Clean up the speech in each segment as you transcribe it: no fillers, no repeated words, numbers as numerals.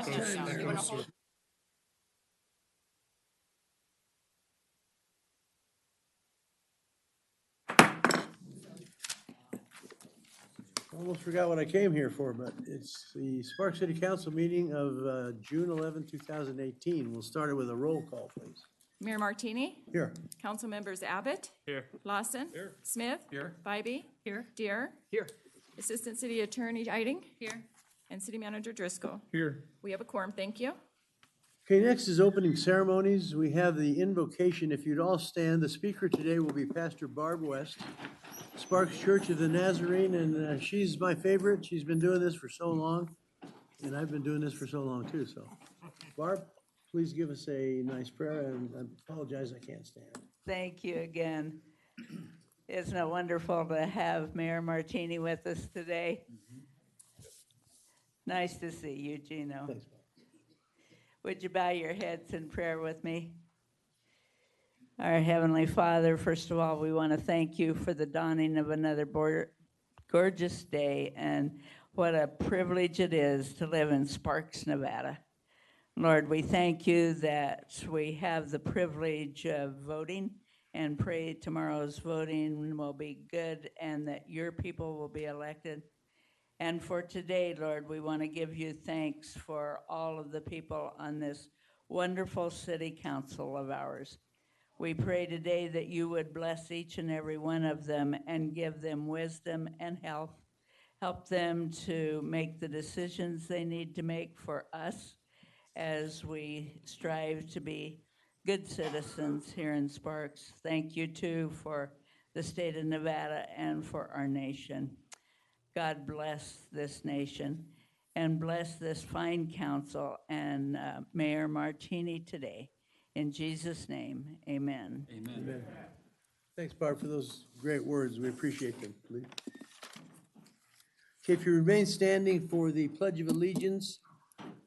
Almost forgot what I came here for, but it's the Sparks City Council meeting of June 11, 2018. We'll start it with a roll call, please. Mayor Martini? Here. Council members Abbott? Here. Lawson? Here. Smith? Here. Bybee? Here. Deere? Here. Assistant City Attorney Iding? Here. And City Manager Driscoll. Here. We have a quorum, thank you. Okay, next is opening ceremonies. We have the invocation. If you'd all stand, the speaker today will be Pastor Barb West, Sparks Church of the Nazarene, and she's my favorite. She's been doing this for so long, and I've been doing this for so long too, so. Barb, please give us a nice prayer, and I apologize I can't stand. Thank you again. Isn't it wonderful to have Mayor Martini with us today? Nice to see you, Gino. Thanks, Barb. Would you bow your heads in prayer with me? Our Heavenly Father, first of all, we want to thank you for the dawning of another gorgeous day, and what a privilege it is to live in Sparks, Nevada. Lord, we thank you that we have the privilege of voting, and pray tomorrow's voting will be good and that your people will be elected. And for today, Lord, we want to give you thanks for all of the people on this wonderful city council of ours. We pray today that you would bless each and every one of them and give them wisdom and health. Help them to make the decisions they need to make for us as we strive to be good citizens here in Sparks. Thank you too for the state of Nevada and for our nation. God bless this nation and bless this fine council and Mayor Martini today. In Jesus' name, amen. Amen. Thanks, Barb, for those great words. We appreciate them. Please. Okay, if you remain standing for the Pledge of Allegiance,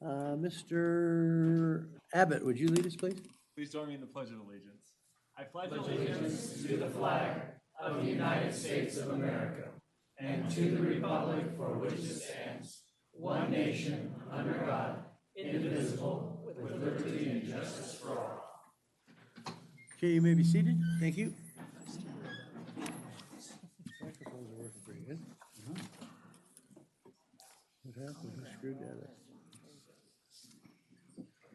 Mr. Abbott, would you lead us, please? Please join me in the Pledge of Allegiance. I pledge allegiance to the flag of the United States of America and to the republic for which it stands, one nation, under God, indivisible, with liberty and justice for all. Okay, you may be seated. Thank you. Microphones are working pretty good. What happened? I screwed that up.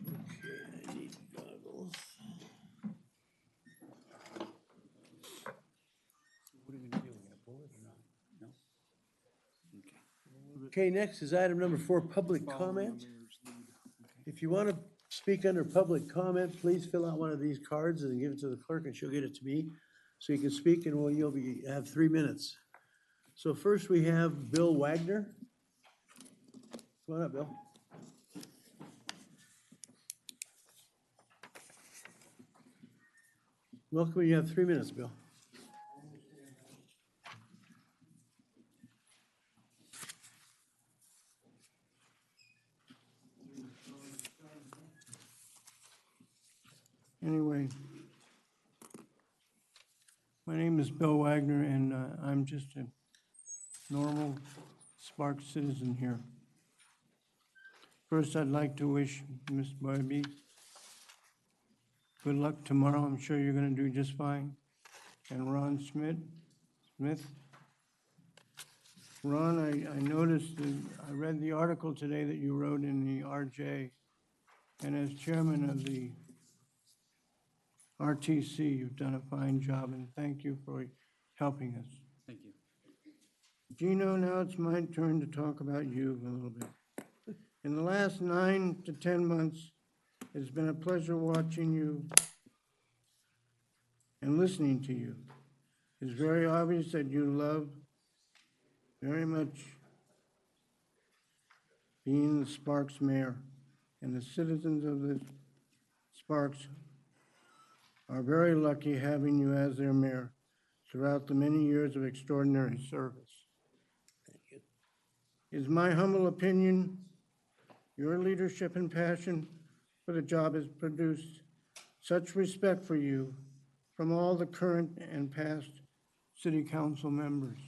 Okay, I need goggles. What are we gonna do? We're gonna pull it or not? No? Okay, next is item number 4, public comment. If you want to speak under public comment, please fill out one of these cards and give it to the clerk, and she'll get it to me, so you can speak, and you'll have 3 minutes. So first we have Bill Wagner. Come on up, Bill. Welcome, you have 3 minutes, Bill. Anyway, my name is Bill Wagner, and I'm just a normal Sparks citizen here. First, I'd like to wish Ms. Barbie good luck tomorrow. I'm sure you're going to do just fine. And Ron Smith. Ron, I noticed, I read the article today that you wrote in the RJ, and as chairman of the RTC, you've done a fine job, and thank you for helping us. Thank you. Gino, now it's my turn to talk about you a little bit. In the last 9 to 10 months, it's been a pleasure watching you and listening to you. It's very obvious that you love very much being the Sparks mayor, and the citizens of the Sparks are very lucky having you as their mayor throughout the many years of extraordinary service. Thank you. It is my humble opinion, your leadership and passion for the job has produced such respect for you from all the current and past city council members.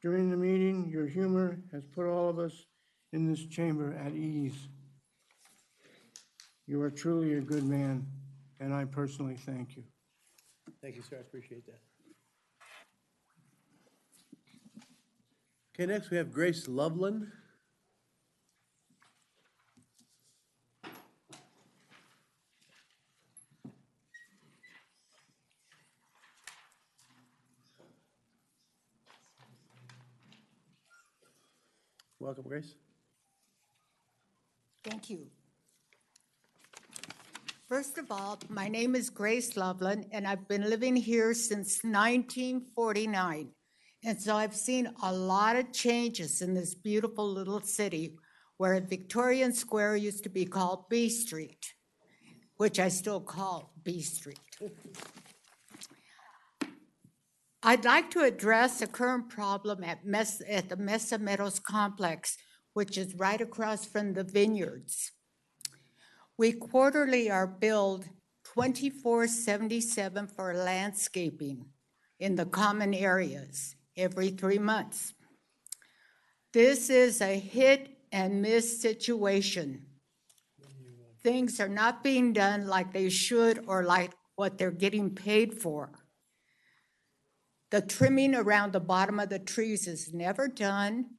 During the meeting, your humor has put all of us in this chamber at ease. You are truly a good man, and I personally thank you. Thank you, sir. I appreciate that. Okay, next we have Grace Loveland. Welcome, Grace. Thank you. First of all, my name is Grace Loveland, and I've been living here since 1949. And so I've seen a lot of changes in this beautiful little city where Victorian Square used to be called B Street, which I still call B Street. I'd like to address the current problem at the Mesa Meadows Complex, which is right across from the vineyards. We quarterly are billed $24.77 for landscaping in the common areas every 3 months. This is a hit and miss situation. Things are not being done like they should or like what they're getting paid for. The trimming around the bottom of the trees is never done.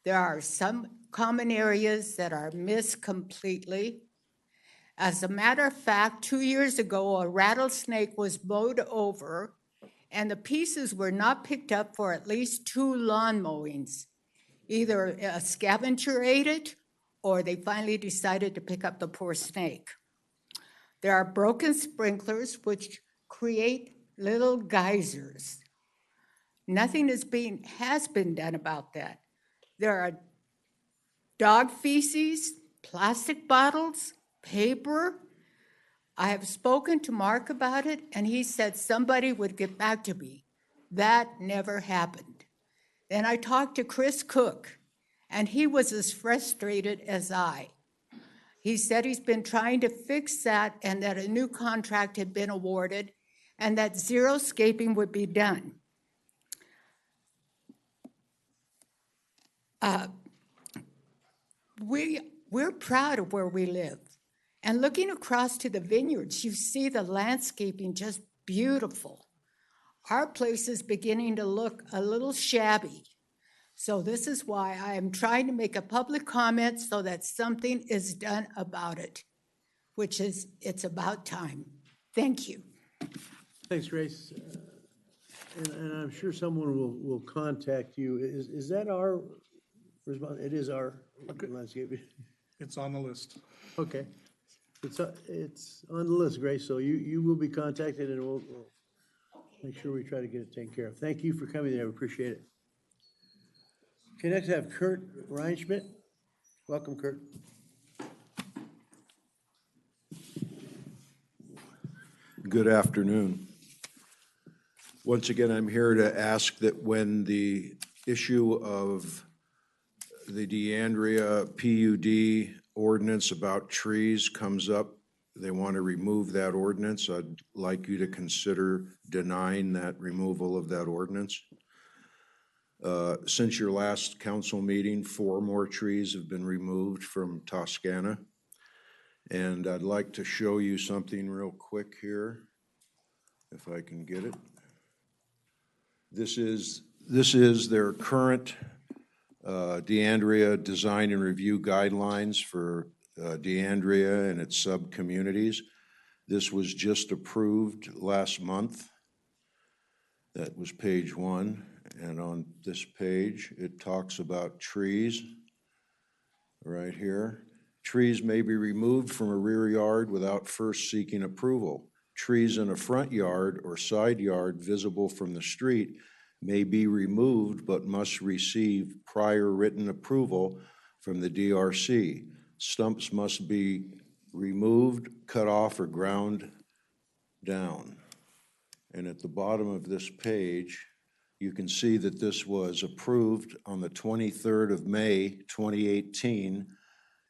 There are some common areas that are missed completely. As a matter of fact, 2 years ago, a rattlesnake was mowed over, and the pieces were not picked up for at least 2 lawn mowings. Either a scavenger ate it, or they finally decided to pick up the poor snake. There are broken sprinklers, which create little geysers. Nothing has been done about that. There are dog feces, plastic bottles, paper. I have spoken to Mark about it, and he said somebody would get back to me. That never happened. Then I talked to Chris Cook, and he was as frustrated as I. He said he's been trying to fix that and that a new contract had been awarded and that xeriscaping would be done. We're proud of where we live. And looking across to the vineyards, you see the landscaping just beautiful. Our place is beginning to look a little shabby. So this is why I am trying to make a public comment so that something is done about it, which is, it's about time. Thank you. Thanks, Grace. And I'm sure someone will contact you. Is that our response? It is our landscape. It's on the list. Okay. It's on the list, Grace, so you will be contacted and we'll make sure we try to get it taken care of. Thank you for coming there, I appreciate it. Okay, next I have Kurt Reinschmidt. Welcome, Kurt. Good afternoon. Once again, I'm here to ask that when the issue of the DeAndrea PUD ordinance about trees comes up, they want to remove that ordinance. I'd like you to consider denying that removal of that ordinance. Since your last council meeting, 4 more trees have been removed from Toscana. And I'd like to show you something real quick here, if I can get it. This is their current DeAndrea Design and Review Guidelines for DeAndrea and its sub-communities. This was just approved last month. That was page 1. And on this page, it talks about trees right here. Trees may be removed from a rear yard without first seeking approval. Trees in a front yard or side yard visible from the street may be removed but must receive prior written approval from the DRC. Stumps must be removed, cut off, or ground down. And at the bottom of this page, you can see that this was approved on the 23rd of May, 2018,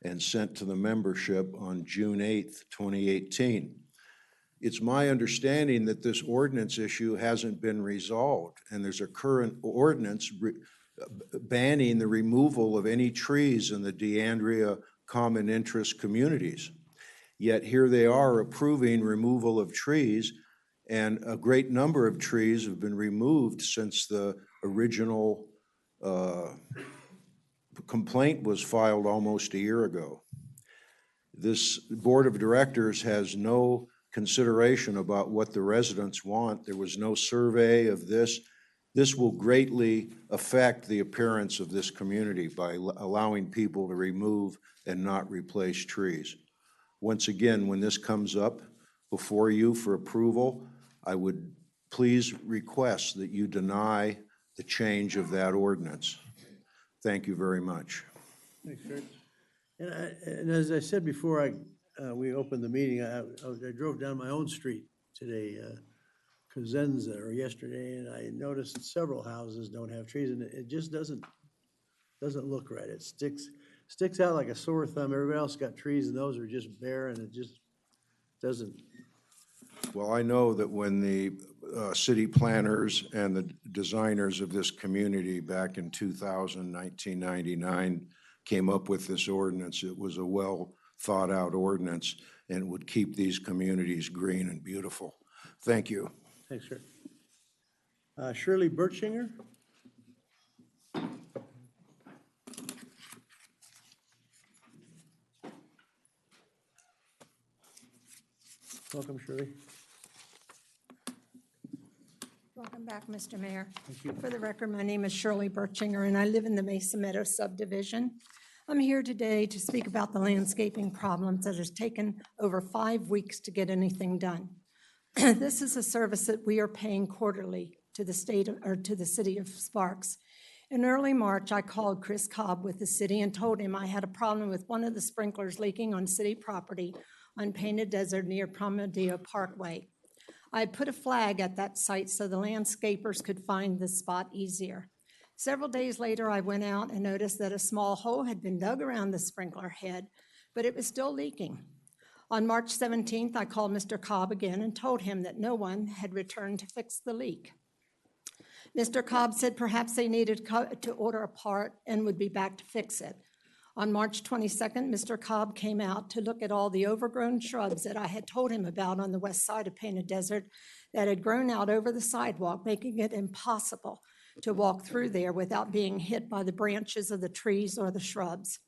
and sent to the membership on June 8th, 2018. It's my understanding that this ordinance issue hasn't been resolved, and there's a current ordinance banning the removal of any trees in the DeAndrea Common Interest communities. Yet here they are approving removal of trees, and a great number of trees have been removed since the original complaint was filed almost a year ago. This board of directors has no consideration about what the residents want. There was no survey of this. This will greatly affect the appearance of this community by allowing people to remove and not replace trees. Once again, when this comes up before you for approval, I would please request that you deny the change of that ordinance. Thank you very much. Thanks, Kurt. And as I said before we opened the meeting, I drove down my own street today, Cosenza, or yesterday, and I noticed several houses don't have trees, and it just doesn't look right. It sticks out like a sore thumb. Everybody else got trees, and those are just bare, and it just doesn't. Well, I know that when the city planners and the designers of this community back in 1999, came up with this ordinance, it was a well-thought-out ordinance and would keep these communities green and beautiful. Thank you. Thanks, sir. Shirley Bertschinger? Welcome, Shirley. Welcome back, Mr. Mayor. For the record, my name is Shirley Bertschinger, and I live in the Mesa Meadows subdivision. I'm here today to speak about the landscaping problems that has taken over 5 weeks to get anything done. This is a service that we are paying quarterly to the state or to the city of Sparks. In early March, I called Chris Cobb with the city and told him I had a problem with one of the sprinklers leaking on city property on Painted Desert near Promenade Parkway. I had put a flag at that site so the landscapers could find the spot easier. Several days later, I went out and noticed that a small hole had been dug around the sprinkler head, but it was still leaking. On March 17th, I called Mr. Cobb again and told him that no one had returned to fix the leak. Mr. Cobb said perhaps they needed to order a part and would be back to fix it. On March 22nd, Mr. Cobb came out to look at all the overgrown shrubs that I had told him about on the west side of Painted Desert that had grown out over the sidewalk, making it impossible to walk through there without being hit by the branches of the trees or the shrubs.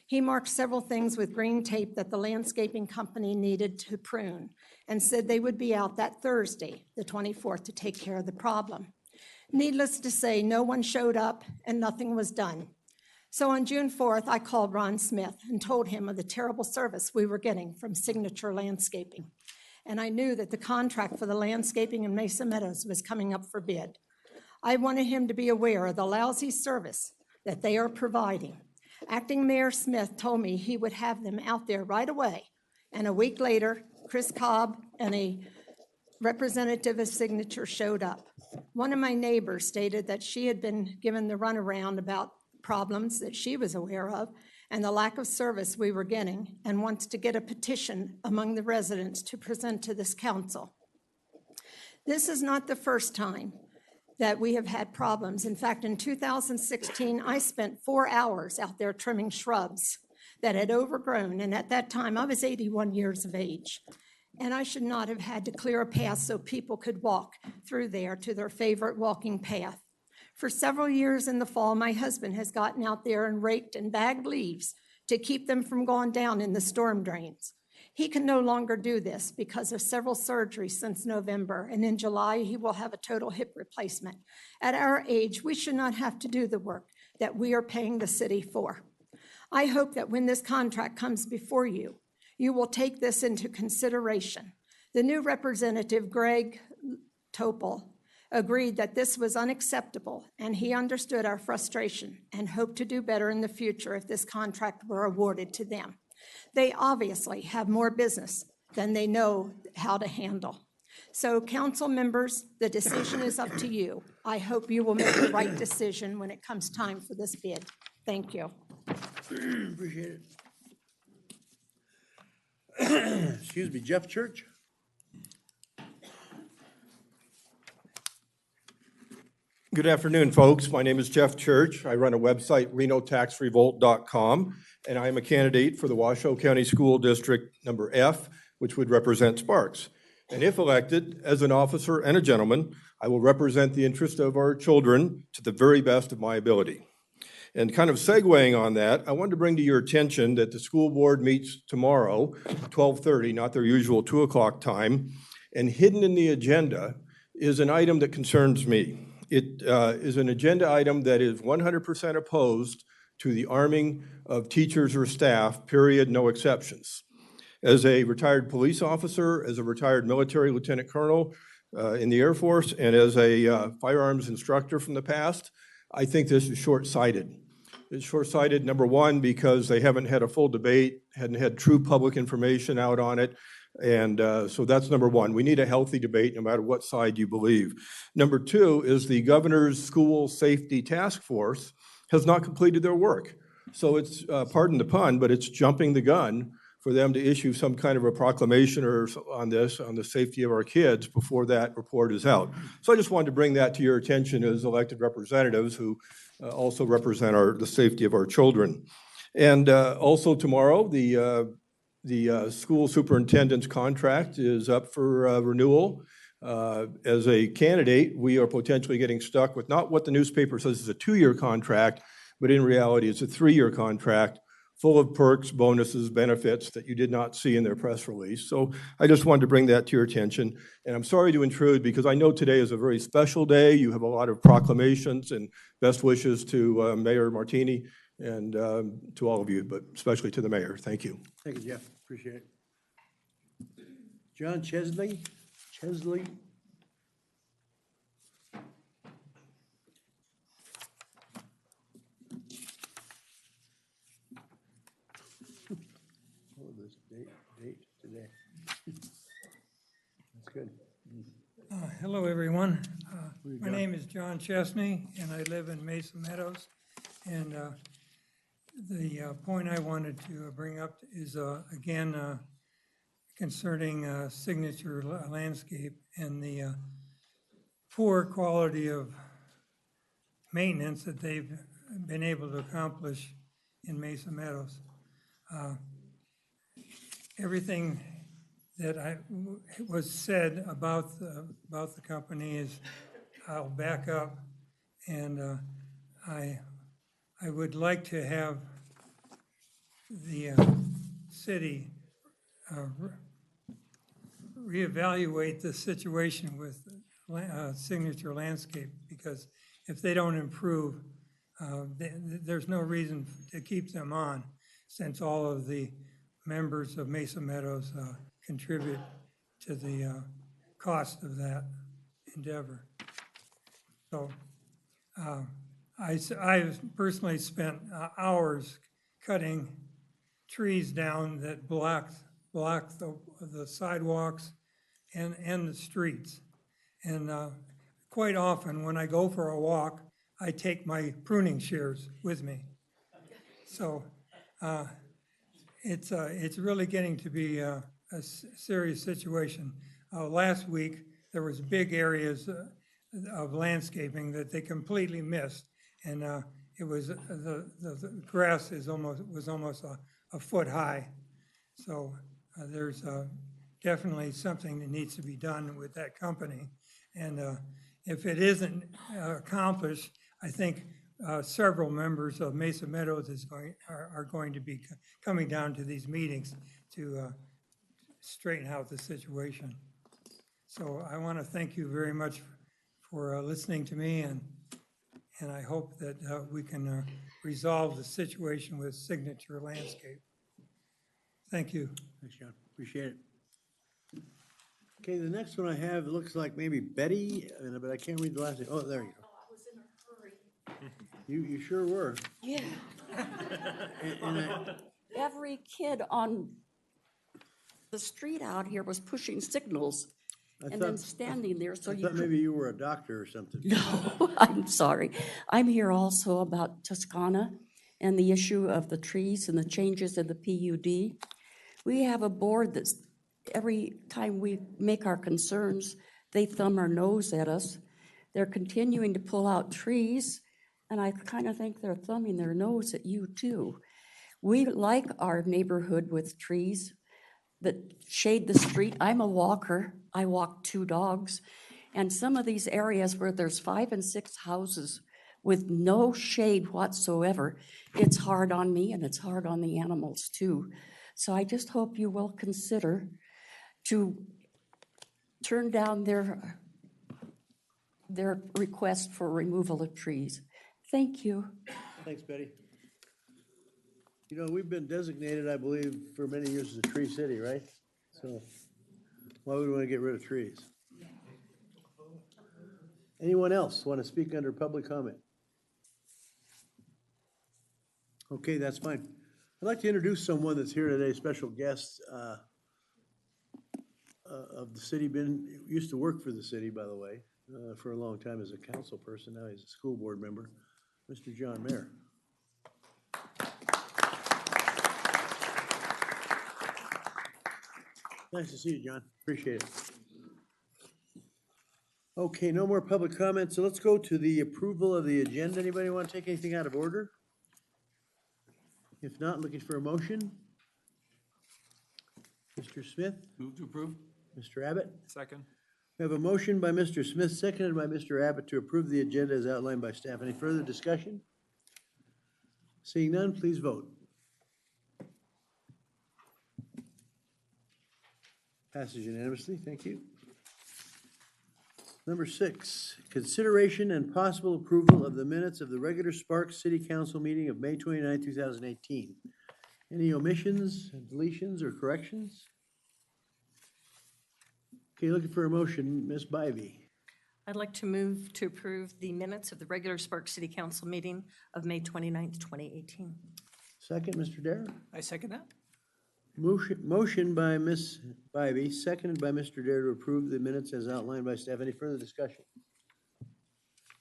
He marked several things with green tape that the landscaping company needed to prune and said they would be out that Thursday, the 24th, to take care of the problem. Needless to say, no one showed up and nothing was done. So on June 4th, I called Ron Smith and told him of the terrible service we were getting from Signature Landscaping. And I knew that the contract for the landscaping in Mesa Meadows was coming up for bid. I wanted him to be aware of the lousy service that they are providing. Acting Mayor Smith told me he would have them out there right away. And a week later, Chris Cobb and a representative of Signature showed up. One of my neighbors stated that she had been given the runaround about problems that she was aware of and the lack of service we were getting, and wants to get a petition among the residents to present to this council. This is not the first time that we have had problems. In fact, in 2016, I spent 4 hours out there trimming shrubs that had overgrown, and at that time, I was 81 years of age. And I should not have had to clear a path so people could walk through there to their favorite walking path. For several years in the fall, my husband has gotten out there and raked and bagged leaves to keep them from going down in the storm drains. He can no longer do this because of several surgeries since November, and in July, he will have a total hip replacement. At our age, we should not have to do the work that we are paying the city for. I hope that when this contract comes before you, you will take this into consideration. The new representative, Greg Topol, agreed that this was unacceptable, and he understood our frustration and hoped to do better in the future if this contract were awarded to them. They obviously have more business than they know how to handle. So, council members, the decision is up to you. I hope you will make the right decision when it comes time for this bid. Thank you. Appreciate it. Excuse me, Jeff Church? Good afternoon, folks. My name is Jeff Church. I run a website, renotaxrevolt.com, and I am a candidate for the Washoe County School District number F, which would represent Sparks. And if elected, as an officer and a gentleman, I will represent the interest of our children to the very best of my ability. And kind of segueing on that, I wanted to bring to your attention that the school board meets tomorrow, 12:30, not their usual 2 o'clock time, and hidden in the agenda is an item that concerns me. It is an agenda item that is 100% opposed to the arming of teachers or staff, period, no exceptions. As a retired police officer, as a retired military lieutenant colonel in the Air Force, and as a firearms instructor from the past, I think this is short-sighted. It's short-sighted, number one, because they haven't had a full debate, hadn't had true public information out on it, and so that's number one. We need a healthy debate no matter what side you believe. Number two is the governor's school safety task force has not completed their work. So it's, pardon the pun, but it's jumping the gun for them to issue some kind of a proclamation or on this, on the safety of our kids before that report is out. So I just wanted to bring that to your attention as elected representatives who also represent the safety of our children. And also tomorrow, the school superintendent's contract is up for renewal. As a candidate, we are potentially getting stuck with not what the newspaper says is a 2-year contract, but in reality, it's a 3-year contract full of perks, bonuses, benefits that you did not see in their press release. So I just wanted to bring that to your attention. And I'm sorry to intrude because I know today is a very special day. You have a lot of proclamations and best wishes to Mayor Martini and to all of you, but especially to the mayor. Thank you. Thank you, Jeff. Appreciate it. John Chesley? Chesley? Oh, this date today. That's good. Hello, everyone. My name is John Chesney, and I live in Mesa Meadows. And the point I wanted to bring up is, again, concerning Signature Landscape and the poor quality of maintenance that they've been able to accomplish in Mesa Meadows. Everything that was said about the company is, I'll back up, and I would like to have the city reevaluate the situation with Signature Landscape, because if they don't improve, there's no reason to keep them on, since all of the members of Mesa Meadows contribute to the cost of that endeavor. So I personally spent hours cutting trees down that block the sidewalks and the streets. And quite often when I go for a walk, I take my pruning shears with me. So it's really getting to be a serious situation. Last week, there was big areas of landscaping that they completely missed, and it was the grass was almost a foot high. So there's definitely something that needs to be done with that company, and if it isn't accomplished, I think several members of Mesa Meadows are going to be coming down to these meetings to straighten out the situation. So I want to thank you very much for listening to me, and I hope that we can resolve the situation with Signature Landscape. Thank you. Thanks, John. Appreciate it. Okay, the next one I have, it looks like maybe Betty, but I can't read the last name. Oh, there you go. I was in a hurry. You sure were. Yeah. And Every kid on the street out here was pushing signals and then standing there so I you thought could. maybe you were a doctor or something. No, I'm sorry. I'm here also about Toscana and the issue of the trees and the changes in the PUD. We have a board that's, every time we make our concerns, they thumb our nose at us. They're continuing to pull out trees, and I kind of think they're thumbing their nose at you too. We like our neighborhood with trees that shade the street. I'm a walker. I walk 2 dogs. And some of these areas where there's 5 and 6 houses with no shade whatsoever, it's hard on me and it's hard on the animals too. So I just hope you will consider to turn down their request for removal of trees. Thank you. Thanks, Betty. You know, we've been designated, I believe, for many years as a tree city, right? So why would we want to get rid of trees? Anyone else want to speak under public comment? Okay, that's fine. I'd like to introduce someone that's here today, special guest of the city, used to work for the city, by the way, for a long time as a council person. Now he's a school board member, Mr. John Mayer. Nice to see you, John. Appreciate it. Okay, no more public comments, so let's go to the approval of the agenda. Anybody want to take anything out of order? If not, looking for a motion. Mr. Smith? Move to approve. Mr. Abbott? Second. We have a motion by Mr. Smith, seconded by Mr. Abbott to approve the agenda as outlined by staff. Any further discussion? Seeing none, please vote. Passes unanimously, thank you. Number 6, consideration and possible approval of the minutes of the regular Sparks City Council meeting of May 29, 2018. Any omissions, deletions, or corrections? Okay, looking for a motion, Ms. Bybee. I'd like to move to approve the minutes of the regular Sparks City Council meeting of May 29th, 2018. Second, Mr. Dare. I second that. Motion by Ms. Bybee, seconded by Mr. Dare to approve the minutes as outlined by staff. Any further discussion?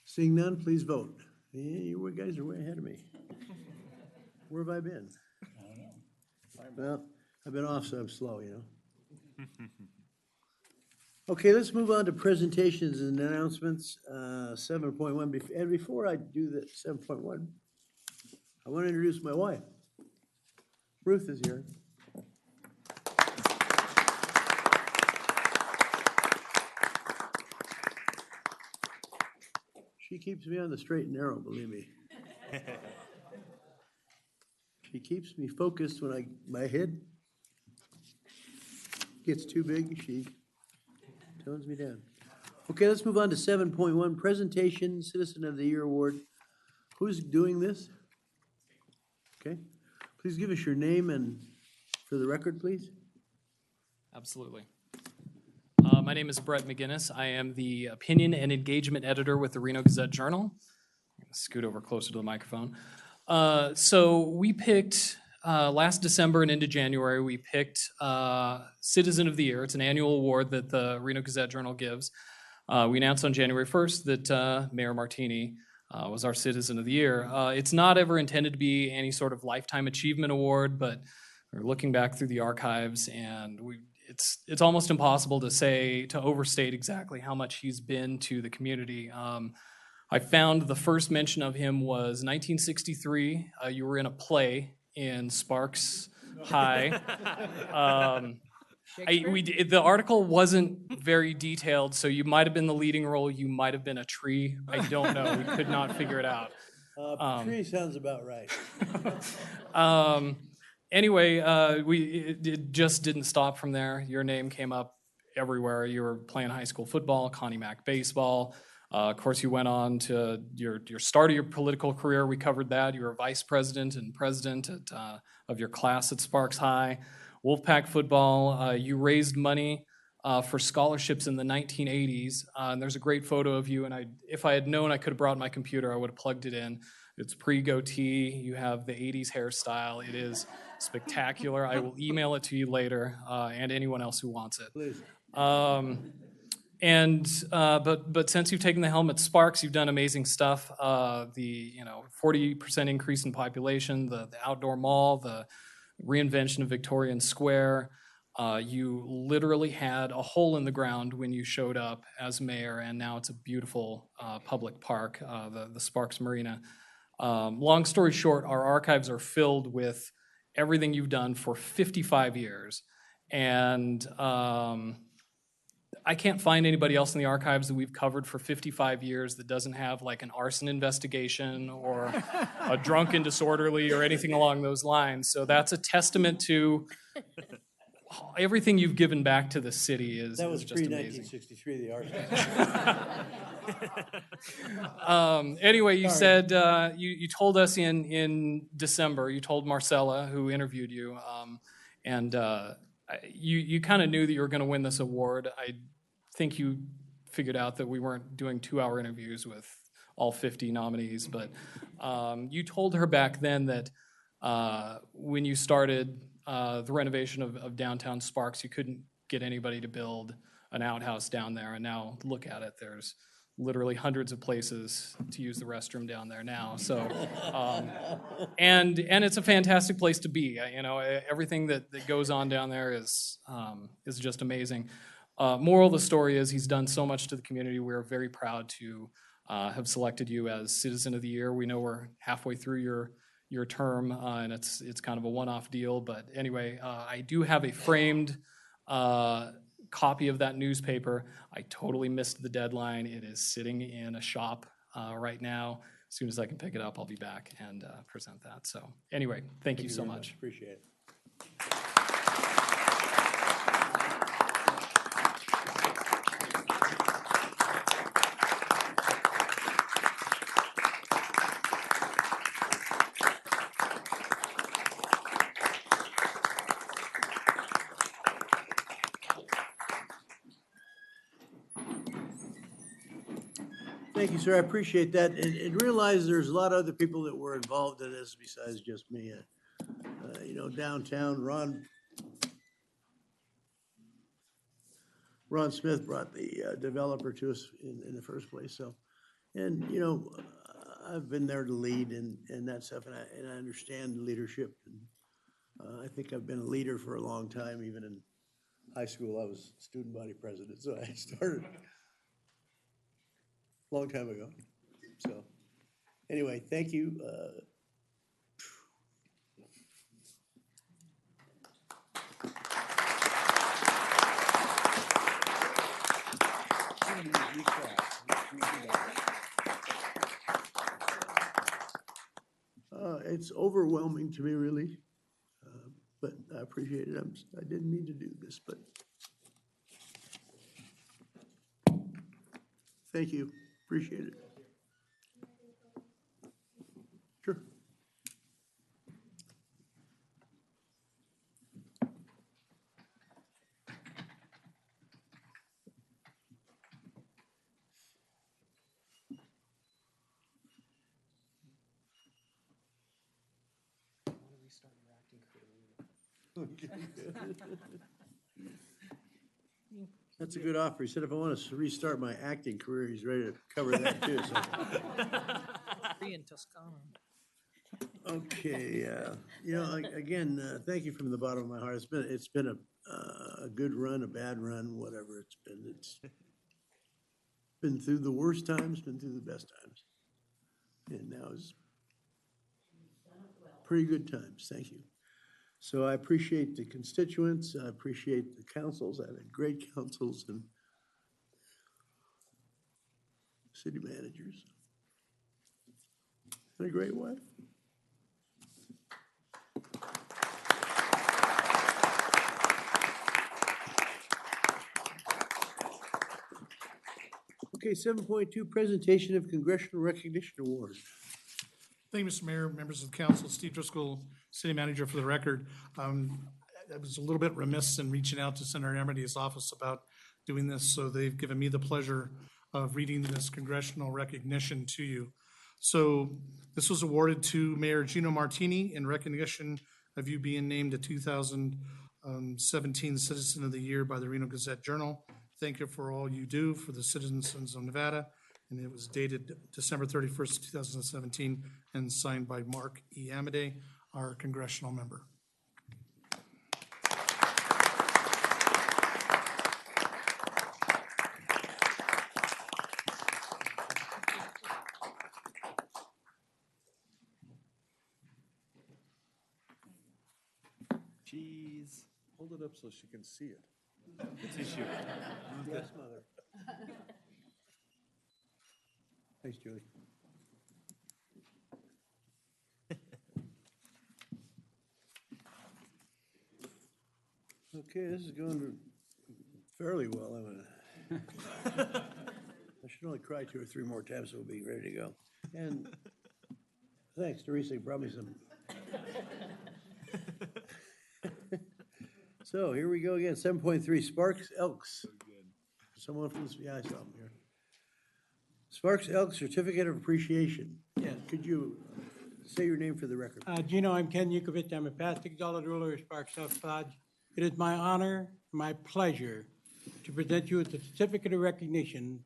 Seeing none, please vote. Yeah, you guys are way ahead of me. Where have I been? I don't know. Well, I've been off, so I'm slow, you know. Okay, let's move on to presentations and announcements, 7.1. And before I do that, 7.1, I want to introduce my wife. Ruth is here. She keeps me on the straight and narrow, believe me. She keeps me focused when my head gets too big, she tones me down. Okay, let's move on to 7.1, presentation, Citizen of the Year Award. Who's doing this? Okay, please give us your name and for the record, please. Absolutely. My name is Brett McGinnis. I am the opinion and engagement editor with the Reno Gazette-Journal. I'm gonna scoot over closer to the microphone. So we picked, last December and into January, we picked Citizen of the Year. It's an annual award that the Reno Gazette-Journal gives. We announced on January 1st that Mayor Martini was our Citizen of the Year. It's not ever intended to be any sort of lifetime achievement award, but we're looking back through the archives and it's almost impossible to overstate exactly how much he's been to the community. I found the first mention of him was 1963. You were in a play in Sparks High. The article wasn't very detailed, so you might have been the leading role, you might have been a tree. I don't know. We could not figure it out. Tree sounds about right. Anyway, it just didn't stop from there. Your name came up everywhere. You were playing high school football, Connie Mack baseball. Of course, you went on to your start of your political career. We covered that. You were vice president and president of your class at Sparks High. Wolfpack football. You raised money for scholarships in the 1980s. And there's a great photo of you. And if I had known I could have brought my computer, I would have plugged it in. It's pre-goatee. You have the 80s hairstyle. It is spectacular. I will email it to you later, and anyone else who wants it. Please. But since you've taken the helm at Sparks, you've done amazing stuff. The 40% increase in population, the outdoor mall, the reinvention of Victorian Square. You literally had a hole in the ground when you showed up as mayor, and now it's a beautiful public park, the Sparks Marina. Long story short, our archives are filled with everything you've done for 55 years. And I can't find anybody else in the archives that we've covered for 55 years that doesn't have like an arson investigation or a drunken disorderly or anything along those lines. So that's a testament to everything you've given back to the city is That was just amazing. pre-1963, the archive. Anyway, you Sorry. said, you told us in December, you told Marcella, who interviewed you, and you kind of knew that you were going to win this award. I think you figured out that we weren't doing 2-hour interviews with all 50 nominees, but you told her back then that when you started the renovation of downtown Sparks, you couldn't get anybody to build an outhouse down there, and now look at it. There's literally hundreds of places to use the restroom down there now. So, and it's a fantastic place to be. You know, everything that goes on down there is just amazing. Moral of the story is he's done so much to the community. We're very proud to have selected you as Citizen of the Year. We know we're halfway through your term, and it's kind of a one-off deal. But anyway, I do have a framed copy of that newspaper. I totally missed the deadline. It is sitting in a shop right now. As soon as I can pick it up, I'll be back and present that. So anyway, thank you so very much. Appreciate it. Thank you, sir. I appreciate that. And realize there's a lot of other people that were involved in this besides just me. You know, downtown, Ron Smith brought the developer to us in the first place. So, and you know, I've been there to lead and that stuff, and I understand leadership. And I think I've been a leader for a long time. Even in high school, I was student body president, so I started a long time ago. So, anyway, thank you. It's overwhelming to me, really, but I appreciate it. I didn't mean to do this, but thank you. Appreciate it. Sure. That's a good offer. He said if I want to restart my acting career, he's ready to cover that too. So. Free in Toscana. Okay, you know, again, thank you from the bottom of my heart. It's been a good run, a bad run, whatever it's been. It's been through the worst times, been through the best times, and now is pretty good times. Thank you. So I appreciate the constituents. I appreciate the councils. I've had great councils and city managers, and a great wife. Okay, 7.2, presentation of Congressional Recognition Award. Thank you, Mr. Mayor, members of the council. Steve Driscoll, city manager for the record. I was a little bit remiss in reaching out to Senator Amedy's office about doing this, so they've given me the pleasure of reading this congressional recognition to you. So this was awarded to Mayor Gino Martini in recognition of you being named a 2017 Citizen of the Year by the Reno Gazette-Journal. Thank you for all you do for the citizens of Nevada. And it was dated December 31st, 2017, and signed by Mark E. Amedee, our congressional member. cheese. Hold it up so she can see it. Tissue. Yes, mother. Thanks, Julie. Okay, this is going fairly well. I should only cry 2 or 3 more times, so we'll be ready to go. And thanks, Teresa, you brought me some. So here we go again, 7.3, Sparks Elks. Someone from, yeah, I saw him here. Sparks Elks Certificate of Appreciation. Yes. Could you say your name for the record? Gino, I'm Ken Yukovich. I'm a past exalted ruler of Sparks Elks Lodge. It is my honor, my pleasure to present you with the certificate of recognition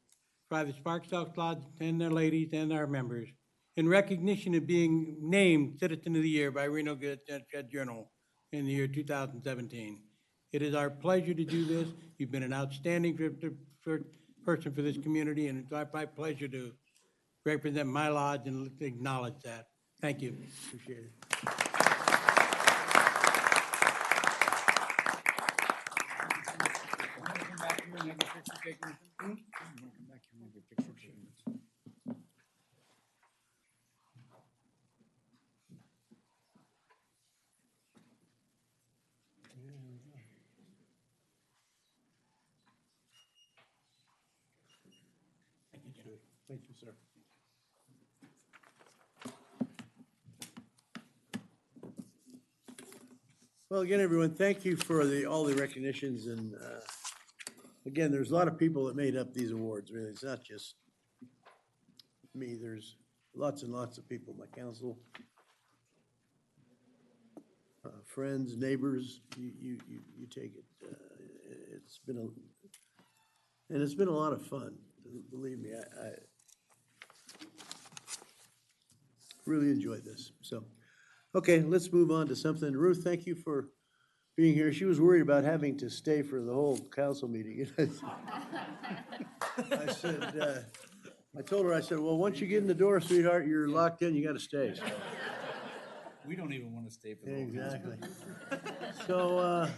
by the Sparks Elks Lodge and their ladies and our members in recognition of being named Citizen of the Year by Reno Gazette Journal in the year 2017. It is our pleasure to do this. You've been an outstanding person for this community, and it's my pleasure to represent my lodge and acknowledge that. Thank you. Appreciate it. Thank you, sir. Well, again, everyone, thank you for all the recognitions, and again, there's a lot of people that made up these awards, really. It's not just me. There's lots and lots of people, my council, friends, neighbors, you take it. It's been a lot of fun. Believe me, I really enjoyed this. So, okay, let's move on to something. Ruth, thank you for being here. She was worried about having to stay for the whole council meeting. I said, I told her, I said, well, once you get in the door, sweetheart, you're locked in, you got to stay. So. We don't even want to stay for the whole Exactly. So,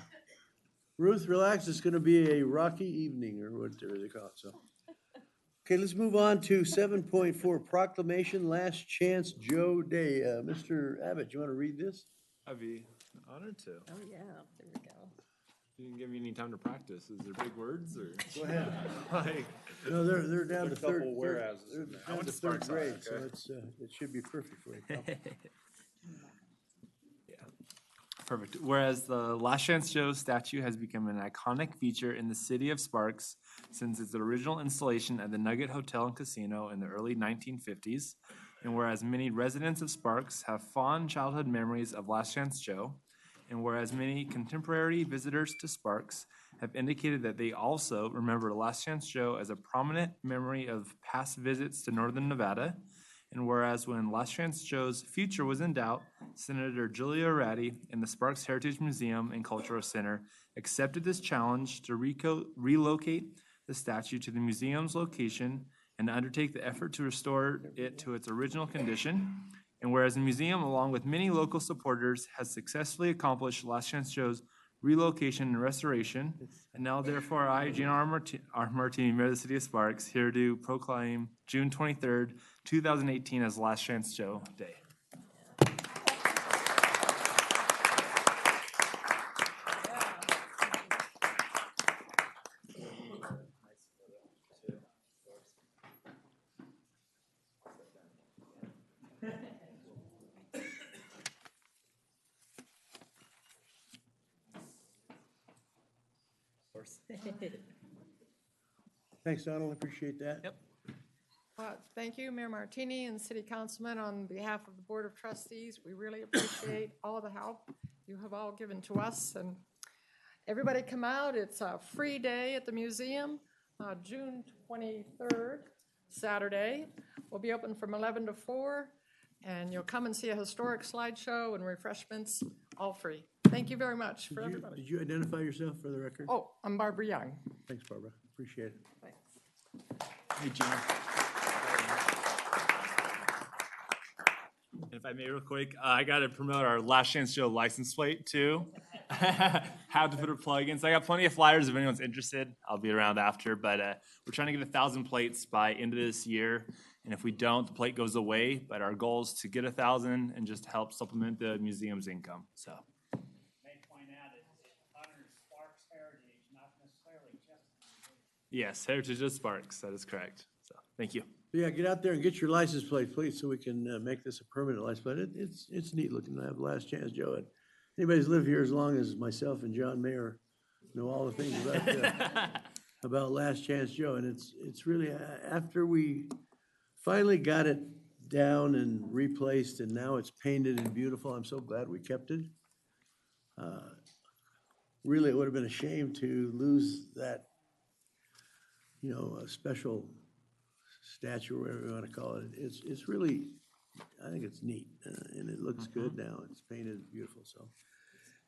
Ruth, relax. It's going to be a rocky evening, or whatever they call it. So, okay, let's move on to 7.4, Proclamation Last Chance Joe Day. Mr. Abbott, you want to read this? I'd be honored to. Oh, yeah, there we go. You didn't give me any time to practice. Is there big words or? Go ahead. Like, No, they're down to There's a couple third. whereases They're in there. I down went to to third Sparks grade, High, so okay. it should be perfect for you. Pal. Perfect. Whereas the Last Chance Joe statue has become an iconic feature in the city of Sparks since its original installation at the Nugget Hotel and Casino in the early 1950s, and whereas many residents of Sparks have fond childhood memories of Last Chance Joe, and whereas many contemporary visitors to Sparks have indicated that they also remember Last Chance Joe as a prominent memory of past visits to Northern Nevada, and whereas when Last Chance Joe's future was in doubt, Senator Julia Ratty and the Sparks Heritage Museum and Cultural Center accepted this challenge to relocate the statue to the museum's location and undertake the effort to restore it to its original condition. And whereas the museum, along with many local supporters, has successfully accomplished Last Chance Joe's relocation and restoration, and now therefore I, Gino R. Martini, Mayor of the City of Sparks, here to proclaim June 23rd, 2018 as Last Chance Joe Day. Thanks, Donald. Appreciate that. Yep. Thank you, Mayor Martini and City Councilman. On behalf of the Board of Trustees, we really appreciate all the help you have all given to us. And everybody come out. It's a free day at the museum, June 23rd, Saturday. We'll be open from 11 to 4, and you'll come and see a historic slideshow and refreshments, all free. Thank you very much for everybody. Did you identify yourself for the record? Oh, I'm Barbara Young. Thanks, Barbara. Appreciate it. Thanks. Hey, Gino. If I may real quick, I got to promote our Last Chance Joe license plate too. Have to put a plug in. So I got plenty of flyers if anyone's interested. I'll be around after, but we're trying to get 1,000 plates by end of this year. And if we don't, the plate goes away. But our goal is to get 1,000 and just help supplement the museum's income. So. May point out it honors Sparks heritage, not necessarily just. Yes, Heritage of Sparks. That is correct. So thank you. Yeah, get out there and get your license plate, please, so we can make this a permanent license plate. It's neat looking to have Last Chance Joe. And anybody's lived here as long as myself and John Mayer know all the things about Last Chance Joe. And it's really, after we finally got it down and replaced, and now it's painted and beautiful, I'm so glad we kept it. Really, it would have been a shame to lose that, a special statue, or whatever you want to call it. It's really, I think it's neat, and it looks good now. It's painted beautiful, so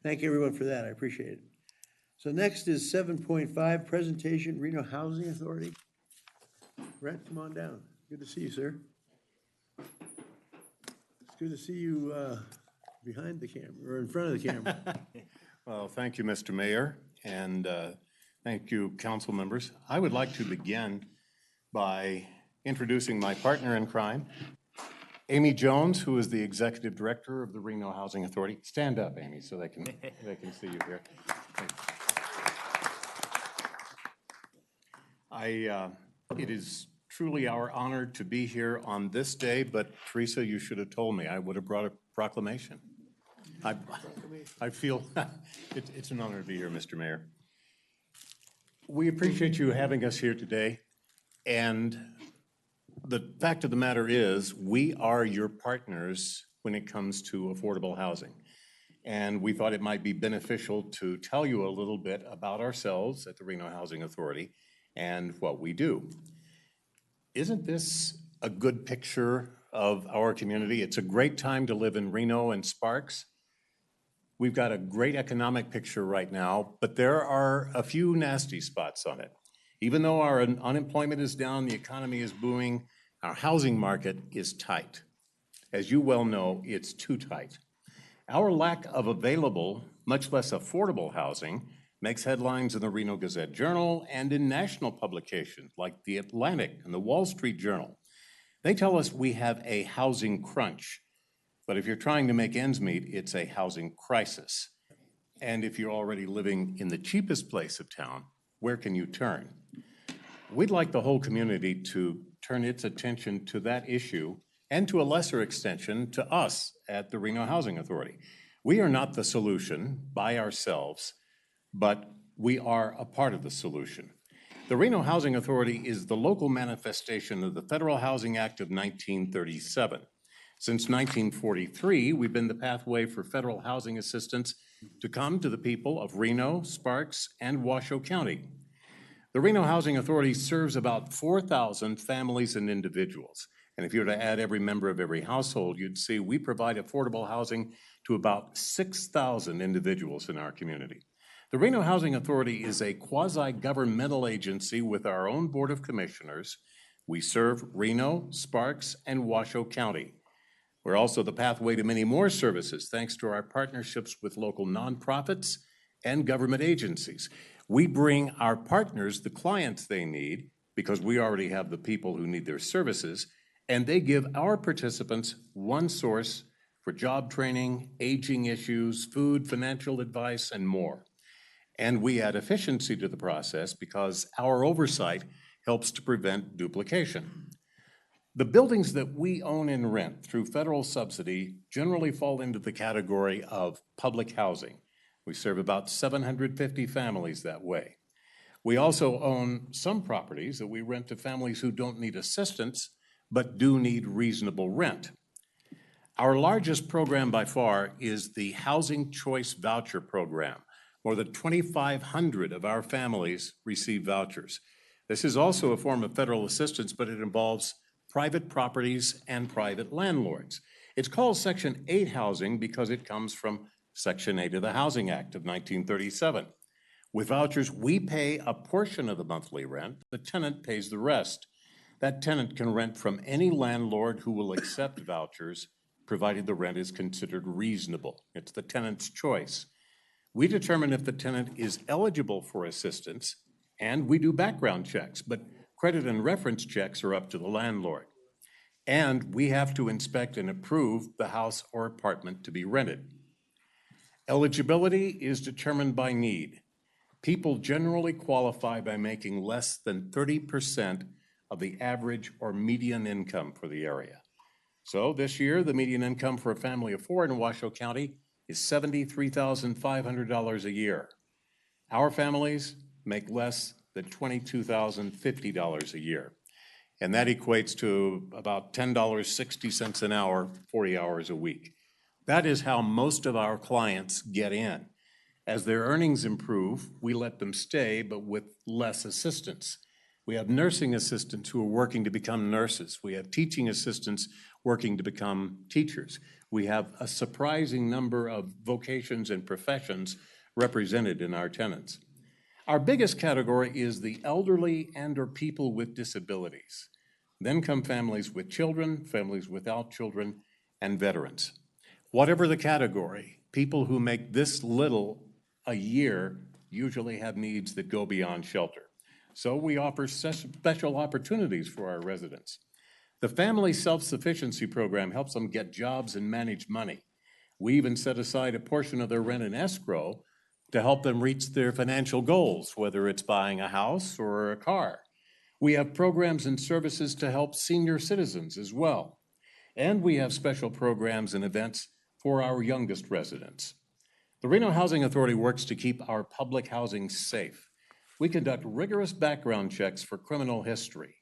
thank everyone for that. I appreciate it. So next is 7.5, presentation, Reno Housing Authority. Brett, come on down. Good to see you, sir. It's good to see you behind the camera, or in front of the camera. Well, thank you, Mr. Mayor, and thank you, council members. I would like to begin by introducing my partner in crime, Amy Jones, who is the Executive Director of the Reno Housing Authority. Stand up, Amy, so they can see you here. It is truly our honor to be here on this day, but Teresa, you should have told me. I would have brought a proclamation. I feel it's an honor to be here, Mr. Mayor. We appreciate you having us here today. And the fact of the matter is, we are your partners when it comes to affordable housing. And we thought it might be beneficial to tell you a little bit about ourselves at the Reno Housing Authority and what we do. Isn't this a good picture of our community? It's a great time to live in Reno and Sparks. We've got a great economic picture right now, but there are a few nasty spots on it. Even though our unemployment is down, the economy is booming, our housing market is tight. As you well know, it's too tight. Our lack of available, much less affordable housing makes headlines in the Reno Gazette-Journal and in national publications like The Atlantic and the Wall Street Journal. They tell us we have a housing crunch, but if you're trying to make ends meet, it's a housing crisis. And if you're already living in the cheapest place of town, where can you turn? We'd like the whole community to turn its attention to that issue and to a lesser extension to us at the Reno Housing Authority. We are not the solution by ourselves, but we are a part of the solution. The Reno Housing Authority is the local manifestation of the Federal Housing Act of 1937. Since 1943, we've been the pathway for federal housing assistance to come to the people of Reno, Sparks, and Washoe County. The Reno Housing Authority serves about 4,000 families and individuals. And if you were to add every member of every household, you'd see we provide affordable housing to about 6,000 individuals in our community. The Reno Housing Authority is a quasi-governmental agency with our own Board of Commissioners. We serve Reno, Sparks, and Washoe County. We're also the pathway to many more services thanks to our partnerships with local nonprofits and government agencies. We bring our partners the clients they need because we already have the people who need their services, and they give our participants one source for job training, aging issues, food, financial advice, and more. And we add efficiency to the process because our oversight helps to prevent duplication. The buildings that we own and rent through federal subsidy generally fall into the category of public housing. We serve about 750 families that way. We also own some properties that we rent to families who don't need assistance, but do need reasonable rent. Our largest program by far is the Housing Choice Voucher Program. More than 2,500 of our families receive vouchers. This is also a form of federal assistance, but it involves private properties and private landlords. It's called Section 8 housing because it comes from Section 8 of the Housing Act of 1937. With vouchers, we pay a portion of the monthly rent. The tenant pays the rest. That tenant can rent from any landlord who will accept vouchers, provided the rent is considered reasonable. It's the tenant's choice. We determine if the tenant is eligible for assistance, and we do background checks, but credit and reference checks are up to the landlord. And we have to inspect and approve the house or apartment to be rented. Eligibility is determined by need. People generally qualify by making less than 30% of the average or median income for the area. So this year, the median income for a family of four in Washoe County is $73,500 a year. Our families make less than $22,050 a year. And that equates to about $10.60 an hour, 40 hours a week. That is how most of our clients get in. As their earnings improve, we let them stay, but with less assistance. We have nursing assistants who are working to become nurses. We have teaching assistants working to become teachers. We have a surprising number of vocations and professions represented in our tenants. Our biggest category is the elderly and/or people with disabilities. Then come families with children, families without children, and veterans. Whatever the category, people who make this little a year usually have needs that go beyond shelter. So we offer special opportunities for our residents. The Family Self-Sufficiency Program helps them get jobs and manage money. We even set aside a portion of their rent in escrow to help them reach their financial goals, whether it's buying a house or a car. We have programs and services to help senior citizens as well. And we have special programs and events for our youngest residents. The Reno Housing Authority works to keep our public housing safe. We conduct rigorous background checks for criminal history.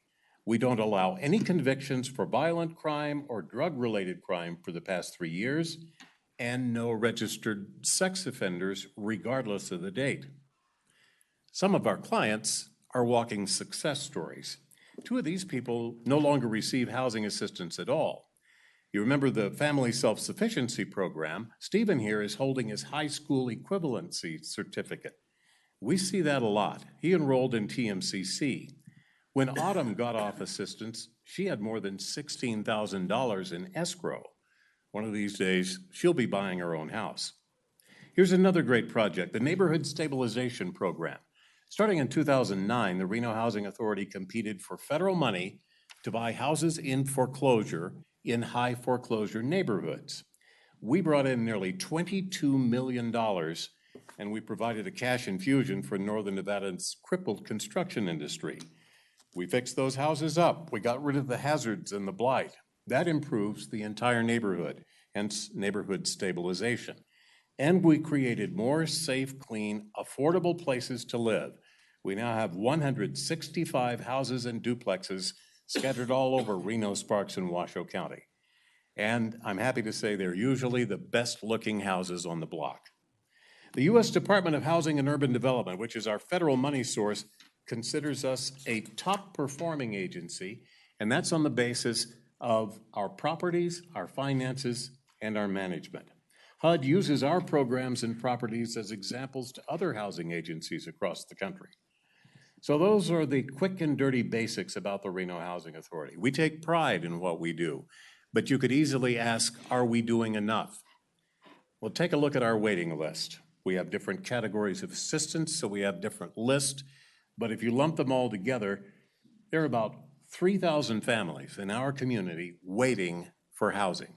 We don't allow any convictions for violent crime or drug-related crime for the past 3 years, and no registered sex offenders regardless of the date. Some of our clients are walking success stories. 2 of these people no longer receive housing assistance at all. You remember the Family Self-Sufficiency Program. Stephen here is holding his high school equivalency certificate. We see that a lot. He enrolled in TMCC. When Autumn got off assistance, she had more than $16,000 in escrow. One of these days, she'll be buying her own house. Here's another great project, the Neighborhood Stabilization Program. Starting in 2009, the Reno Housing Authority competed for federal money to buy houses in foreclosure in high foreclosure neighborhoods. We brought in nearly $22 million, and we provided a cash infusion for Northern Nevada's crippled construction industry. We fixed those houses up. We got rid of the hazards and the blight. That improves the entire neighborhood, hence neighborhood stabilization. And we created more safe, clean, affordable places to live. We now have 165 houses and duplexes scattered all over Reno, Sparks, and Washoe County. And I'm happy to say they're usually the best-looking houses on the block. The U.S. Department of Housing and Urban Development, which is our federal money source, considers us a top-performing agency, and that's on the basis of our properties, our finances, and our management. HUD uses our programs and properties as examples to other housing agencies across the country. So those are the quick and dirty basics about the Reno Housing Authority. We take pride in what we do, but you could easily ask, are we doing enough? Well, take a look at our waiting list. We have different categories of assistance, so we have different lists, but if you lump them all together, there are about 3,000 families in our community waiting for housing.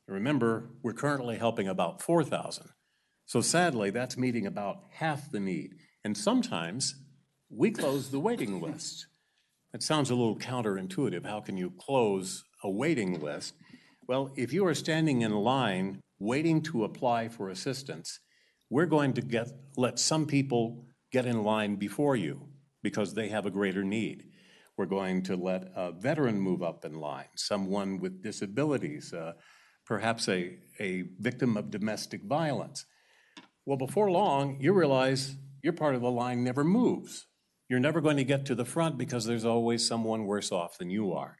Remember, we're currently helping about 4,000. So sadly, that's meeting about half the need. And sometimes we close the waiting list. That sounds a little counterintuitive. How can you close a waiting list? Well, if you are standing in line waiting to apply for assistance, we're going to let some people get in line before you because they have a greater need. We're going to let a veteran move up in line, someone with disabilities, perhaps a victim of domestic violence. Well, before long, you realize your part of the line never moves. You're never going to get to the front because there's always someone worse off than you are.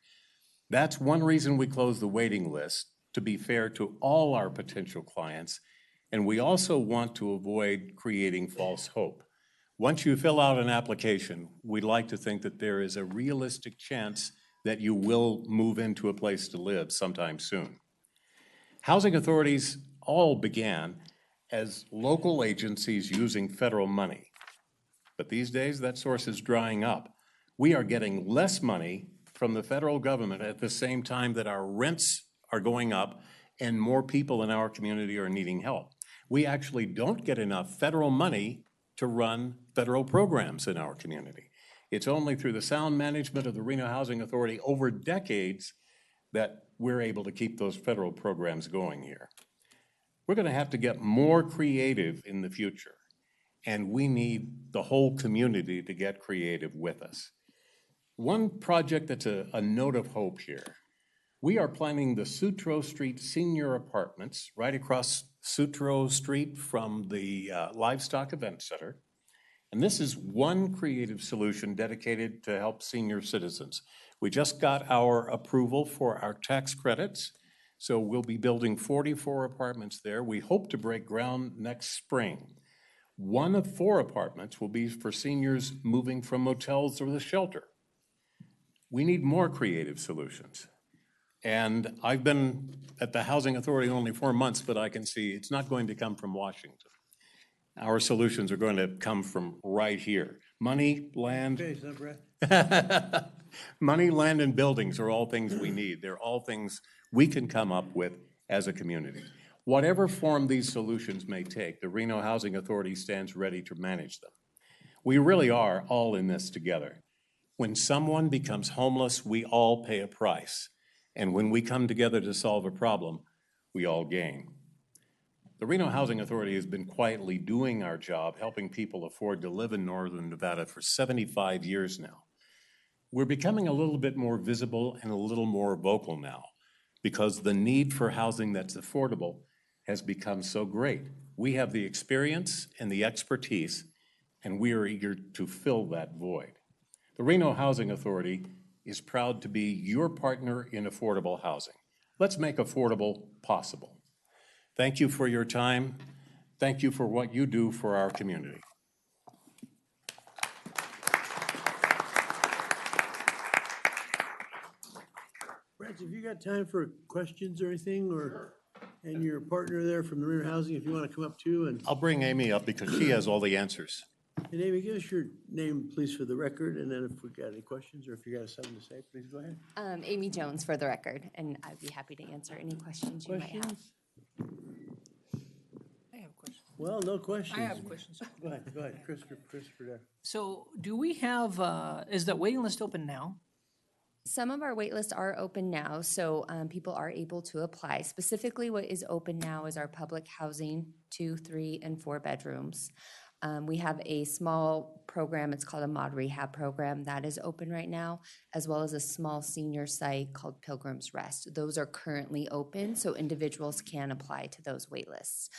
That's one reason we close the waiting list, to be fair to all our potential clients, and we also want to avoid creating false hope. Once you fill out an application, we'd like to think that there is a realistic chance that you will move into a place to live sometime soon. Housing authorities all began as local agencies using federal money. But these days, that source is drying up. We are getting less money from the federal government at the same time that our rents are going up and more people in our community are needing help. We actually don't get enough federal money to run federal programs in our community. It's only through the sound management of the Reno Housing Authority over decades that we're able to keep those federal programs going here. We're going to have to get more creative in the future, and we need the whole community to get creative with us. One project that's a note of hope here, we are planning the Sutro Street Senior Apartments right across Sutro Street from the Livestock Event Center. And this is one creative solution dedicated to help senior citizens. We just got our approval for our tax credits, so we'll be building 44 apartments there. We hope to break ground next spring. 1 of 4 apartments will be for seniors moving from motels or the shelter. We need more creative solutions. And I've been at the Housing Authority only 4 months, but I can see it's not going to come from Washington. Our solutions are going to come from right here. Money, land. Okay, so Brett. Money, land, and buildings are all things we need. They're all things we can come up with as a community. Whatever form these solutions may take, the Reno Housing Authority stands ready to manage them. We really are all in this together. When someone becomes homeless, we all pay a price. And when we come together to solve a problem, we all gain. The Reno Housing Authority has been quietly doing our job, helping people afford to live in northern Nevada for 75 years now. We're becoming a little bit more visible and a little more vocal now because the need for housing that's affordable has become so great. We have the experience and the expertise, and we are eager to fill that void. The Reno Housing Authority is proud to be your partner in affordable housing. Let's make affordable possible. Thank you for your time. Thank you for what you do for our community. Brad, have you got time for questions or anything, or, and your partner there from the Reno Housing, if you want to come up too, and, I'll bring Amy up because she has all the answers. and Amy, give us your name, please, for the record, and then if we got any questions, or if you got something to say, please go ahead. Amy Jones for the record, and I'd be happy to answer any questions you might have. Questions? I have questions. Well, no questions. I have questions. Go ahead, Christopher there. So do we have, is that waiting list open now? Some of our wait lists are open now, so people are able to apply. Specifically, what is open now is our public housing, 2, 3, and 4 bedrooms. We have a small program, it's called a mod rehab program, that is open right now, as well as a small senior site called Pilgrim's Rest. Those are currently open, so individuals can apply to those wait lists.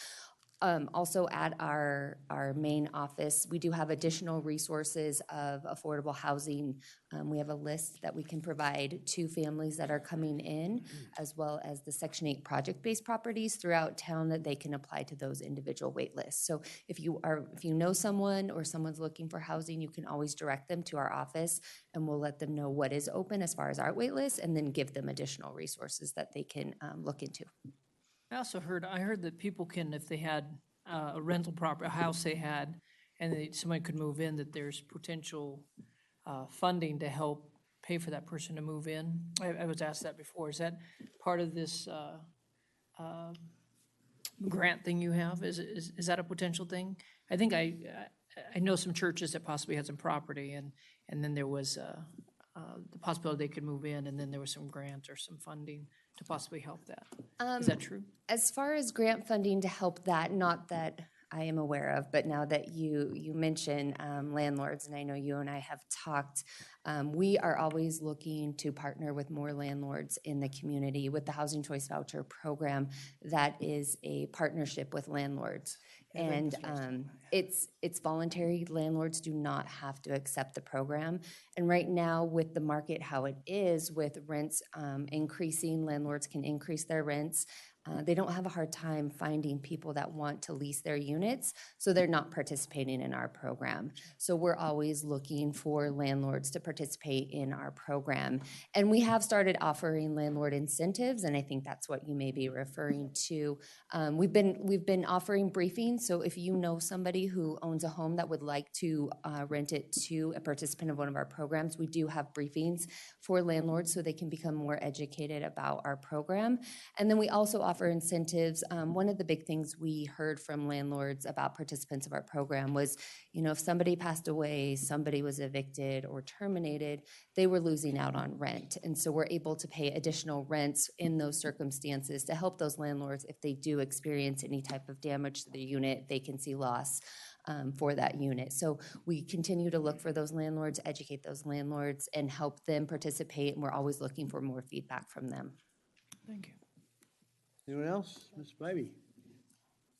Also at our main office, we do have additional resources of affordable housing. We have a list that we can provide to families that are coming in, as well as the Section 8 project-based properties throughout town that they can apply to those individual wait lists. So if you know someone or someone's looking for housing, you can always direct them to our office, and we'll let them know what is open as far as our wait list, and then give them additional resources that they can look into. I heard that people can, if they had a rental property, a house they had, and somebody could move in, that there's potential funding to help pay for that person to move in. I was asked that before. Is that part of this grant thing you have? Is that a potential thing? I think I know some churches that possibly had some property, and then there was the possibility they could move in, and then there was some grant or some funding to possibly help that. Is that true? As far as grant funding to help that, not that I am aware of, but now that you mention landlords, and I know you and I have talked, we are always looking to partner with more landlords in the community. With the Housing Choice Voucher Program, that is a partnership with landlords. And it's voluntary. Landlords do not have to accept the program. And right now, with the market how it is, with rents increasing, landlords can increase their rents. they don't have a hard time finding people that want to lease their units, so they're not participating in our program. So we're always looking for landlords to participate in our program. And we have started offering landlord incentives, and I think that's what you may be referring to. We've been offering briefings, so if you know somebody who owns a home that would like to rent it to a participant of one of our programs, we do have briefings for landlords so they can become more educated about our program. And then we also offer incentives. One of the big things we heard from landlords about participants of our program was, if somebody passed away, somebody was evicted or terminated, they were losing out on rent. And so we're able to pay additional rents in those circumstances to help those landlords if they do experience any type of damage to the unit, they can see loss for that unit. So we continue to look for those landlords, educate those landlords, and help them participate, and we're always looking for more feedback from them. Thank you. Anyone else? Ms. Bybee?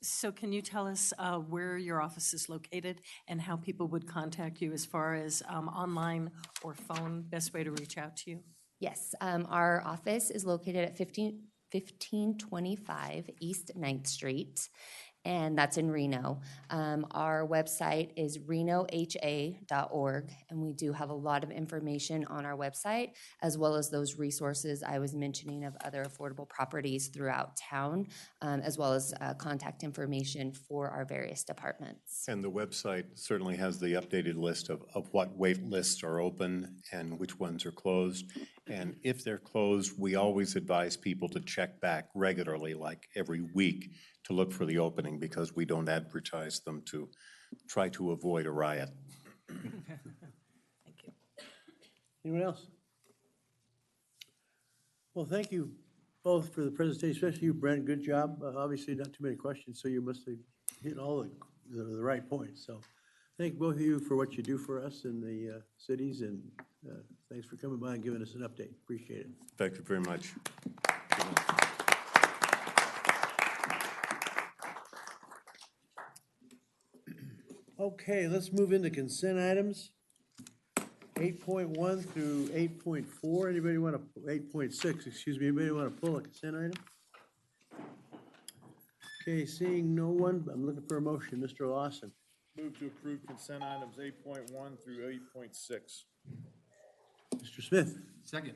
So can you tell us where your office is located and how people would contact you as far as online or phone, best way to reach out to you? Yes, our office is located at 1525 East 9th Street, and that's in Reno. Our website is renoha.org, and we do have a lot of information on our website, as well as those resources I was mentioning of other affordable properties throughout town, as well as contact information for our various departments. And the website certainly has the updated list of what wait lists are open and which ones are closed. And if they're closed, we always advise people to check back regularly, like every week, to look for the opening, because we don't advertise them to try to avoid a riot. Thank you. Anyone else? Well, thank you both for the presentation, especially you, Brent. Good job. Obviously, not too many questions, so you must have hit all the right points. So thank both of you for what you do for us in the cities, and thanks for coming by and giving us an update. Appreciate it. Thank you very much. Okay, let's move into consent items. 8.1 through 8.4. Anybody want to, 8.6, excuse me, anybody want to pull a consent item? Okay, seeing no one, I'm looking for a motion. Mr. Lawson. Move to approve consent items 8.1 through 8.6. Mr. Smith. Second.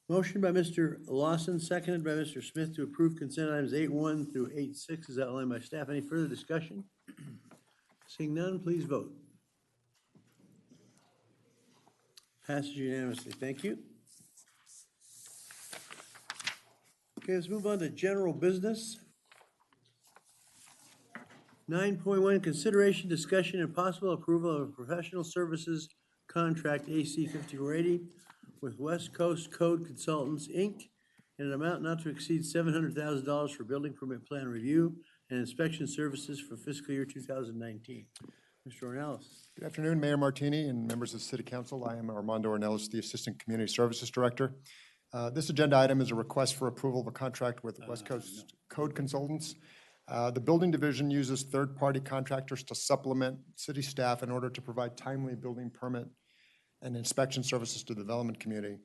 Motion by Mr. Lawson, seconded by Mr. Smith to approve consent items 8.1 through 8.6 as outlined by staff. Any further discussion? Seeing none, please vote. Passes unanimously. Thank you. Okay, let's move on to general business. 9.1, consideration, discussion, and possible approval of a professional services contract AC 5480 with West Coast Code Consultants, Inc., in an amount not to exceed $700,000 for building permit plan review and inspection services for fiscal year 2019. Mr. Ornelas. Good afternoon, Mayor Martini and members of the City Council. I am Armando Ornelas, the Assistant Community Services Director. This agenda item is a request for approval of a contract with West Coast Code Consultants. The Building Division uses third-party contractors to supplement city staff in order to provide timely building permit and inspection services to the development community.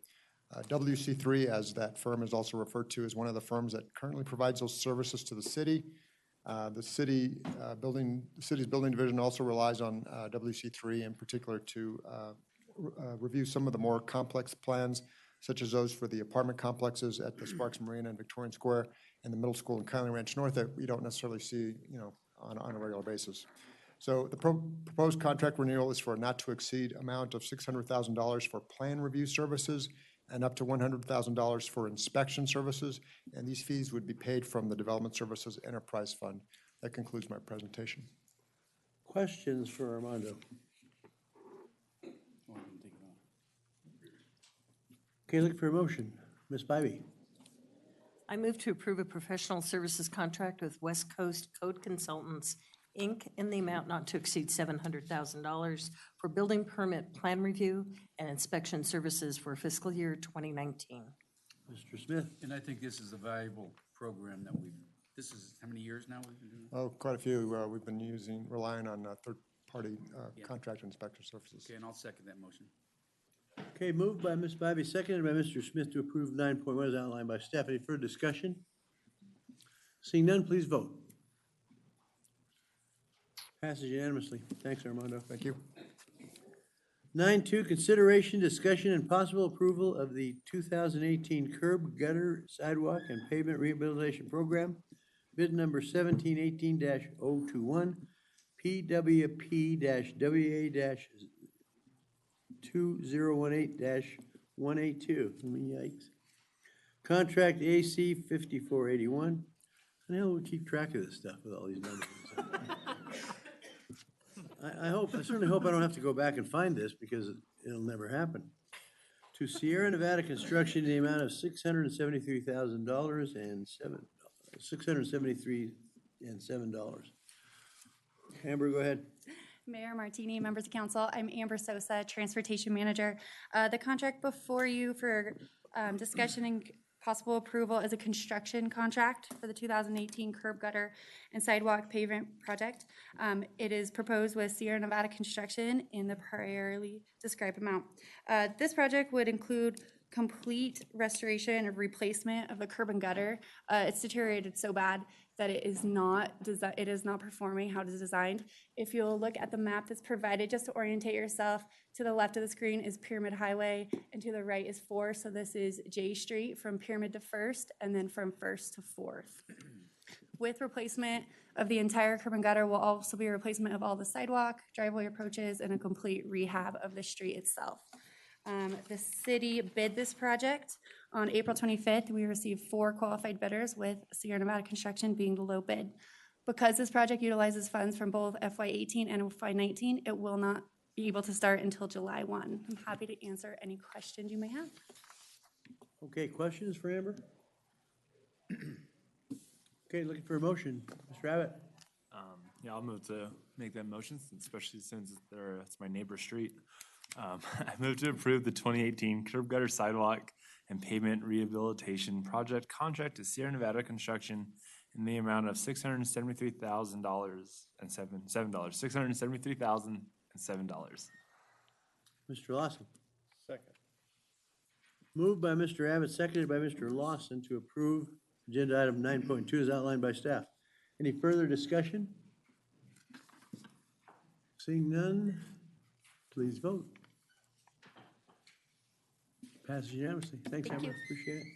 WC3, as that firm is also referred to, is one of the firms that currently provides those services to the city. The city's building division also relies on WC3 in particular to review some of the more complex plans, such as those for the apartment complexes at the Sparks Marina and Victorian Square and the middle school in Kylie Ranch North that we don't necessarily see, on a regular basis. So the proposed contract renewal is for a not to exceed amount of $600,000 for plan review services and up to $100,000 for inspection services, and these fees would be paid from the Development Services Enterprise Fund. That concludes my presentation. Questions for Armando? Okay, look for a motion. Ms. Bybee. I move to approve a professional services contract with West Coast Code Consultants, Inc., in the amount not to exceed $700,000 for building permit plan review and inspection services for fiscal year 2019. Mr. Smith. And I think this is a valuable program that this is how many years now we've been doing? Oh, quite a few. We've been relying on third-party contract inspection services. Okay, and I'll second that motion. Okay, moved by Ms. Bybee, seconded by Mr. Smith to approve 9.1 as outlined by staff. Any further discussion? Seeing none, please vote. Passes unanimously. Thanks, Armando. Thank you. 9.2, consideration, discussion, and possible approval of the 2018 curb, gutter, sidewalk, and pavement rehabilitation program, bid number 1718-021, PWP-WA-2018-182. Yikes. Contract AC 5481. I know we keep track of this stuff with all these numbers. I certainly hope I don't have to go back and find this because it'll never happen. To Sierra Nevada Construction, the amount of $673,000 and $673.07. Amber, go ahead. Mayor Martini, members of council, I'm Amber Sosa, Transportation Manager. The contract before you for discussion and possible approval is a construction contract for the 2018 curb, gutter, and sidewalk pavement project. It is proposed with Sierra Nevada Construction in the priorly described amount. This project would include complete restoration or replacement of the curb and gutter. It's deteriorated so bad that it is not performing how it is designed. If you'll look at the map that's provided, just to orientate yourself, to the left of the screen is Pyramid Highway, and to the right is 4. So this is J Street from Pyramid to First, and then from First to 4th. With replacement of the entire curb and gutter will also be a replacement of all the sidewalk, driveway approaches, and a complete rehab of the street itself. The city bid this project on April 25th. We received 4 qualified bidders, with Sierra Nevada Construction being the low bid. Because this project utilizes funds from both FY18 and FY19, it will not be able to start until July 1. I'm happy to answer any questions you may have. Okay, questions for Amber? Okay, looking for a motion. Mr. Abbott? Yeah, I'll move to make that motion, especially since it's my neighbor's street. I move to approve the 2018 curb, gutter, sidewalk, and pavement rehabilitation project contract to Sierra Nevada Construction in the amount of $673,000 and $7. $673,007. Mr. Lawson? Second. Moved by Mr. Abbott, seconded by Mr. Lawson to approve agenda item 9.2 as outlined by staff. Any further discussion? Seeing none, please vote. Passes unanimously. Thanks, Thank Amber. you. Appreciate it.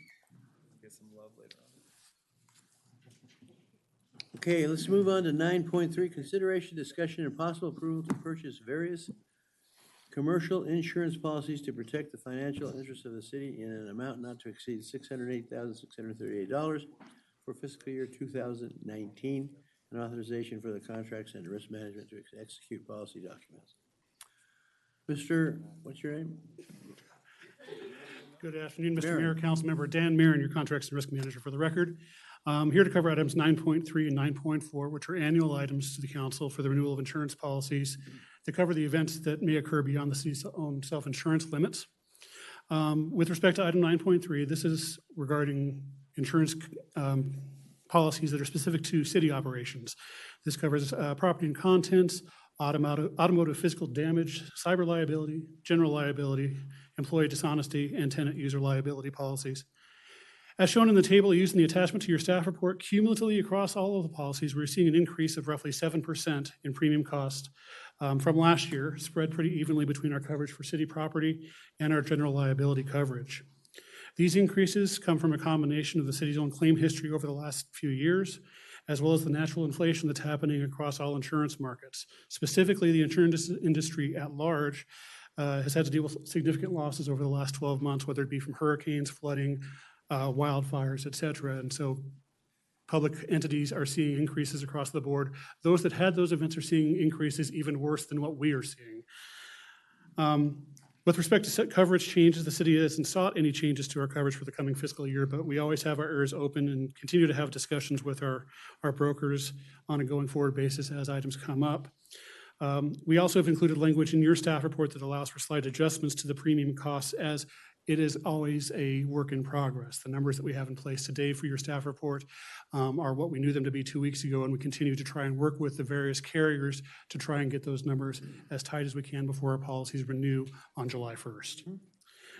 Get some love later on. Okay, let's move on to 9.3, consideration, discussion, and possible approval to purchase various commercial insurance policies to protect the financial interests of the city in an amount not to exceed $608,638 for fiscal year 2019, and authorization for the contracts and risk management to execute policy documents. Mr., what's your name? Good afternoon, Mr. Marin. Mayor, Councilmember Dan Marin, your Contracts and Risk Manager for the record. Here to cover items 9.3 and 9.4, which are annual items to the council for the renewal of insurance policies to cover the events that may occur beyond the city's own self-insurance limits. With respect to item 9.3, this is regarding insurance policies that are specific to city operations. This covers property and contents, automotive physical damage, cyber liability, general liability, employee dishonesty, and tenant user liability policies. As shown in the table used in the attachment to your staff report, cumulatively across all of the policies, we're seeing an increase of roughly 7% in premium cost from last year, spread pretty evenly between our coverage for city property and our general liability coverage. These increases come from a combination of the city's own claim history over the last few years, as well as the natural inflation that's happening across all insurance markets. Specifically, the insurance industry at large has had to deal with significant losses over the last 12 months, whether it be from hurricanes, flooding, wildfires, et cetera. And so public entities are seeing increases across the board. Those that had those events are seeing increases even worse than what we are seeing. With respect to coverage changes, the city hasn't sought any changes to our coverage for the coming fiscal year, but we always have our ears open and continue to have discussions with our brokers on a going forward basis as items come up. We also have included language in your staff report that allows for slight adjustments to the premium costs, as it is always a work in progress. The numbers that we have in place today for your staff report are what we knew them to be 2 weeks ago, and we continue to try and work with the various carriers to try and get those numbers as tight as we can before our policies renew on July 1st.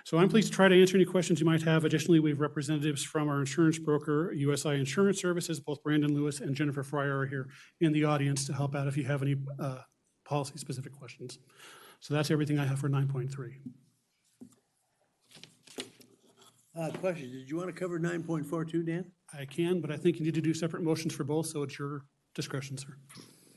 So I'm pleased to try to answer any questions you might have. Additionally, we have representatives from our insurance broker, USI Insurance Services. Both Brandon Lewis and Jennifer Fryer are here in the audience to help out if you have any policy-specific questions. So that's everything I have for 9.3. Questions? Did you want to cover 9.42, Dan? I can, but I think you need to do separate motions for both, so it's your discretion, sir.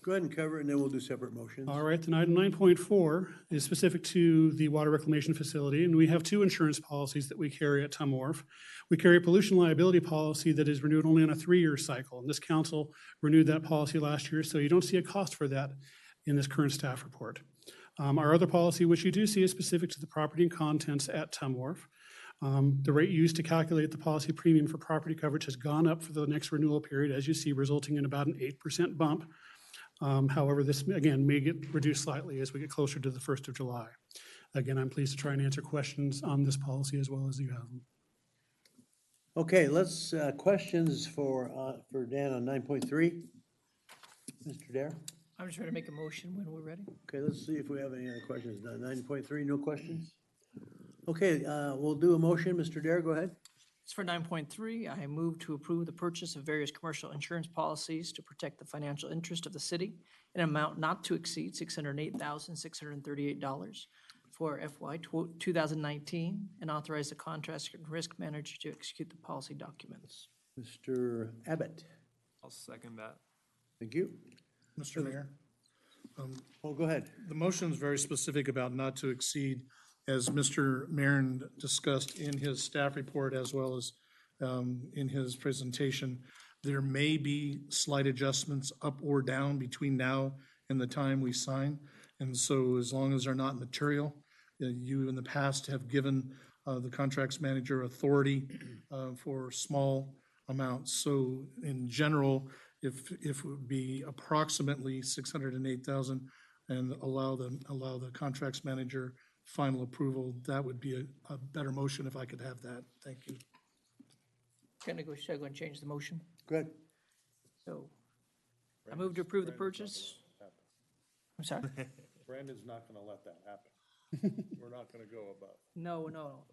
Go ahead and cover it, and then we'll do separate motions. All right, then item 9.4 is specific to the water reclamation facility, and we have two insurance policies that we carry at Tom Wharf. We carry a pollution liability policy that is renewed only on a 3-year cycle, and this council renewed that policy last year, so you don't see a cost for that in this current staff report. Our other policy, which you do see, is specific to the property and contents at Tom Wharf. The rate used to calculate the policy premium for property coverage has gone up for the next renewal period, as you see, resulting in about an 8% bump. However, this, again, may get reduced slightly as we get closer to the 1st of July. Again, I'm pleased to try and answer questions on this policy as well as you have them. Okay, let's, questions for Dan on 9.3. Mr. Dare? I'm just ready to make a motion when we're ready. Okay, let's see if we have any other questions. 9.3, no questions? Okay, we'll do a motion. Mr. Dare, go ahead. It's for 9.3. I move to approve the purchase of various commercial insurance policies to protect the financial interest of the city in an amount not to exceed $608,638 for FY 2019 and authorize the contract and risk manager to execute the policy documents. Mr. Abbott? I'll second that. Thank you. Mr. Mayor? Oh, go ahead. The motion is very specific about not to exceed, as Mr. Marin discussed in his staff report as well as in his presentation. There may be slight adjustments up or down between now and the time we sign. And so as long as they're not material, you in the past have given the contracts manager authority for small amounts. So in general, if it would be approximately 608,000 and allow the contracts manager final approval, that would be a better motion if I could have that. Thank you. Should I go and change the motion? Good. So I move to approve the purchase. I'm sorry? Brandon's not gonna let that happen. We're not gonna go above. No,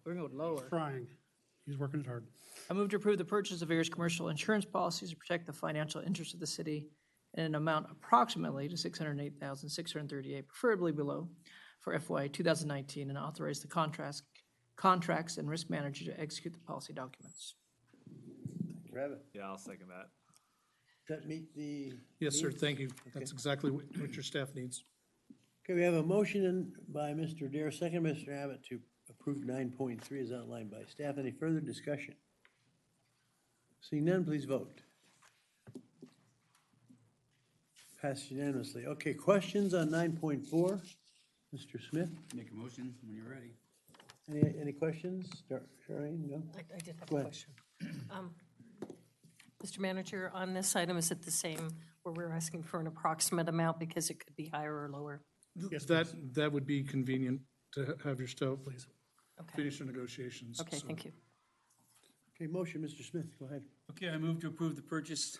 we're going to go lower. Trying. He's working it hard. I move to approve the purchase of various commercial insurance policies to protect the financial interests of the city in an amount approximately to $608,638, preferably below, for FY 2019, and authorize the contracts and risk manager to execute the policy documents. Mr. Abbott? Yeah, I'll second that. Does that meet the? Yes, sir, needs? thank you. That's exactly what your staff needs. Okay, we have a motion by Mr. Dare, second by Mr. Abbott to approve 9.3 as outlined by staff. Any further discussion? Seeing none, please vote. Passed unanimously. Okay, questions on 9.4? Mr. Smith? Make a motion when you're ready. Any questions? Charlene, no? I did have Go a ahead. question. Mr. Manager, on this item, is it the same where we're asking for an approximate amount because it could be higher or lower? Yes, that would be convenient to have your staff, please. Finish the negotiations. Okay, so. thank you. Okay, motion, Mr. Smith, go ahead. Okay, I move to approve the purchase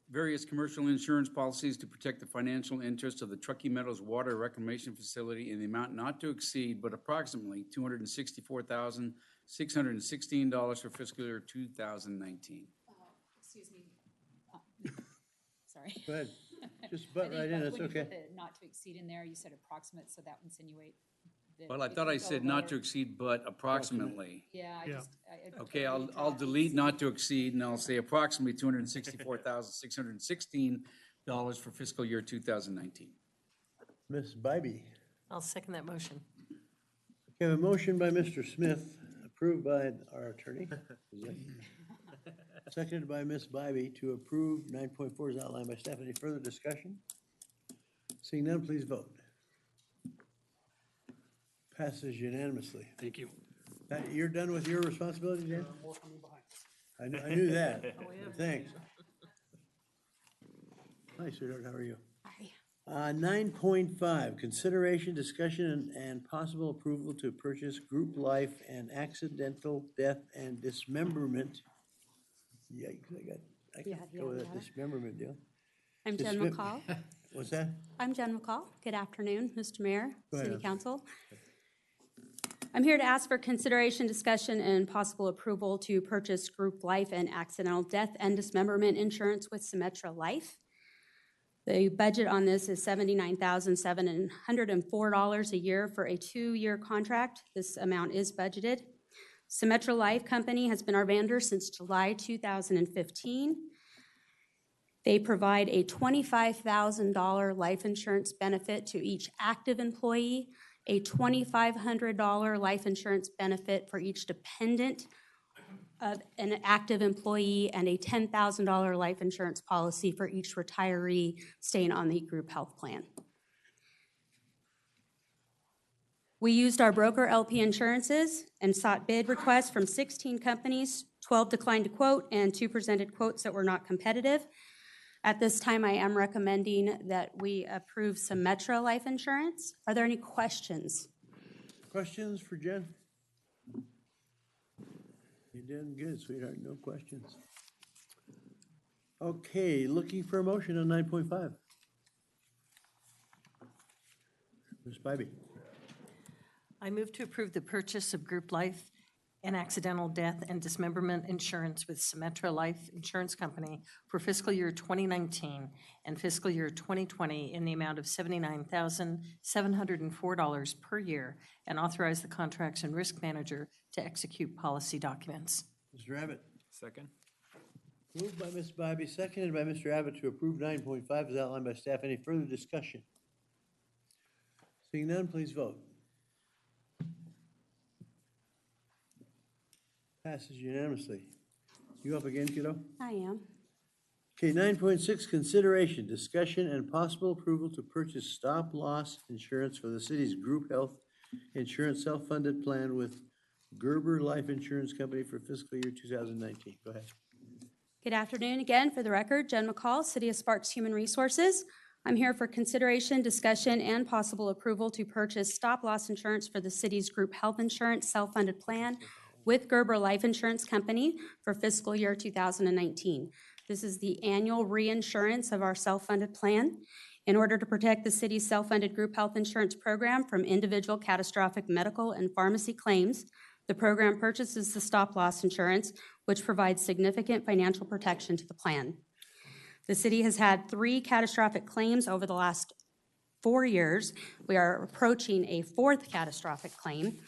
various commercial insurance policies to protect the financial interests of the Truckee Meadows Water Reclamation Facility in the amount not to exceed but approximately $264,616 for fiscal year 2019. Excuse me. Sorry. Go ahead. Just butt right in, that's When you okay. put the not to exceed in there, you said approximate, so that would insinuate that. Well, I it thought would I go said not to lower. exceed but approximately. Yeah, I just. Okay, I'll delete not to exceed, and I'll say approximately $264,616 for fiscal year 2019. Ms. Bybee. I'll second that motion. Okay, a motion by Mr. Smith, approved by our attorney. Seconded by Ms. Bybee to approve 9.4 as outlined by staff. Any further discussion? Seeing none, please vote. Passes unanimously. Thank you. You're done with your responsibilities, Dan? I knew that. Thanks. Hi, sweetheart, how are you? Hi. 9.5, consideration, discussion, and possible approval to purchase group life and accidental death and dismemberment. Yikes, I can't go with that dismemberment deal. I'm Jen McCall. What's that? I'm Jen McCall. Good afternoon, Mr. Mayor, Go ahead. City Council. I'm here to ask for consideration, discussion, and possible approval to purchase group life and accidental death and dismemberment insurance with Symetra Life. The budget on this is $79,704 a year for a 2-year contract. This amount is budgeted. Symetra Life Company has been our vendor since July 2015. They provide a $25,000 life insurance benefit to each active employee, a $2,500 life insurance benefit for each dependent of an active employee, and a $10,000 life insurance policy for each retiree staying on the group health plan. We used our broker LP Insurances and sought bid requests from 16 companies. 12 declined to quote, and 2 presented quotes that were not competitive. At this time, I am recommending that we approve Symetra Life Insurance. Are there any questions? Questions for Jen? You did good, sweetheart, no questions. Okay, looking for a motion on 9.5. Ms. Bybee. I move to approve the purchase of group life and accidental death and dismemberment insurance with Symetra Life Insurance Company for fiscal year 2019 and fiscal year 2020 in the amount of $79,704 per year, and authorize the contracts and risk manager to execute policy documents. Mr. Abbott. Second. Moved by Ms. Bybee, seconded by Mr. Abbott to approve 9.5 as outlined by staff. Any further discussion? Seeing none, please vote. Passes unanimously. You up again, kiddo? I am. Okay, 9.6, consideration, discussion, and possible approval to purchase stop-loss insurance for the city's group health insurance self-funded plan with Gerber Life Insurance Company for fiscal year 2019. Go ahead. Good afternoon again. For the record, Jen McCall, City of Sparks Human Resources. I'm here for consideration, discussion, and possible approval to purchase stop-loss insurance for the city's group health insurance self-funded plan with Gerber Life Insurance Company for fiscal year 2019. This is the annual reinsurance of our self-funded plan. In order to protect the city's self-funded group health insurance program from individual catastrophic medical and pharmacy claims, the program purchases the stop-loss insurance, which provides significant financial protection to the plan. The city has had 3 catastrophic claims over the last 4 years. We are approaching a 4th catastrophic claim.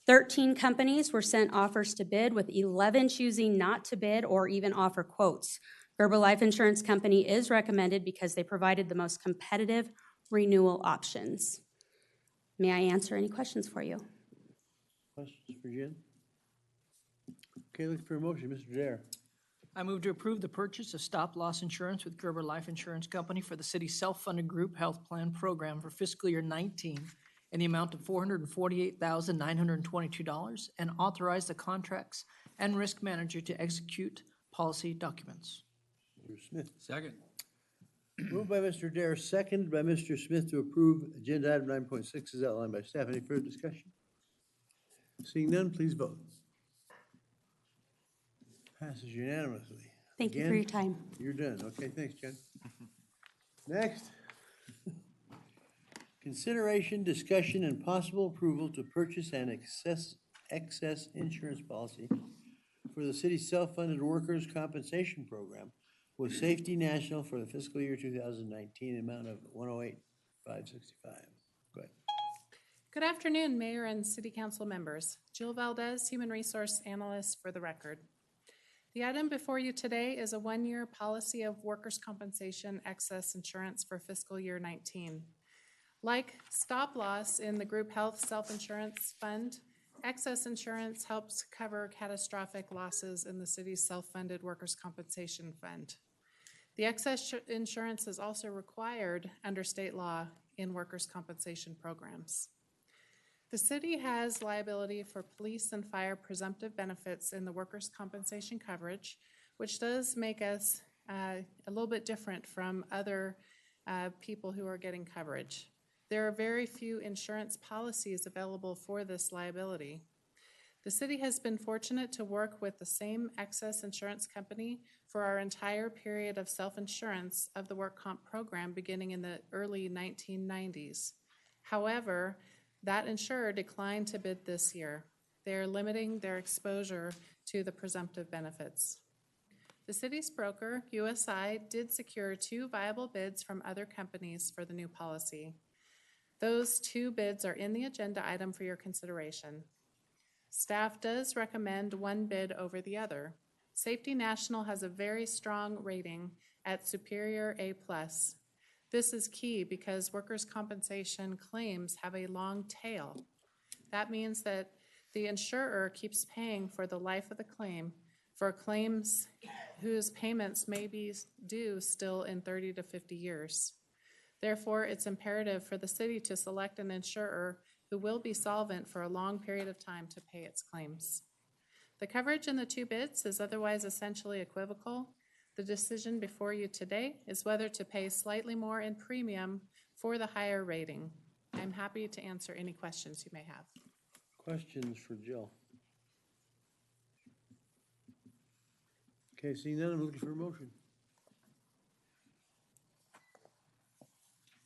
13 companies were sent offers to bid, with 11 choosing not to bid or even offer quotes. Gerber Life Insurance Company is recommended because they provided the most competitive renewal options. May I answer any questions for you? Questions for Jen? Okay, looking for a motion. Mr. Dare. I move to approve the purchase of stop-loss insurance with Gerber Life Insurance Company for the city's self-funded group health plan program for fiscal year 19 in the amount of $448,922, and authorize the contracts and risk manager to execute policy documents. Mr. Smith. Second. Moved by Mr. Dare, seconded by Mr. Smith to approve agenda item 9.6 as outlined by staff. Any further discussion? Seeing none, please vote. Passes unanimously. Thank you for your time. You're done. Okay, thanks, Jen. Next. Consideration, discussion, and possible approval to purchase an excess insurance policy for the city's self-funded workers' compensation program with Safety National for the fiscal year 2019, amount of $108,565. Go ahead. Good afternoon, Mayor and City Council members. Jill Valdez, Human Resource Analyst for the record. The item before you today is a 1-year policy of workers' compensation excess insurance for fiscal year 19. Like stop-loss in the group health self-insurance fund, excess insurance helps cover catastrophic losses in the city's self-funded workers' compensation fund. The excess insurance is also required under state law in workers' compensation programs. The city has liability for police and fire presumptive benefits in the workers' compensation coverage, which does make us a little bit different from other people who are getting coverage. There are very few insurance policies available for this liability. The city has been fortunate to work with the same excess insurance company for our entire period of self-insurance of the work comp program beginning in the early 1990s. However, That insurer declined to bid this year. They are limiting their exposure to the presumptive benefits. The city's broker, USI, did secure 2 viable bids from other companies for the new policy. Those 2 bids are in the agenda item for your consideration. Staff does recommend one bid over the other. Safety National has a very strong rating at Superior A+. This is key because workers' compensation claims have a long tail. That means that the insurer keeps paying for the life of the claim for claims whose payments may be due still in 30 to 50 years. Therefore, it's imperative for the city to select an insurer who will be solvent for a long period of time to pay its claims. The coverage in the 2 bids is otherwise essentially equivocal. The decision before you today is whether to pay slightly more in premium for the higher rating. I'm happy to answer any questions you may have. Questions for Jill? Okay, seeing none, I'm looking for a motion.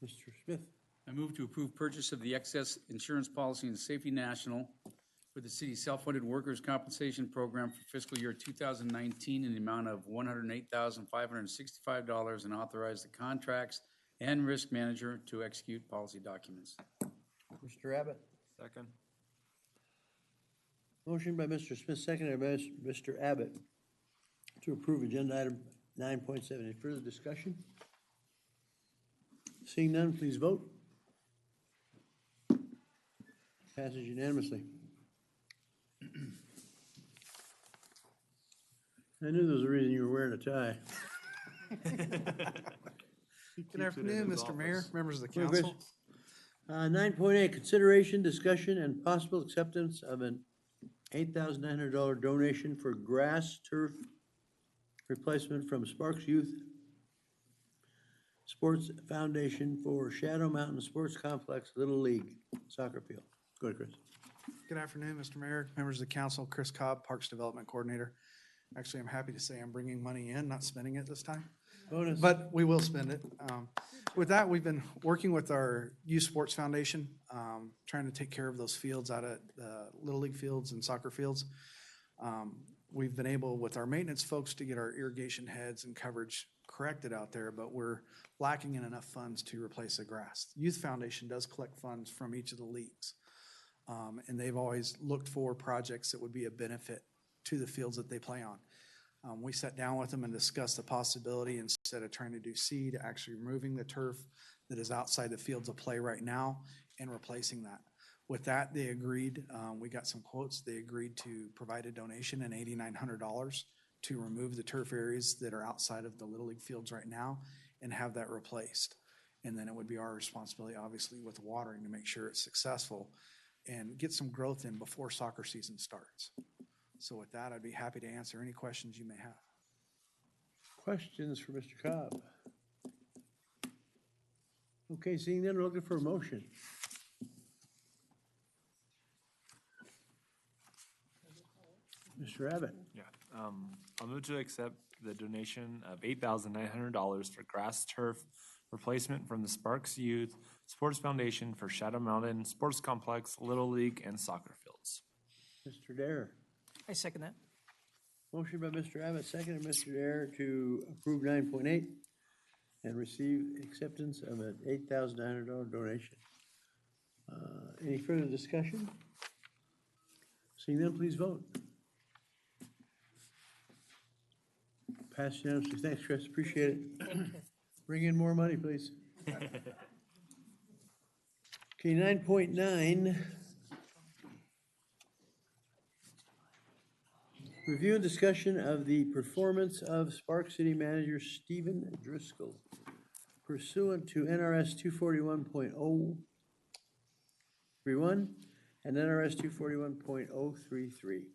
Mr. Smith. I move to approve purchase of the excess insurance policy in Safety National for the city's self-funded workers' compensation program for fiscal year 2019 in the amount of $108,565 and authorize the contracts and risk manager to execute policy documents. Mr. Abbott. Second. Motion by Mr. Smith, seconded by Mr. Abbott to approve agenda item 9.7. Any further discussion? Seeing none, please vote. Passes unanimously. I knew there was a reason you were wearing a tie. Good afternoon, Mr. Mayor, members of the Well, Chris, council. 9.8, consideration, discussion, and possible acceptance of an $8,900 donation for grass turf replacement from Sparks Youth Sports Foundation for Shadow Mountain Sports Complex Little League Soccer Field. Go ahead, Chris. Good afternoon, Mr. Mayor, members of the council. Chris Cobb, Parks Development Coordinator. Actually, I'm happy to say I'm bringing money in, not spending it this time. Bonus. But we will spend it. With that, we've been working with our Youth Sports Foundation, trying to take care of those fields out at Little League fields and soccer fields. We've been able, with our maintenance folks, to get our irrigation heads and coverage corrected out there, but we're lacking in enough funds to replace the grass. Youth Foundation does collect funds from each of the leagues, and they've always looked for projects that would be a benefit to the fields that they play on. We sat down with them and discussed the possibility, instead of trying to do seed, actually removing the turf that is outside the fields of play right now and replacing that. With that, they agreed, we got some quotes, they agreed to provide a donation in $8,900 to remove the turf areas that are outside of the Little League fields right now and have that replaced. And then it would be our responsibility, obviously, with watering to make sure it's successful and get some growth in before soccer season starts. So with that, I'd be happy to answer any questions you may have. Questions for Mr. Cobb? Okay, seeing none, we're looking for a motion. Mr. Abbott. Yeah, I'll move to accept the donation of $8,900 for grass turf replacement from the Sparks Youth Sports Foundation for Shadow Mountain Sports Complex, Little League, and soccer fields. Mr. Dare. I second that. Motion by Mr. Abbott, seconded by Mr. Dare to approve 9.8 and receive acceptance of an $8,900 donation. Any further discussion? Seeing none, please vote. Pass unanimously. Thanks, Chris. Appreciate it. Thank you. Bring in more money, please. Okay, 9.9. Review and discussion of the performance of Spark City Manager Stephen Driscoll pursuant to NRS 241.031 and NRS 241.033.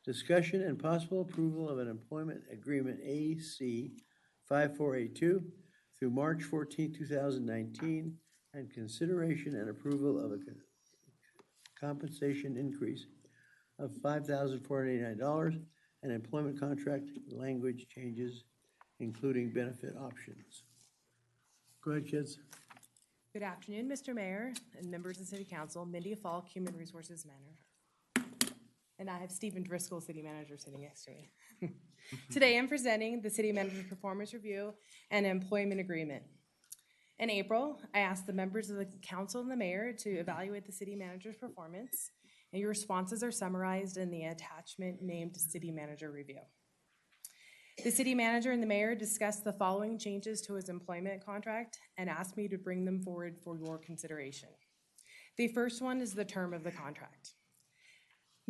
Discussion and possible approval of an employment agreement AC 5482 through March 14, 2019, and consideration and approval of a compensation increase of $5,489 and employment contract language changes, including benefit options. Go ahead, kids. Good afternoon, Mr. Mayor and members of the City Council. Mindy Falk, Human Resources Manager. And I have Stephen Driscoll, City Manager, sitting next to me. Today, I'm presenting the City Manager's Performance Review and Employment Agreement. In April, I asked the members of the council and the mayor to evaluate the city manager's performance, and your responses are summarized in the attachment named City Manager Review. The city manager and the mayor discussed the following changes to his employment contract and asked me to bring them forward for your consideration. The first one is the term of the contract.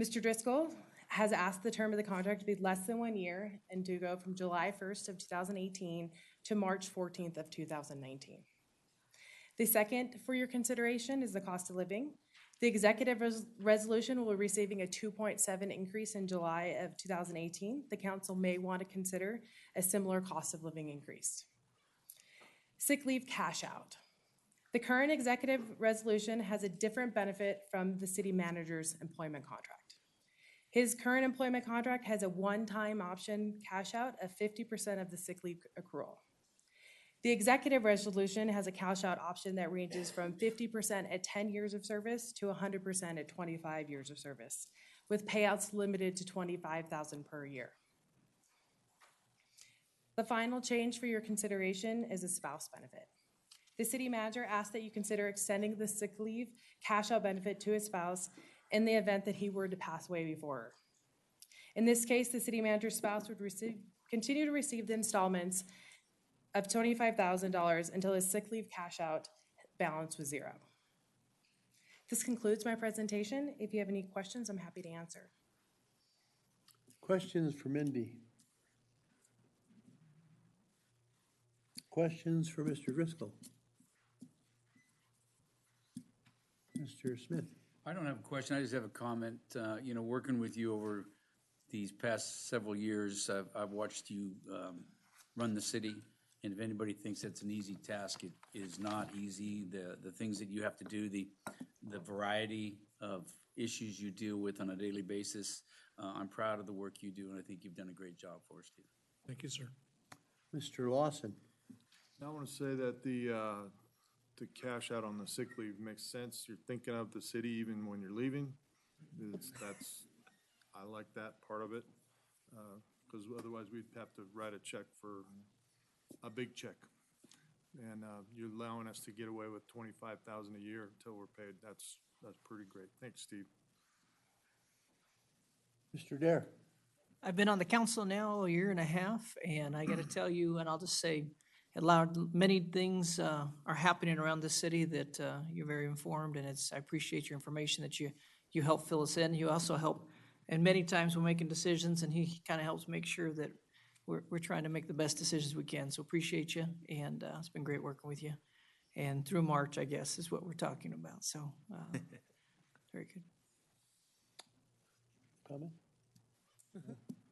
Mr. Driscoll has asked the term of the contract to be less than 1 year and to go from July 1st of 2018 to March 14th of 2019. The second for your consideration is the cost of living. The executive resolution will be receiving a 2.7 increase in July of 2018. The council may want to consider a similar cost of living increase. Sick leave cash out. The current executive resolution has a different benefit from the city manager's employment contract. His current employment contract has a one-time option cash out of 50% of the sick leave accrual. The executive resolution has a cash out option that ranges from 50% at 10 years of service to 100% at 25 years of service, with payouts limited to $25,000 per year. The final change for your consideration is a spouse benefit. The city manager asked that you consider extending the sick leave cash out benefit to his spouse in the event that he were to pass away before her. In this case, the city manager's spouse would continue to receive the installments of $25,000 until his sick leave cash out balance was zero. This concludes my presentation. If you have any questions, I'm happy to answer. Questions for Mindy? Questions for Mr. Driscoll? Mr. Smith? I don't have a question, I just have a comment. You know, working with you over these past several years, I've watched you run the city. And if anybody thinks it's an easy task, it is not easy. The things that you have to do, the variety of issues you deal with on a daily basis, I'm proud of the work you do, and I think you've done a great job for us, Steve. Thank you, sir. Mr. Lawson? I want to say that the cash out on the sick leave makes sense. You're thinking of the city even when you're leaving. I like that part of it, because otherwise we'd have to write a check for a big check. And you're allowing us to get away with $25,000 a year until we're paid. That's pretty great. Thanks, Steve. Mr. Dare? I've been on the council now a year and a half, and I got to tell you, and I'll just say, many things are happening around the city that you're very informed, and I appreciate your information that you help fill us in. You also help, and many times we're making decisions, and he kind of helps make sure that we're trying to make the best decisions we can. So appreciate you, and it's been great working with you. And through March, I guess, is what we're talking about. So very good. Comment?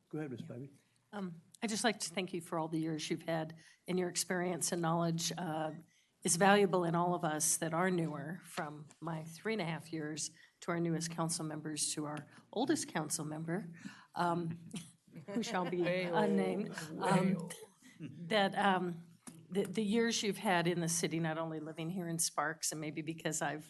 Go ahead, Ms. Bybee. I'd just like to thank you for all the years you've had and your experience and knowledge. It's valuable in all of us that are newer, from my 3.5 years to our newest council members to our oldest council member, who shall be unnamed, that the years you've had in the city, not only living here in Sparks, and maybe because I've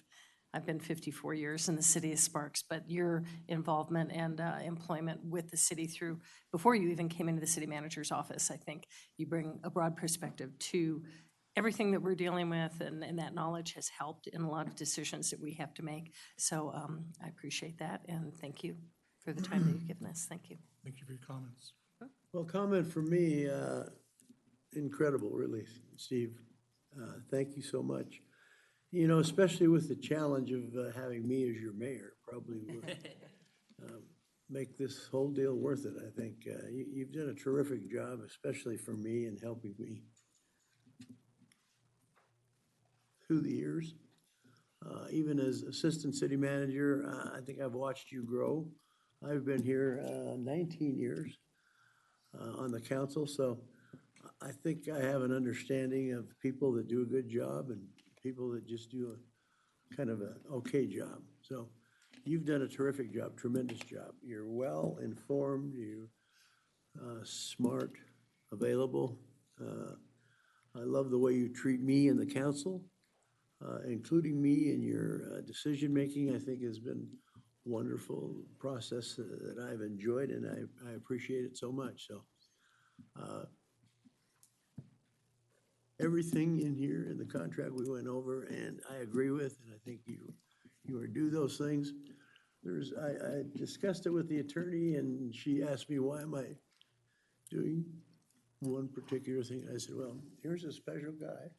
been 54 years in the city of Sparks, but your involvement and employment with the city through, before you even came into the city manager's office, I think you bring a broad perspective to everything that we're dealing with, and that knowledge has helped in a lot of decisions that we have to make. So I appreciate that, and thank you for the time that you've given us. Thank you. Thank you for your comments. Well, comment from me, incredible, really, Steve. Thank you so much. You know, especially with the challenge of having me as your mayor, probably will make this whole deal worth it, I think. You've done a terrific job, especially for me, in helping me through the years. Even as assistant city manager, I think I've watched you grow. I've been here 19 years on the council, so I think I have an understanding of people that do a good job and people that just do a kind of an okay job. So you've done a terrific job, tremendous job. You're well informed, you're smart, available. I love the way you treat me and the council. including me in your decision-making. I think has been a wonderful process that I've enjoyed, and I appreciate it so much. So everything in here in the contract we went over, and I agree with, and I think you are do those things. I discussed it with the attorney, and she asked me, why am I doing one particular thing? I said, well, here's a special guy,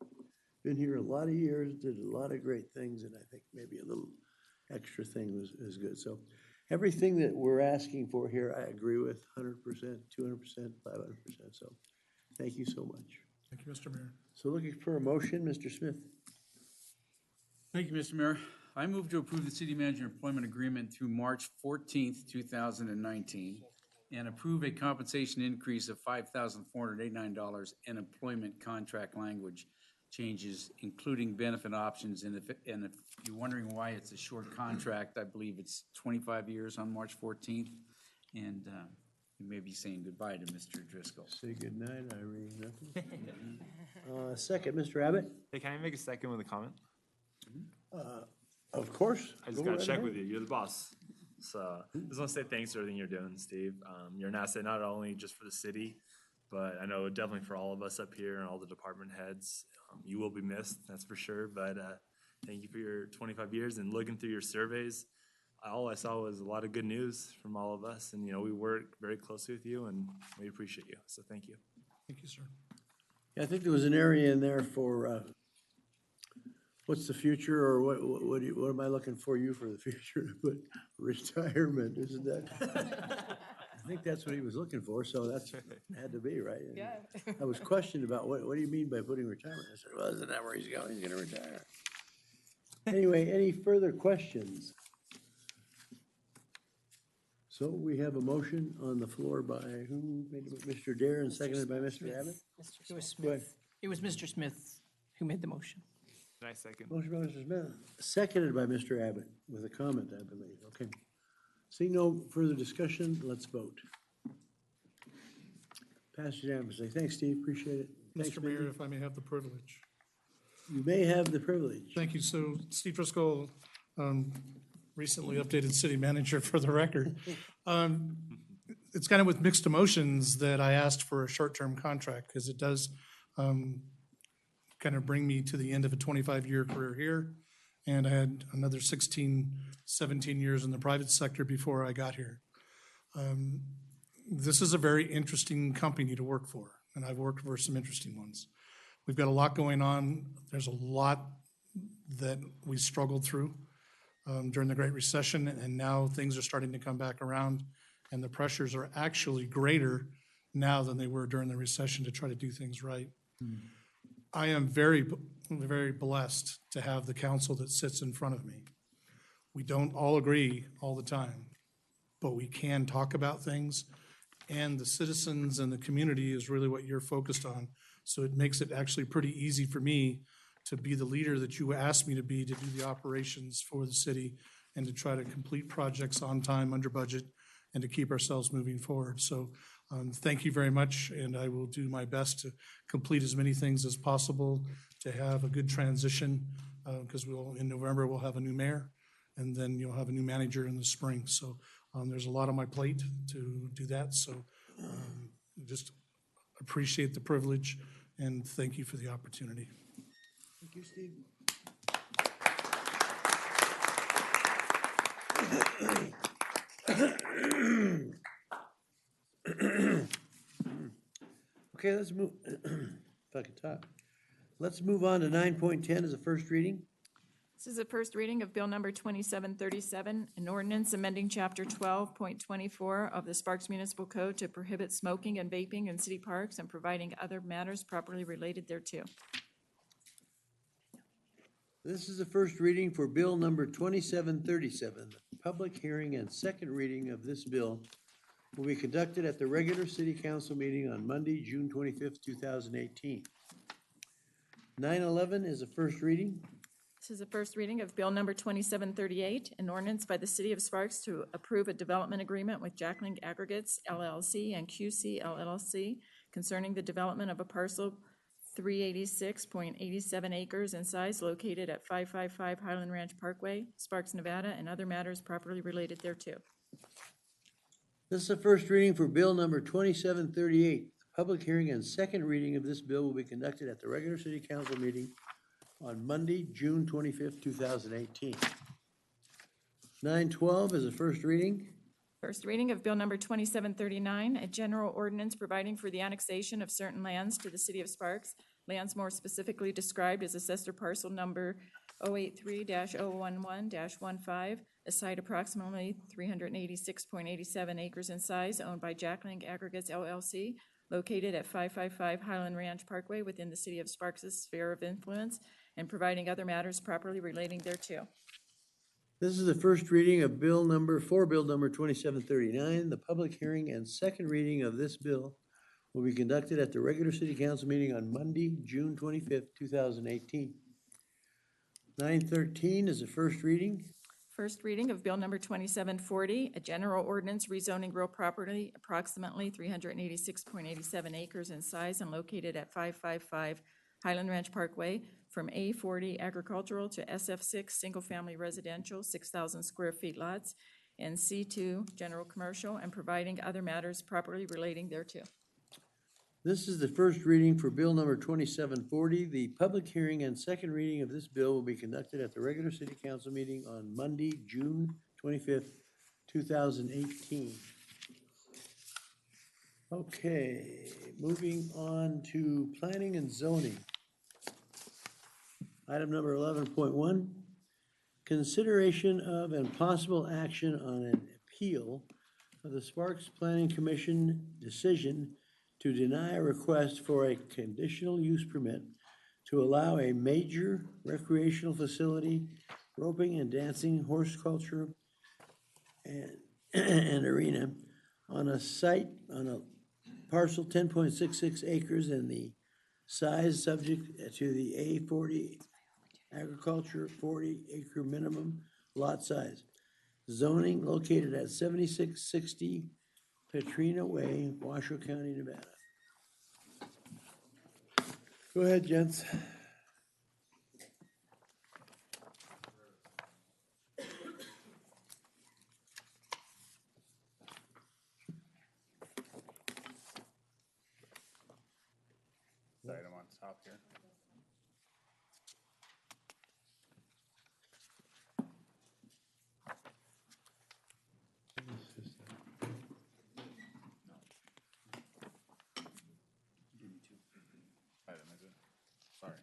been here a lot of years, did a lot of great things, and I think maybe a little extra thing is good. So everything that we're asking for here, I agree with 100%, 200%, 500%. So thank you so much. Thank you, Mr. Mayor. So looking for a motion, Mr. Smith. Thank you, Mr. Mayor. I move to approve the city manager employment agreement through March 14th, 2019, and approve a compensation increase of $5,489 and employment contract language changes, including benefit options. And if you're wondering why it's a short contract, I believe it's 25 years on March 14th. And you may be saying goodbye to Mr. Driscoll. Say goodnight, Irene. Second, Mr. Abbott. Hey, can I make a second with a comment? Of course. I just gotta check with you. You're the boss. So just want to say thanks for everything you're doing, Steve. You're an asset not only just for the city, but I know definitely for all of us up here and all the department heads. You will be missed, that's for sure. But thank you for your 25 years, and looking through your surveys, all I saw was a lot of good news from all of us. And, we work very closely with you, and we appreciate you. So thank you. Thank you, sir. Yeah, I think there was an area in there for, what's the future, or what am I looking for you for the future? But retirement, isn't that? I think that's what he was looking for, so that's had to be, right? And Yeah. I was questioned about, what do you mean by putting retirement? I said, well, isn't that where he's going? He's gonna retire. Anyway, any further questions? So we have a motion on the floor by who made it? Mr. Dare, and seconded by Mr. Abbott? It was Go ahead. Smith. It was Mr. Smith who made the motion. Nice second. Motion by Mr. Smith, seconded by Mr. Abbott, with a comment, I believe. Okay. Seeing no further discussion, let's vote. Passed unanimously. Thanks, Steve, appreciate it. Thanks, Mr. Mayor, Mindy. if I may have the privilege. You may have the privilege. Thank you. So Steve Driscoll, recently updated city manager for the record. It's kind of with mixed emotions that I asked for a short-term contract, because it does kind of bring me to the end of a 25-year career here. And I had another 16, 17 years in the private sector before I got here. This is a very interesting company to work for, and I've worked for some interesting ones. We've got a lot going on. There's a lot that we struggled through during the Great Recession, and now things are starting to come back around, and the pressures are actually greater now than they were during the recession to try to do things right. I am very, very blessed to have the council that sits in front of me. We don't all agree all the time, but we can talk about things, and the citizens and the community is really what you're focused on. So it makes it actually pretty easy for me to be the leader that you asked me to be, to do the operations for the city and to try to complete projects on time, under budget, and to keep ourselves moving forward. So thank you very much, and I will do my best to complete as many things as possible to have a good transition, because in November, we'll have a new mayor, and then you'll have a new manager in the spring. So there's a lot on my plate to do that. So just appreciate the privilege, and thank you for the opportunity. Thank you, Steve. Okay, let's move, if I can talk. Let's move on to 9.10 as a first reading. This is a first reading of Bill Number 2737, an ordinance amending Chapter 12.24 of the Sparks Municipal Code to prohibit smoking and vaping in city parks and providing other matters properly related thereto. This is the first reading for Bill Number 2737. The public hearing and second reading of this bill will be conducted at the regular city council meeting on Monday, June 25th, 2018. 911 is a first reading. This is a first reading of Bill Number 2738, an ordinance by the City of Sparks to approve a development agreement with Jacklink Aggregates LLC and QC LLC concerning the development of a parcel 386.87 acres in size located at 555 Highland Ranch Parkway, Sparks, Nevada, and other matters properly related thereto. This is the first reading for Bill number 2738. The public hearing and second reading of this bill will be conducted at the regular city council meeting on Monday, June 25th, 2018. 912 is the first reading. First reading of Bill number 2739, a general ordinance providing for the annexation of certain lands to the city of Sparks, lands more specifically described as assessor parcel number 083-011-15, a site approximately 386.87 acres in size, owned by Jacklink Aggregates LLC, located at 555 Highland Ranch Parkway within the city of Sparks' sphere of influence, and providing other matters properly relating thereto. This is the first reading of Bill number 2739. The public hearing and second reading of this bill will be conducted at the regular city council meeting on Monday, June 25th, 2018. 913 is the first reading. First reading of Bill number 2740, a general ordinance rezoning real property approximately 386.87 acres in size and located at 555 Highland Ranch Parkway from A40 agricultural to SF6 single-family residential, 6,000 square feet lots, and C2 general commercial, and providing other matters properly relating thereto. This is the first reading for Bill number 2740. The public hearing and second reading of this bill will be conducted at the regular city council meeting on Monday, June 25th, 2018. Okay, moving on to planning and zoning. Item number 11.1, consideration of and possible action on an appeal of the Sparks Planning Commission decision to deny a request for a conditional use permit to allow a major recreational facility, roping and dancing, horse culture, and arena on a site, on a parcel 10.66 acres and the size subject to the A40 agriculture 40-acre minimum lot size. Zoning located at 7660 Petrina Way, Washoe County, Nevada. Go ahead, gents. The item on top here. Item, is it? Sorry.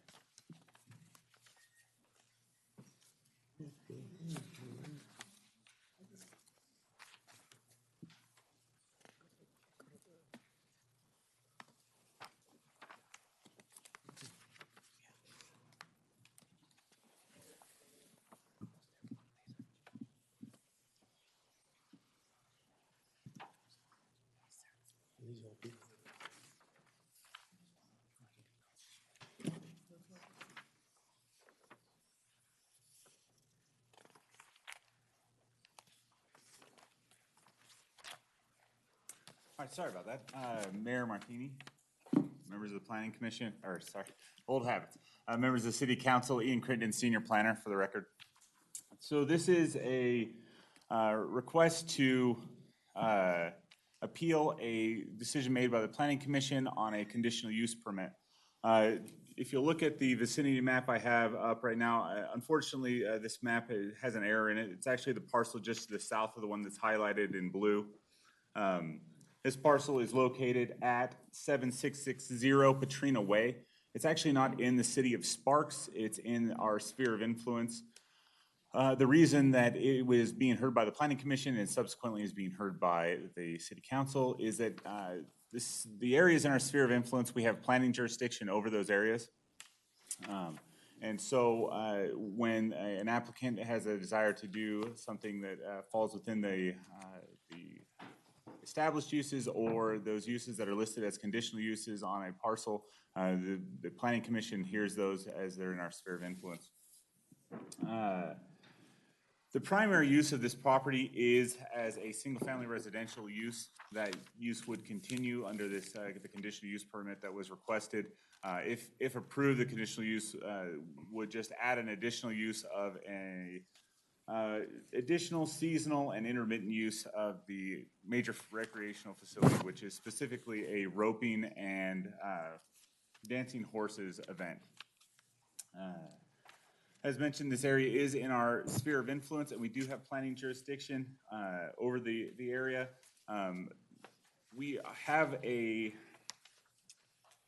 All right, sorry about that. Mayor Martini, members of the Planning Commission, or sorry, old habits. Members of the City Council, Ian Crittenden, Senior Planner for the record. So this is a request to appeal a decision made by the Planning Commission on a conditional use permit. If you look at the vicinity map I have up right now, unfortunately, this map has an error in it. It's actually the parcel just to the south of the one that's highlighted in blue. This parcel is located at 7660 Petrina Way. It's actually not in the city of Sparks. It's in our sphere of influence. The reason that it was being heard by the Planning Commission and subsequently is being heard by the City Council is that the areas in our sphere of influence, we have planning jurisdiction over those areas. And so when an applicant has a desire to do something that falls within the established uses or those uses that are listed as conditional uses on a parcel, the Planning Commission hears those as they're in our sphere of influence. The primary use of this property is as a single-family residential use. That use would continue under this, the conditional use permit that was requested. If approved, the conditional use would just add an additional use of a additional seasonal and intermittent use of the major recreational facility, which is specifically a roping and dancing horses event. As mentioned, this area is in our sphere of influence, and we do have planning jurisdiction over the area. We have a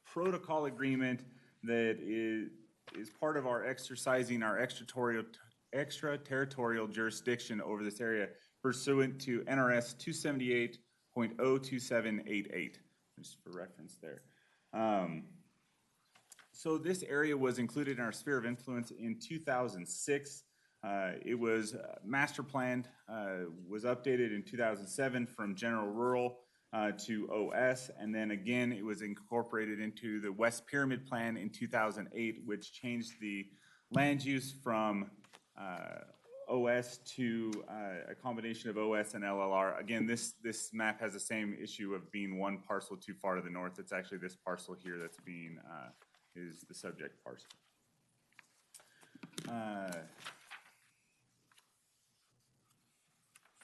protocol agreement that is part of our exercising our extraterritorial jurisdiction over this area pursuant to NRS 278.02788, just for reference there. So this area was included in our sphere of influence in 2006. It was master planned, was updated in 2007 from general rural to OS, and then again it was incorporated into the West Pyramid Plan in 2008, which changed the land use from OS to a combination of OS and LLR. Again, this map has the same issue of being one parcel too far to the north. It's actually this parcel here that's being is the subject parcel.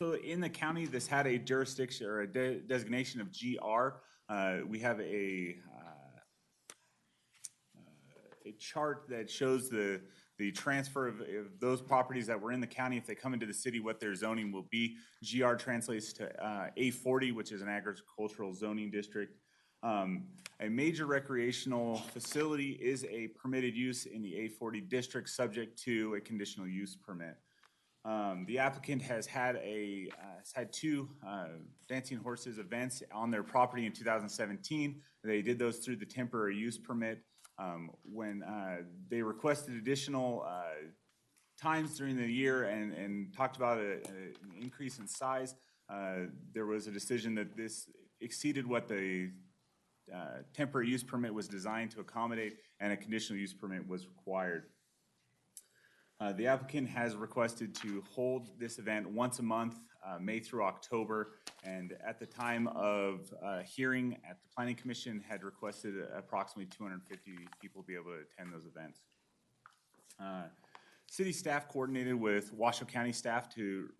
So in the county, this had a jurisdiction or a designation of GR. We have a chart that shows the transfer of those properties that were in the county. If they come into the city, what their zoning will be. GR translates to A40, which is an agricultural zoning district. A major recreational facility is a permitted use in the A40 district subject to a conditional use permit. The applicant has had two dancing horses events on their property in 2017. They did those through the temporary use permit. When they requested additional times during the year and talked about an increase in size, there was a decision that this exceeded what the temporary use permit was designed to accommodate, and a conditional use permit was required. The applicant has requested to hold this event once a month, May through October, and at the time of hearing at the Planning Commission had requested approximately 250 people be able to attend those events. City staff coordinated with Washoe County staff to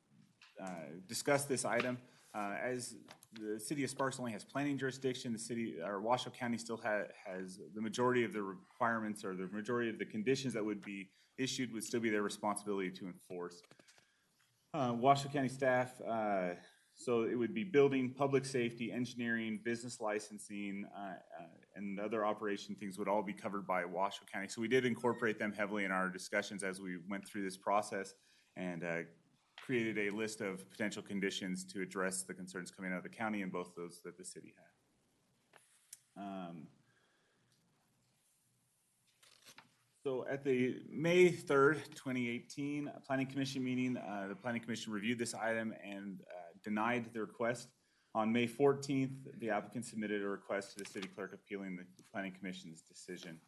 discuss this item. As the city of Sparks only has planning jurisdiction, the city, or Washoe County still has the majority of the requirements or the majority of the conditions that would be issued would still be their responsibility to enforce. Washoe County staff, so it would be building, public safety, engineering, business licensing, and other operation things would all be covered by Washoe County. So we did incorporate them heavily in our discussions as we went through this process, and created a list of potential conditions to address the concerns coming out of the county and both those that the city had. So at the May 3rd, 2018 Planning Commission meeting, the Planning Commission reviewed this item and denied the request. On May 14th, the applicant submitted a request to the city clerk appealing the Planning Commission's decision.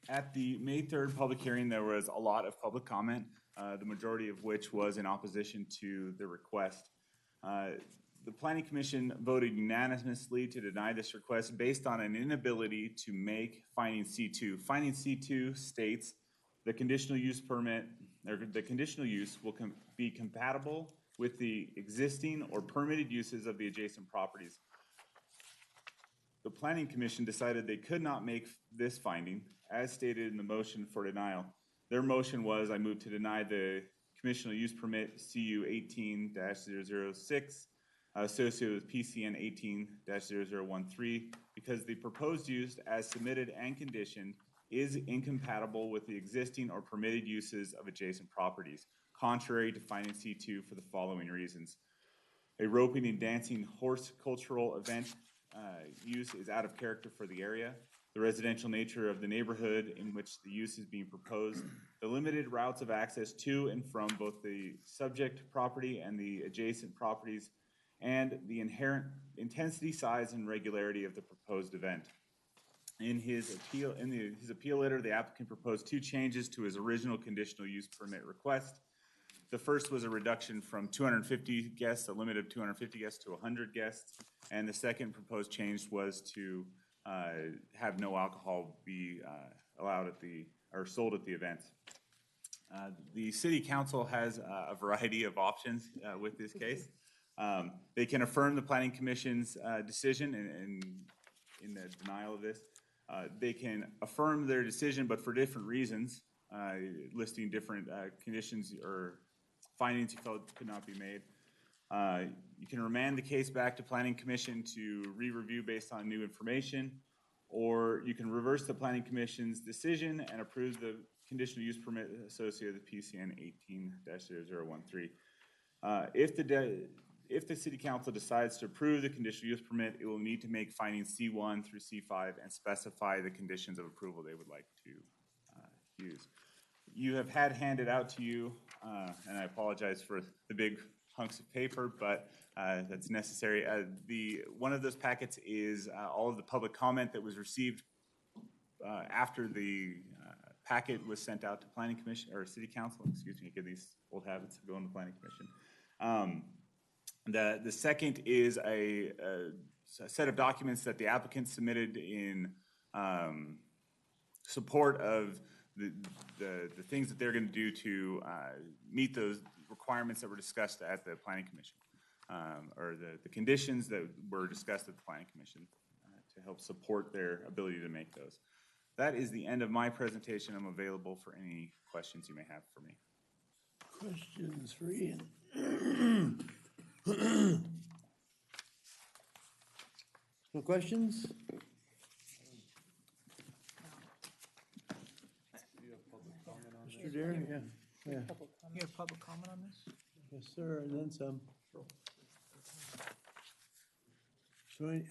At the May 3rd public hearing, there was a lot of public comment, the majority of which was in opposition to the request. The Planning Commission voted unanimously to deny this request based on an inability to make finding C2. Finding C2 states the conditional use permit, or the conditional use will be compatible with the existing or permitted uses of the adjacent properties. The Planning Commission decided they could not make this finding as stated in the motion for denial. Their motion was, I move to deny the conditional use permit CU 18-006 associated with PCN 18-0013 because the proposed use as submitted and conditioned is incompatible with the existing or permitted uses of adjacent properties, contrary to finding C2 for the following reasons. A roping and dancing horse cultural event use is out of character for the area. The residential nature of the neighborhood in which the use is being proposed, the limited routes of access to and from both the subject property and the adjacent properties, and the inherent intensity, size, and regularity of the proposed event. In his appeal letter, the applicant proposed two changes to his original conditional use permit request. The first was a reduction from 250 guests, a limit of 250 guests, to 100 guests. And the second proposed change was to have no alcohol be allowed or sold at the event. The city council has a variety of options with this case. They can affirm the planning commission's decision in the denial of this. They can affirm their decision, but for different reasons, listing different conditions or findings you felt could not be made. You can remand the case back to planning commission to re-review based on new information, or you can reverse the planning commission's decision and approve the conditional use permit associated with PCN 18-0013. If the city council decides to approve the conditional use permit, it will need to make findings C1 through C5 and specify the conditions of approval they would like to use. You have had handed out to you, and I apologize for the big hunks of paper, but that's necessary. One of those packets is all of the public comment that was received after the packet was sent out to planning commission, or city council, excuse me, get these old habits of going to planning commission. The second is a set of documents that the applicant submitted in support of the things that they're going to do to meet those requirements that were discussed at the planning commission, or the conditions that were discussed at the planning commission to help support their ability to make those. That is the end of my presentation. I'm available for any questions you may have for me. Questions for Ian? No questions? Mr. Darren, yeah. You have public comment on this? Yes, sir, and then some. So,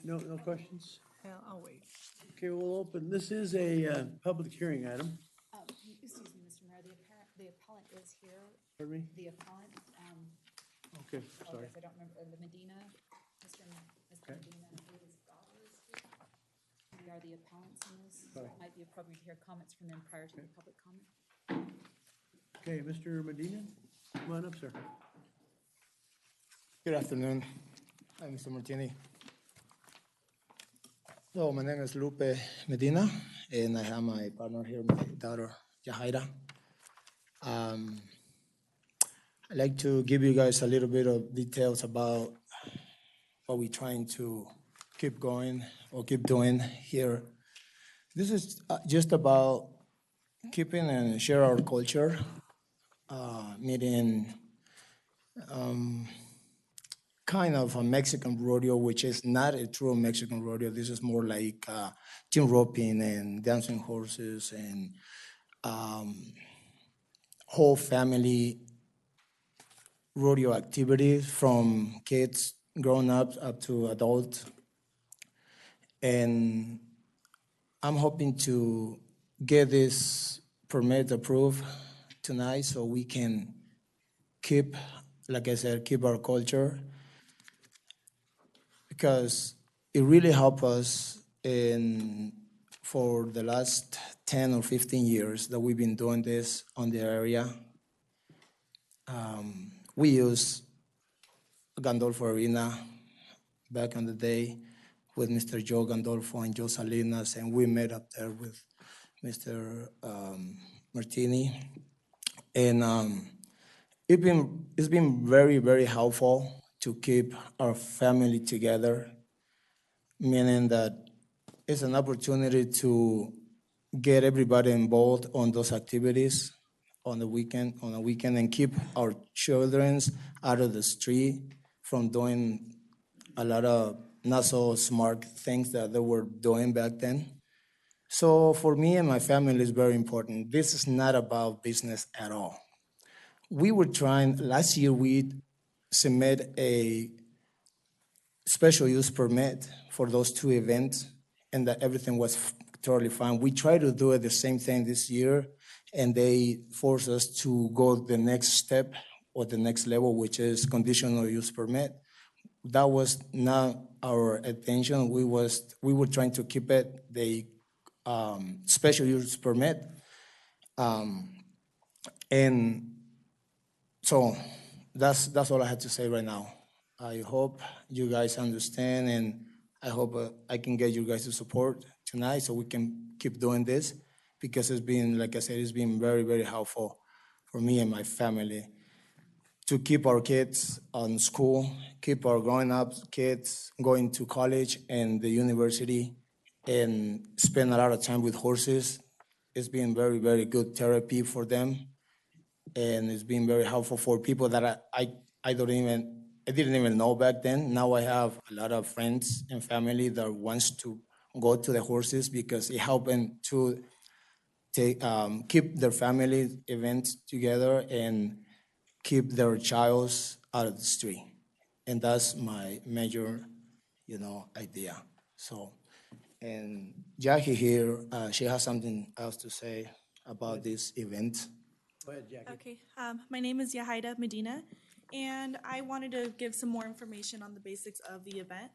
no questions? Yeah, I'll wait. Okay, we'll open, this is a public hearing item. Excuse me, Mr. Mayor, the appellant is here. Pardon me? The appellant, Okay, sorry. I don't remember, the Medina, Mr. Okay. Medina, and his daughter is here. We are the appellants in this, so Sorry. it might be appropriate to hear comments from them prior to the public comment. Okay, Mr. Medina, come on up, sir. Good afternoon. I'm Mr. Martini. So my name is Lupe Medina, and I have my partner here, my daughter, Yahaira. I'd like to give you guys a little bit of details about what we're trying to keep going or keep doing here. This is just about keeping and share our culture, meeting kind of a Mexican rodeo, which is not a true Mexican rodeo. This is more like team roping and dancing horses and whole family rodeo activities from kids, grown-ups, up to adults. And I'm hoping to get this permit approved tonight so we can keep, like I said, keep our culture, because it really helped us for the last 10 or 15 years that we've been doing this on the area. We used Gandolfo Arena back in the day with Mr. Joe Gandolfo and Joe Salinas, and we met up there with Mr. Martini. And it's been very, very helpful to keep our family together, meaning that it's an opportunity to get everybody involved on those activities on a weekend, and keep our children out of the street from doing a lot of not so smart things that they were doing back then. So for me and my family, it's very important. This is not about business at all. We were trying, last year we submit a special use permit for those two events, and that everything was totally fine. We tried to do it the same thing this year, and they forced us to go the next step or the next level, which is conditional use permit. That was not our intention. We were trying to keep it. They special use permit. And so that's all I had to say right now. I hope you guys understand, and I hope I can get you guys' support tonight so we can keep doing this, because it's been, like I said, it's been very, very helpful for me and my family to keep our kids on school, keep our growing up kids going to college and the university, and spend a lot of time with horses. It's been very, very good therapy for them. And it's been very helpful for people that I didn't even know back then. Now I have a lot of friends and family that wants to go to the horses because it helped them to keep their family events together and keep their childs out of the street. And that's my major, idea. So, and Jackie here, she has something else to say about this event. Go ahead, Jackie. Okay, my name is Yahaira Medina, and I wanted to give some more information on the basics of the event.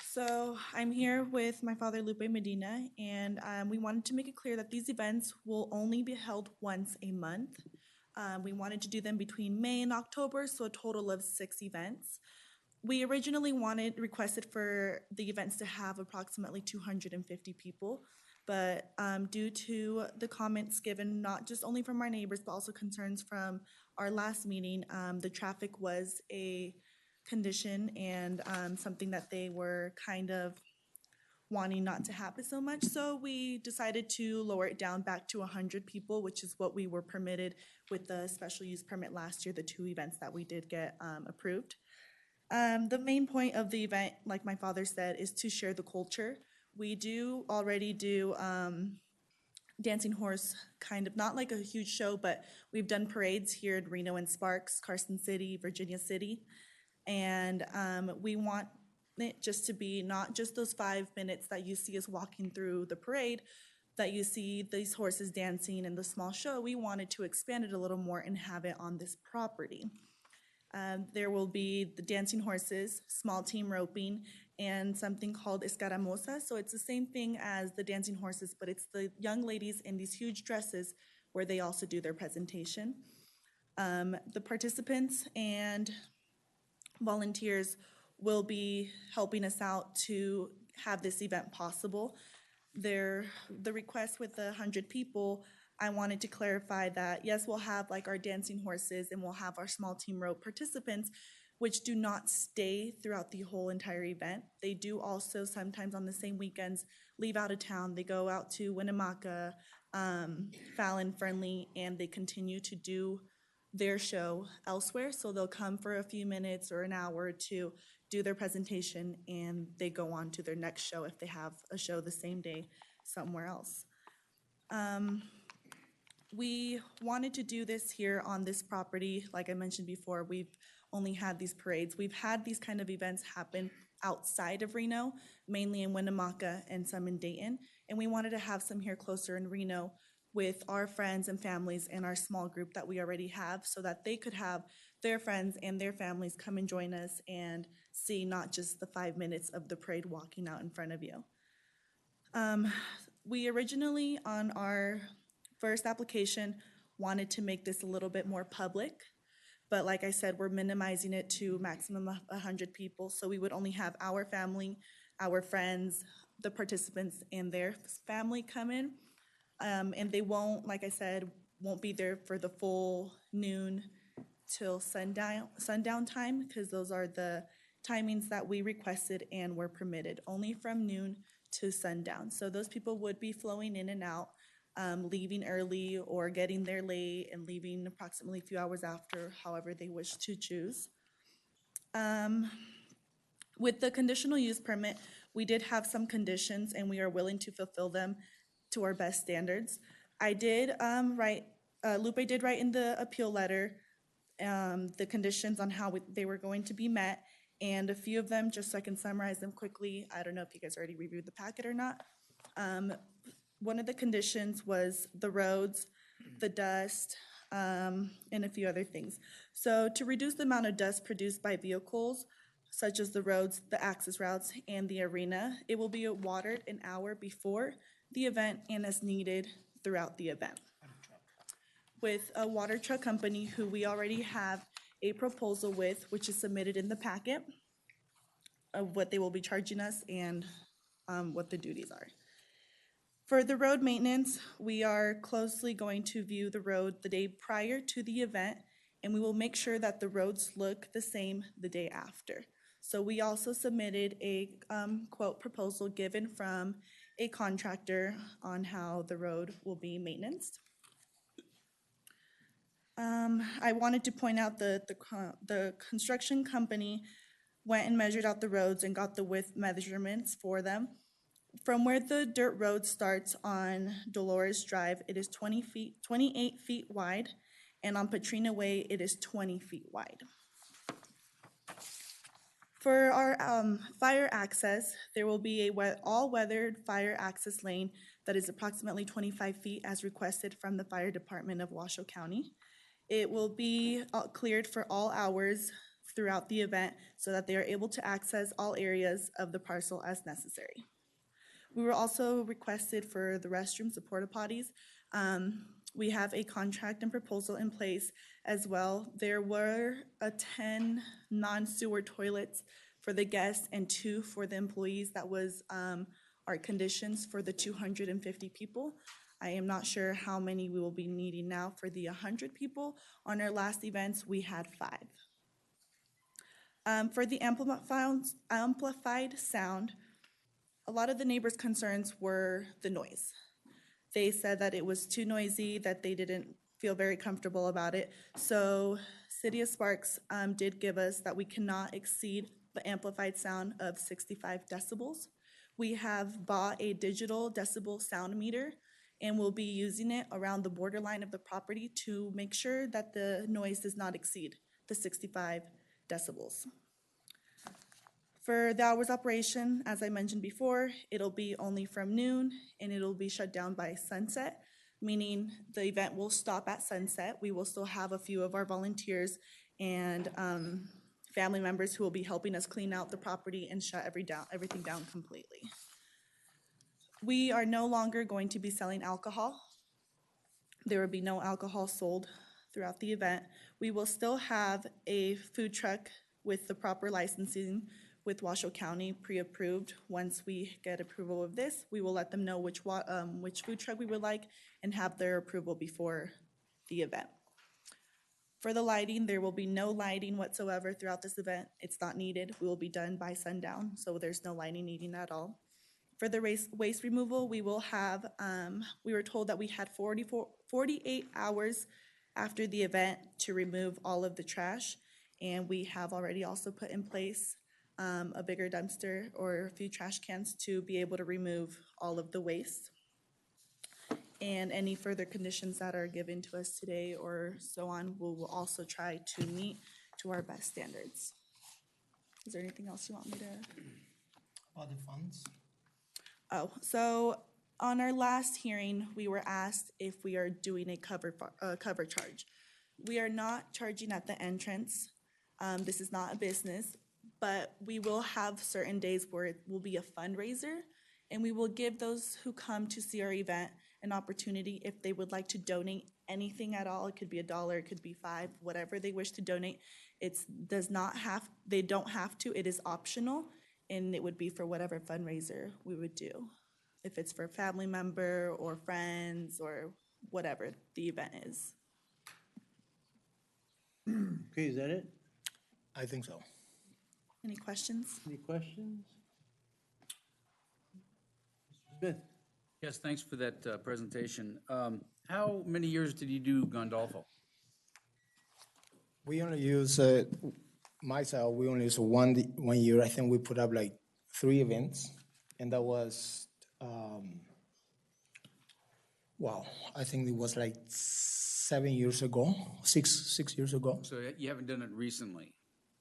So I'm here with my father, Lupe Medina, and we wanted to make it clear that these events will only be held once a month. We wanted to do them between May and October, so a total of 6 events. We originally requested for the events to have approximately 250 people. But due to the comments given, not just only from our neighbors, but also concerns from our last meeting, the traffic was a condition and something that they were kind of wanting not to happen so much. So we decided to lower it down back to 100 people, which is what we were permitted with the special use permit last year, the 2 events that we did get approved. The main point of the event, like my father said, is to share the culture. We do already do dancing horse, kind of, not like a huge show, but we've done parades here in Reno and Sparks, Carson City, Virginia City. And we want it just to be not just those 5 minutes that you see us walking through the parade, that you see these horses dancing in the small show. We wanted to expand it a little more and have it on this property. There will be the dancing horses, small team roping, and something called escaramuza. So it's the same thing as the dancing horses, but it's the young ladies in these huge dresses where they also do their presentation. The participants and volunteers will be helping us out to have this event possible. The request with the 100 people, I wanted to clarify that, yes, we'll have like our dancing horses and we'll have our small team rope participants, which do not stay throughout the whole entire event. They do also sometimes on the same weekends leave out of town. They go out to Winnemucca, Fallon, Fernley, and they continue to do their show elsewhere. So they'll come for a few minutes or an hour to do their presentation, and they go on to their next show if they have a show the same day somewhere else. We wanted to do this here on this property. Like I mentioned before, we've only had these parades. We've had these kind of events happen outside of Reno, mainly in Winnemucca and some in Dayton. And we wanted to have some here closer in Reno with our friends and families and our small group that we already have, so that they could have their friends and their families come and join us and see not just the 5 minutes of the parade walking out in front of you. We originally, on our first application, wanted to make this a little bit more public. But like I said, we're minimizing it to maximum of 100 people. So we would only have our family, our friends, the participants, and their family come in. And they won't, like I said, won't be there for the full noon till sundown time, because those are the timings that we requested and were permitted, only from noon to sundown. So those people would be flowing in and out, leaving early or getting there late and leaving approximately a few hours after, however they wish to choose. With the conditional use permit, we did have some conditions and we are willing to fulfill them to our best standards. I did Lupe did write in the appeal letter the conditions on how they were going to be met, and a few of them, just so I can summarize them quickly. I don't know if you guys already reviewed the packet or not. One of the conditions was the roads, the dust, and a few other things. So to reduce the amount of dust produced by vehicles, such as the roads, the access routes, and the arena, it will be watered an hour before the event and as needed throughout the event. With a water truck company who we already have a proposal with, which is submitted in the packet of what they will be charging us and what the duties are. For the road maintenance, we are closely going to view the road the day prior to the event, and we will make sure that the roads look the same the day after. So we also submitted a quote proposal given from a contractor on how the road will be maintained. I wanted to point out that the construction company went and measured out the roads and got the width measurements for them. From where the dirt road starts on Dolores Drive, it is 28 feet wide, and on Patrina Way, it is 20 feet wide. For our fire access, there will be a all-weathered fire access lane that is approximately 25 feet as requested from the Fire Department of Washoe County. It will be cleared for all hours throughout the event so that they are able to access all areas of the parcel as necessary. We were also requested for the restrooms, the porta potties. We have a contract and proposal in place as well. There were 10 non-sewer toilets for the guests and 2 for the employees. That was our conditions for the 250 people. I am not sure how many we will be needing now for the 100 people. On our last events, we had 5. For the amplified sound, a lot of the neighbors' concerns were the noise. They said that it was too noisy, that they didn't feel very comfortable about it. So City of Sparks did give us that we cannot exceed the amplified sound of 65 decibels. We have bought a digital decibel sound meter and we'll be using it around the borderline of the property to make sure that the noise does not exceed the 65 decibels. For the hours operation, as I mentioned before, it'll be only from noon and it'll be shut down by sunset, meaning the event will stop at sunset. We will still have a few of our volunteers and family members who will be helping us clean out the property and shut everything down completely. We are no longer going to be selling alcohol. There will be no alcohol sold throughout the event. We will still have a food truck with the proper licensing with Washoe County pre-approved. Once we get approval of this, we will let them know which food truck we would like and have their approval before the event. For the lighting, there will be no lighting whatsoever throughout this event. It's not needed. We will be done by sundown, so there's no lighting needing at all. For the waste removal, we will have, we were told that we had 48 hours after the event to remove all of the trash, and we have already also put in place a bigger dumpster or a few trash cans to be able to remove all of the waste. And any further conditions that are given to us today or so on, we will also try to meet to our best standards. Is there anything else you want me to? About the funds? Oh, so on our last hearing, we were asked if we are doing a cover charge. We are not charging at the entrance. This is not a business, but we will have certain days where it will be a fundraiser, and we will give those who come to see our event an opportunity if they would like to donate anything at all. It could be $1, it could be $5, whatever they wish to donate. They don't have to, it is optional, and it would be for whatever fundraiser we would do. If it's for a family member or friends or whatever the event is. Okay, is that it? I think so. Any questions? Any questions? Mr. Smith? Yes, thanks for that presentation. How many years did you do Gondolfo? We only use, myself, we only use one year. I think we put up like 3 events, and that was, wow, I think it was like 7 years ago, six years ago. So you haven't done it recently?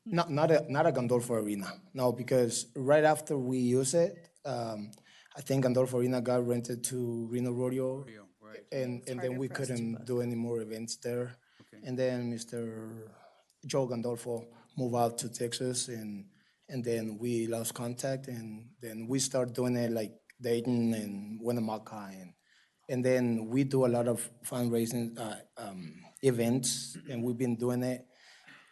Not a Gandolfo Arena, no, because right after we use it, I think Gandolfo Arena got rented to Reno Rodeo, right. and then we couldn't do any more events there. Okay. And then Mr. Joe Gandolfo moved out to Texas, and then we lost contact, and then we started doing it like Dayton and Winnemucca, and then we do a lot of fundraising events, and we've been doing it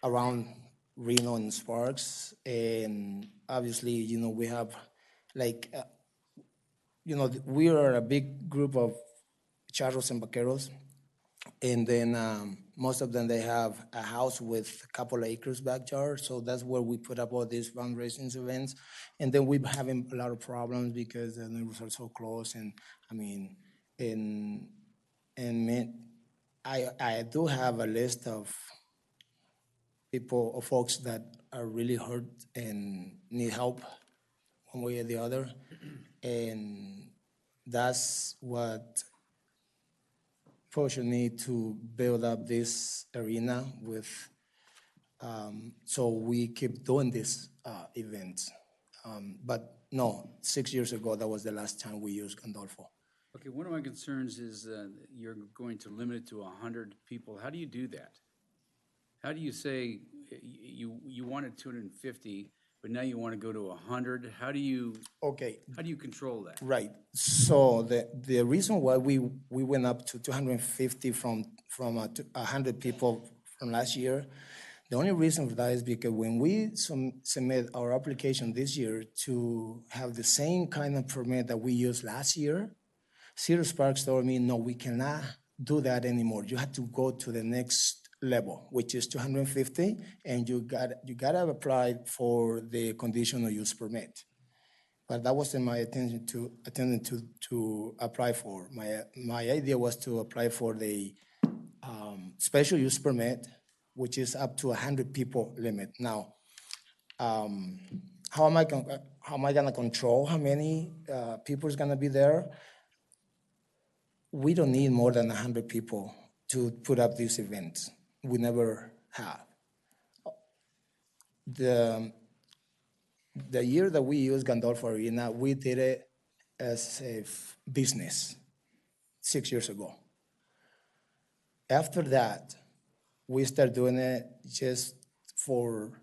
around Reno and Sparks, and obviously, we have like, we are a big group of charros and vaqueros, and then most of them, they have a house with a couple of acres backyard, so that's where we put up all these fundraising events, and then we're having a lot of problems because the neighbors are so close, and I mean, I do have a list of people or folks that are really hurt and need help one way or the other. And that's what pushed me to build up this arena with, so we keep doing this events. But no, 6 years ago, that was the last time we used Gandolfo. Okay, one of my concerns is you're going to limit it to 100 people. How do you do that? How do you say you wanted 250, but now you want to go to 100? How do you control that? Right. So the reason why we went up to 250 from 100 people from last year, the only reason for that is because when we submit our application this year to have the same kind of permit that we used last year, Cedar Sparks told me, no, we cannot do that anymore. You have to go to the next level, which is 250, and you gotta apply for the conditional use permit. But that wasn't my intention to apply for. My idea was to apply for the special use permit, which is up to 100 people limit. Now, how am I gonna control how many people is gonna be there? We don't need more than 100 people to put up these events. We never have. The year that we used Gandolfo Arena, we did it as a business 6 years ago. After that, we started doing it just for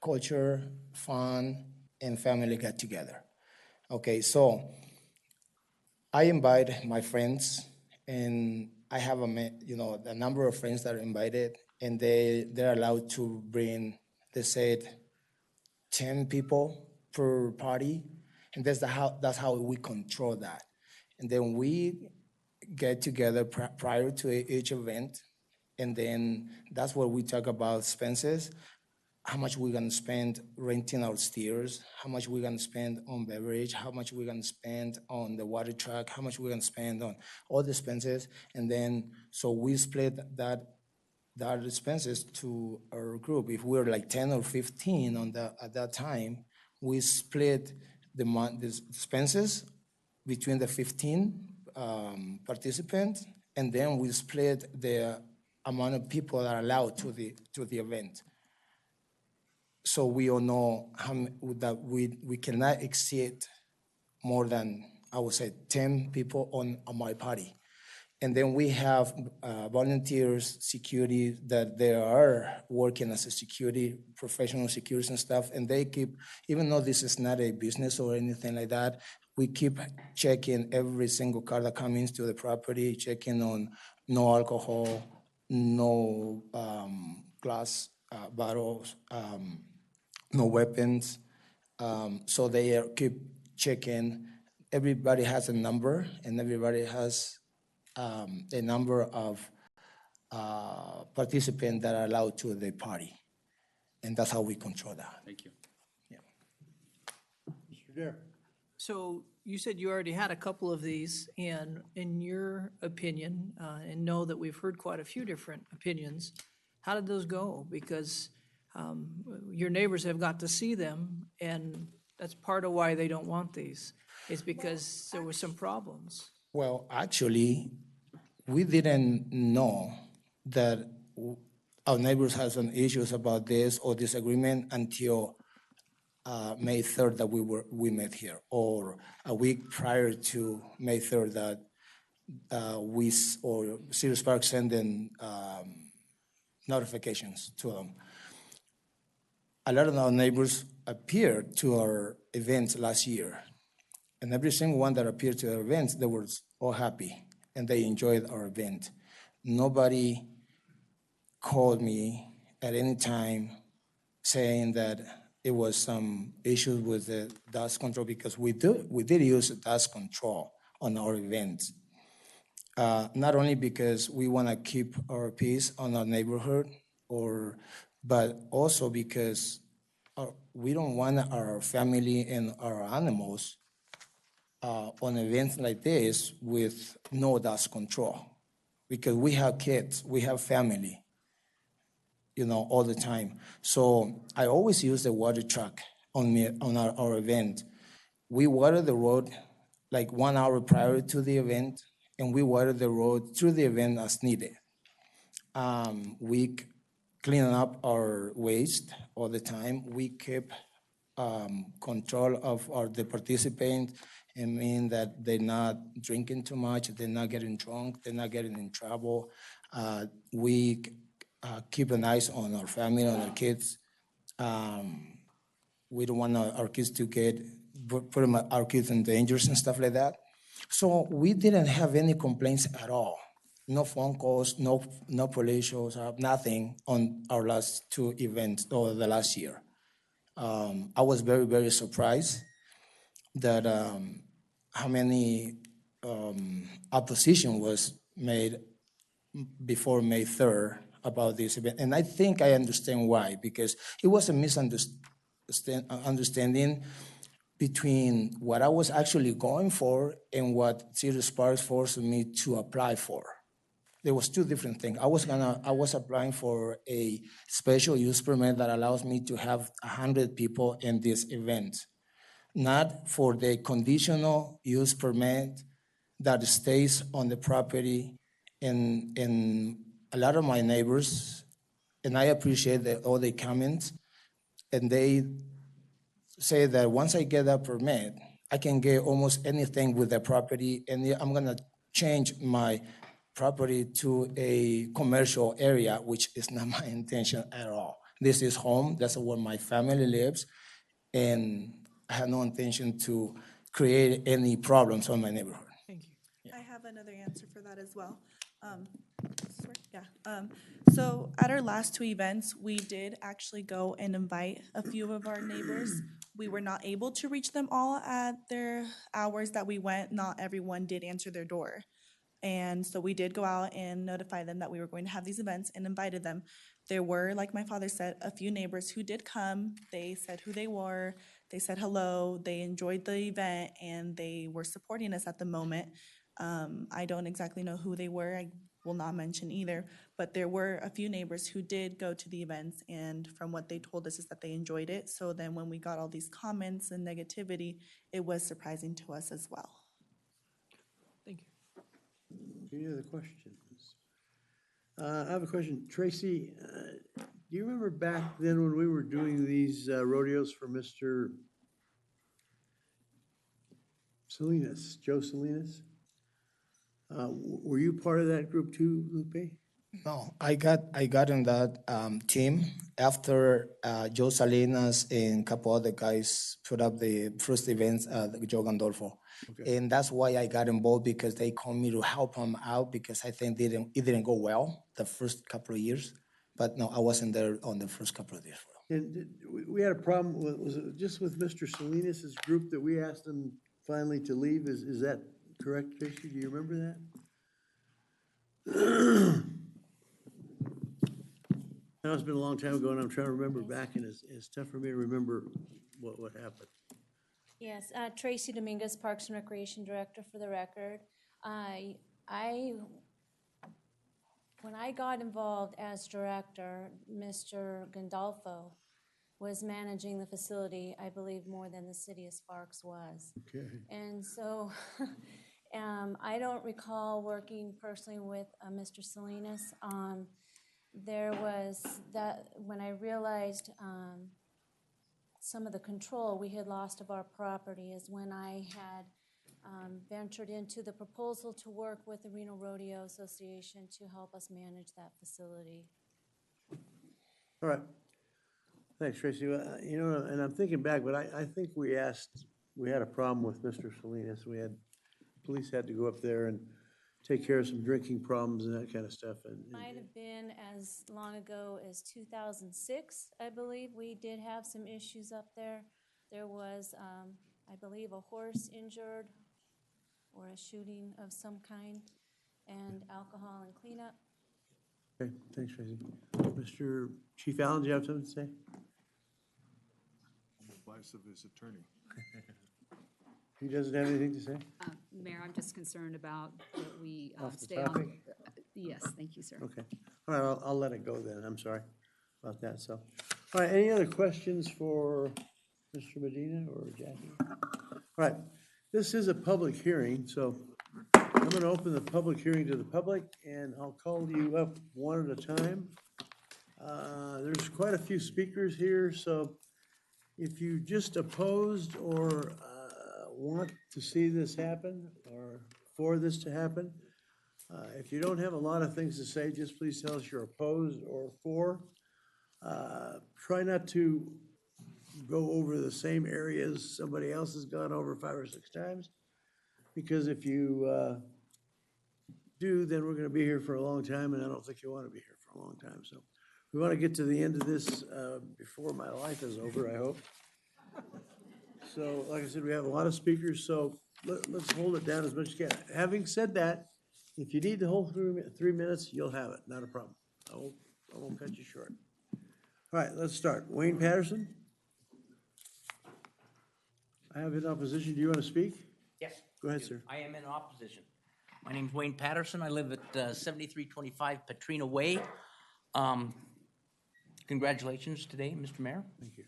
culture, fun, and family get together. Okay, so I invite my friends, and I have a number of friends that are invited, and they're allowed to bring, they said, 10 people per party, and that's how we control that. And then we get together prior to each event, and then that's where we talk about expenses, how much we're gonna spend renting our steers, how much we're gonna spend on beverage, how much we're gonna spend on the water truck, how much we're gonna spend on all the expenses, and then so we split that expenses to our group. If we're like 10 or 15 at that time, we split the expenses between the 15 participants, and then we split the amount of people that are allowed to the event. So we all know that we cannot exceed more than, I would say, 10 people on my party. And then we have volunteers, security, that they are working as a security, professional security and stuff, and they keep, even though this is not a business or anything like that, we keep checking every single car that comes into the property, checking on no alcohol, no glass bottles, no weapons. So they keep checking. Everybody has a number, and everybody has a number of participants that are allowed to the party. And that's how we control that. Thank you. Yeah. Mr. Dare. So you said you already had a couple of these, and in your opinion, and know that we've heard quite a few different opinions, how did those go? Because your neighbors have got to see them, and that's part of why they don't want these, is because there were some problems. Well, actually, we didn't know that our neighbors had some issues about this or disagreement until May 3rd that we met here, or a week prior to May 3rd that Cedar Sparks sent in notifications to them. A lot of our neighbors appeared to our events last year, And every single one that appeared to the events, they were all happy and they enjoyed our event. Nobody called me at any time saying that it was some issues with the dust control, because we did use dust control on our events. Not only because we want to keep our peace on our neighborhood, but also because we don't want our family and our animals on events like this with no dust control, because we have kids, we have family, all the time. So I always use the water truck on our event. We water the road like 1 hour prior to the event, and we water the road through the event as needed. We clean up our waste all the time. We keep control of the participants, and mean that they're not drinking too much, they're not getting drunk, they're not getting in trouble. We keep an eye on our family, on our kids. We don't want our kids to put our kids in dangers and stuff like that. So we didn't have any complaints at all. No phone calls, no police shows up, nothing on our last two events or the last year. I was very, very surprised that how many opposition was made before May 3rd about this event. And I think I understand why, because it was a misunderstanding between what I was actually going for and what City of Sparks forced me to apply for. There was two different things. I was applying for a special use permit that allows me to have 100 people in this event, not for the conditional use permit that stays on the property. And a lot of my neighbors, and I appreciate all the comments, and they say that once I get that permit, I can get almost anything with the property, and I'm gonna change my property to a commercial area, which is not my intention at all. This is home, that's where my family lives, and I have no intention to create any problems on my neighborhood. I have another answer for that as well. So at our last two events, we did actually go and invite a few of our neighbors. We were not able to reach them all at their hours that we went. Not everyone did answer their door. And so we did go out and notify them that we were going to have these events and invited them. There were, like my father said, a few neighbors who did come. They said who they were. They said hello. They enjoyed the event, and they were supporting us at the moment. I don't exactly know who they were. I will not mention either. But there were a few neighbors who did go to the events, and from what they told us is that they enjoyed it. So then when we got all these comments and negativity, it was surprising to us as well. Thank you. Any other questions? I have a question. Tracy, do you remember back then when we were doing these rodeos for Mr. Salinas, Joe Salinas? Were you part of that group too, Lupe? No, I got in that team after Joe Salinas and a couple other guys put up the first events at Joe Gandolfo. Okay. And that's why I got involved, because they called me to help them out, because I think it didn't go well the first couple of years. But no, I wasn't there on the first couple of years. And we had a problem, was it just with Mr. Salinas' group that we asked him finally to leave? Is that correct, Tracy? Do you remember that? I know it's been a long time ago, and I'm trying to remember back, and it's tough for me to remember what happened. Yes, Tracy Dominguez, Parks and Recreation Director, for the record. When I got involved as director, Mr. Gandolfo was managing the facility, I believe, more than the city of Sparks was. Okay. And so I don't recall working personally with Mr. Salinas. There was that, when I realized some of the control we had lost of our property, is when I had ventured into the proposal to work with the Reno Rodeo Association to help us manage that facility. All right. Thanks, Tracy. And I'm thinking back, but I think we asked we had a problem with Mr. Salinas. Police had to go up there and take care of some drinking problems and that kind of stuff. And Might have been as long ago as 2006, I believe. We did have some issues up there. There was, I believe, a horse injured or a shooting of some kind, and alcohol and cleanup. Okay, thanks, Tracy. Mr. Chief Allen, do you have something to say? Advice of his attorney. He doesn't have anything to say? Mayor, I'm just concerned about that we Off the stay on. topic? Yes, thank you, sir. Okay. All right, I'll let it go then. I'm sorry about that, so. All right, any other questions for Mr. Medina or Jackie? All right, this is a public hearing, so I'm gonna open the public hearing to the public, and I'll call you up one at a time. There's quite a few speakers here, so if you just opposed or want to see this happen or for this to happen, if you don't have a lot of things to say, just please tell us you're opposed or for. Try not to go over the same areas somebody else has gone over 5 or 6 times, because if you do, then we're gonna be here for a long time, and I don't think you wanna be here for a long time, so. We wanna get to the end of this before my life is over, I hope. So, like I said, we have a lot of speakers, so let's hold it down as much as you can. Having said that, if you need the whole 3 minutes, you'll have it, not a problem. I won't cut you short. All right, let's start. Wayne Patterson? I have in opposition. Do you want to speak? Yes. Go ahead, sir. I am in opposition. My name's Wayne Patterson. I live at 7325 Patrina Way. Congratulations today, Mr. Mayor. Thank you.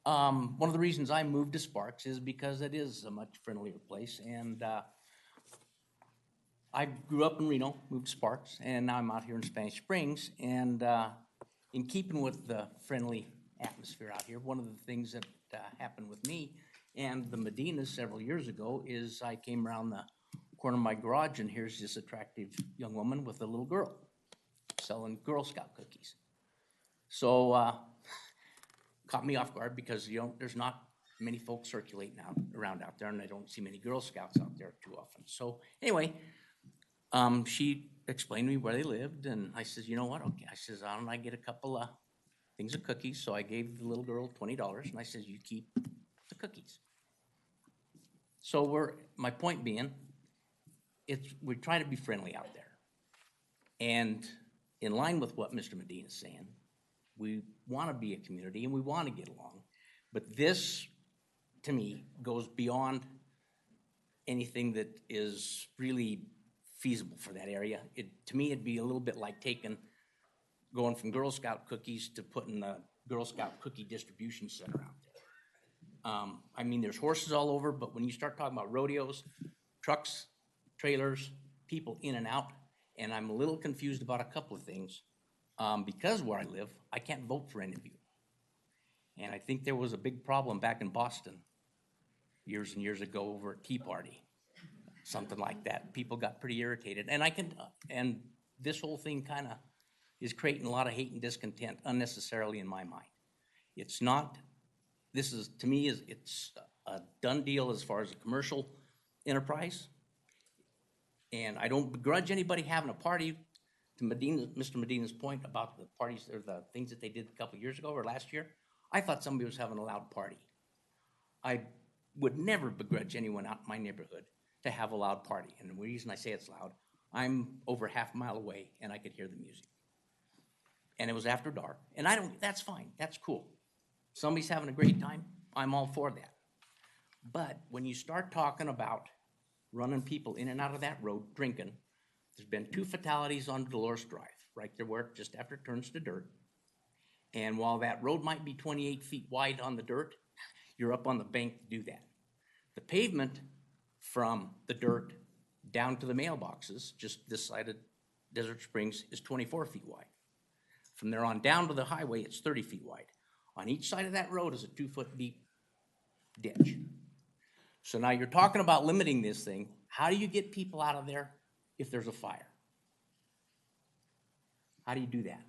One of the reasons I moved to Sparks is because it is a much friendlier place, and I grew up in Reno, moved to Sparks, and now I'm out here in Spanish Springs, and in keeping with the friendly atmosphere out here, one of the things that happened with me and the Medinas several years ago is I came around the corner of my garage, and here's this attractive young woman with a little girl selling Girl Scout cookies. So caught me off guard because, you know, there's not many folks circulating around out there, and I don't see many Girl Scouts out there too often. So anyway, she explained to me where they lived, and I says, you know what, okay. I says, why don't I get a couple of things of cookies? So I gave the little girl $20, and I says, you keep the cookies. So my point being, we're trying to be friendly out there. And in line with what Mr. Medina's saying, we want to be a community and we want to get along. But this, to me, goes beyond anything that is really feasible for that area. To me, it'd be a little bit like going from Girl Scout cookies to putting a Girl Scout cookie distribution center out there. I mean, there's horses all over, but when you start talking about rodeos, trucks, trailers, people in and out, and I'm a little confused about a couple of things. Because where I live, I can't vote for any of you. And I think there was a big problem back in Boston years and years ago over at Tea Party, something like that. People got pretty irritated. And this whole thing kind of is creating a lot of hate and discontent unnecessarily in my mind. It's not, this is, to me, it's a done deal as far as a commercial enterprise. And I don't begrudge anybody having a party. To Mr. Medina's point about the parties or the things that they did a couple of years ago or last year, I thought somebody was having a loud party. I would never begrudge anyone out in my neighborhood to have a loud party. And the reason I say it's loud, I'm over half a mile away and I could hear the music. And it was after dark. And that's fine, that's cool. Somebody's having a great time, I'm all for that. But when you start talking about running people in and out of that road drinking, there's been 2 fatalities on Dolores Drive, right there where just after it turns to dirt. And while that road might be 28 feet wide on the dirt, you're up on the bank to do that. The pavement from the dirt down to the mailboxes, just this side of Desert Springs, is 24 feet wide. From there on down to the highway, it's 30 feet wide. On each side of that road is a 2-foot deep ditch. So now you're talking about limiting this thing. How do you get people out of there if there's a fire? How do you do that?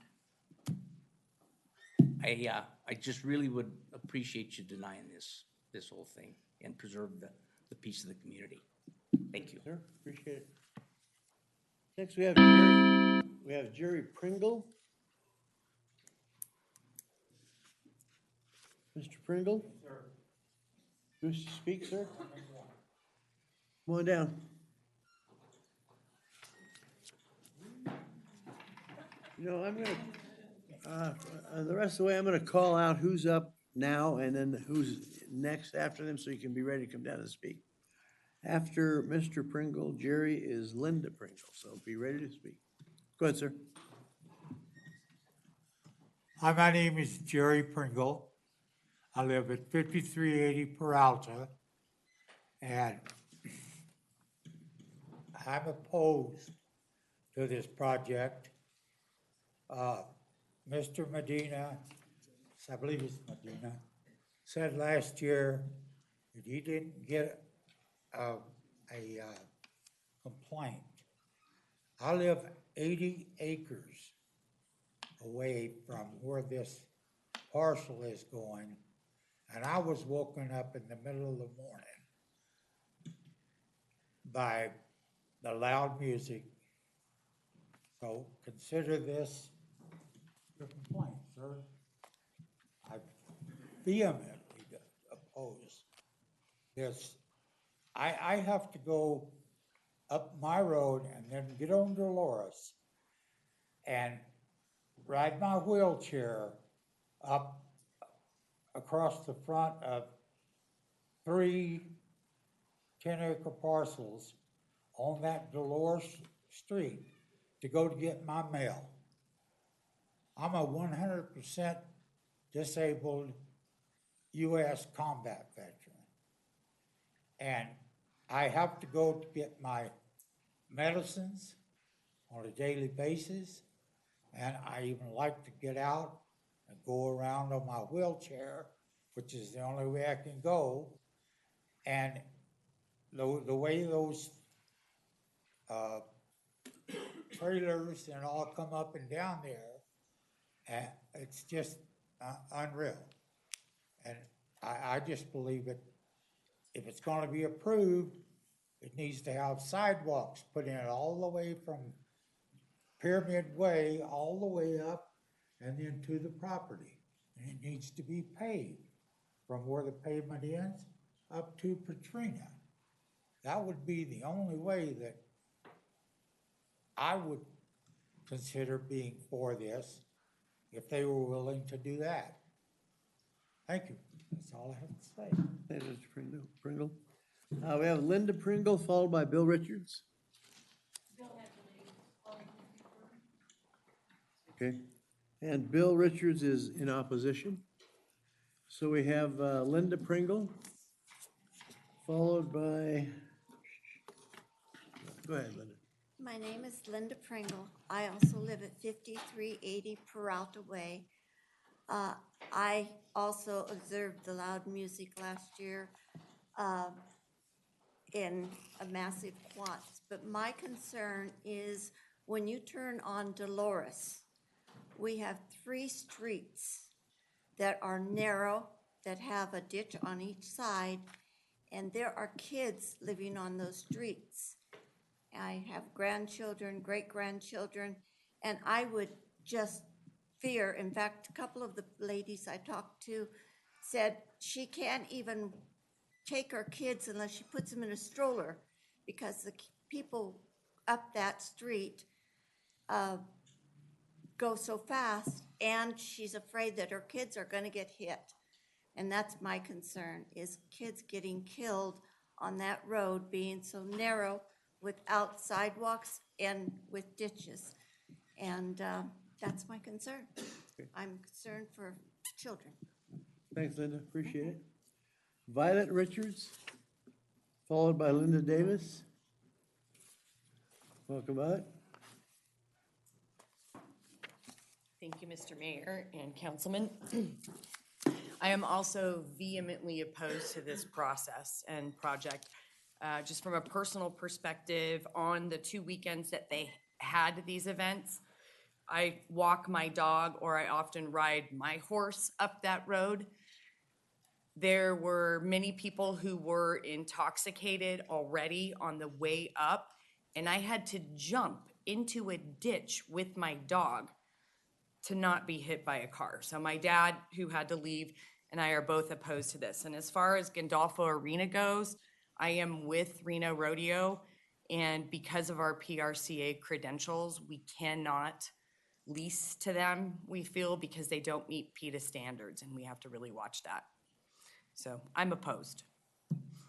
I just really would appreciate you denying this whole thing. and preserve the peace of the community. Thank you. Sir, appreciate it. Next, we have Jerry Pringle. Mr. Pringle? Sir. Wish to speak, sir? Come on down. You know, I'm gonna, the rest of the way, I'm gonna call out who's up now and then who's next after them, so you can be ready to come down and speak. After Mr. Pringle, Jerry is Linda Pringle, so be ready to speak. Go ahead, sir. Hi, my name is Jerry Pringle. I live at 5380 Peralta, and I'm opposed to this project. Mr. Medina, I believe it's Medina, said last year that he didn't get a complaint. I live 80 acres away from where this parcel is going, and I was woken up in the middle of the morning by the loud music. So consider this your complaint, sir. I vehemently oppose this. I have to go up my road and then get on Dolores and ride my wheelchair up across the front of 3 10-acre parcels on that Dolores Street to go to get my mail. I'm a 100% disabled U.S. combat veteran. And I have to go to get my medicines on a daily basis. And I even like to get out and go around on my wheelchair, which is the only way I can go. And the way those trailers and all come up and down there, it's just unreal. And I just believe that if it's going to be approved, it needs to have sidewalks put in all the way from Pyramid Way all the way up and then to the property. And it needs to be paved from where the pavement ends up to Petrina. That would be the only way that I would consider being for this if they were willing to do that. Thank you. That's all I have to say. Thank you, Mr. Pringle. We have Linda Pringle, followed by Bill Richards. Okay, and Bill Richards is in opposition. So we have Linda Pringle, followed by, go ahead, Linda. My name is Linda Pringle. I also live at 5380 Peralta Way. I also observed the loud music last year in a massive quantity. But my concern is when you turn on Dolores, we have 3 streets that are narrow, that have a ditch on each side, and there are kids living on those streets. I have grandchildren, great-grandchildren, and I would just fear, in fact, a couple of the ladies I talked to said she can't even take her kids unless she puts them in a stroller because the people up that street go so fast, and she's afraid that her kids are going to get hit. And that's my concern, is kids getting killed on that road being so narrow without sidewalks and with ditches. And that's my concern. I'm concerned for children. Thanks, Linda, appreciate it. Violet Richards, followed by Linda Davis. Welcome, Violet. Thank you, Mr. Mayor and Councilman. I am also vehemently opposed to this process and project. Just from a personal perspective, on the 2 weekends that they had these events, I walk my dog or I often ride my horse up that road. There were many people who were intoxicated already on the way up, and I had to jump into a ditch with my dog to not be hit by a car. So my dad, who had to leave, and I are both opposed to this. And as far as Gandolfo Arena goes, I am with Reno Rodeo, and because of our PRCA credentials, we cannot lease to them, we feel, because they don't meet PETA standards, and we have to really watch that. So I'm opposed.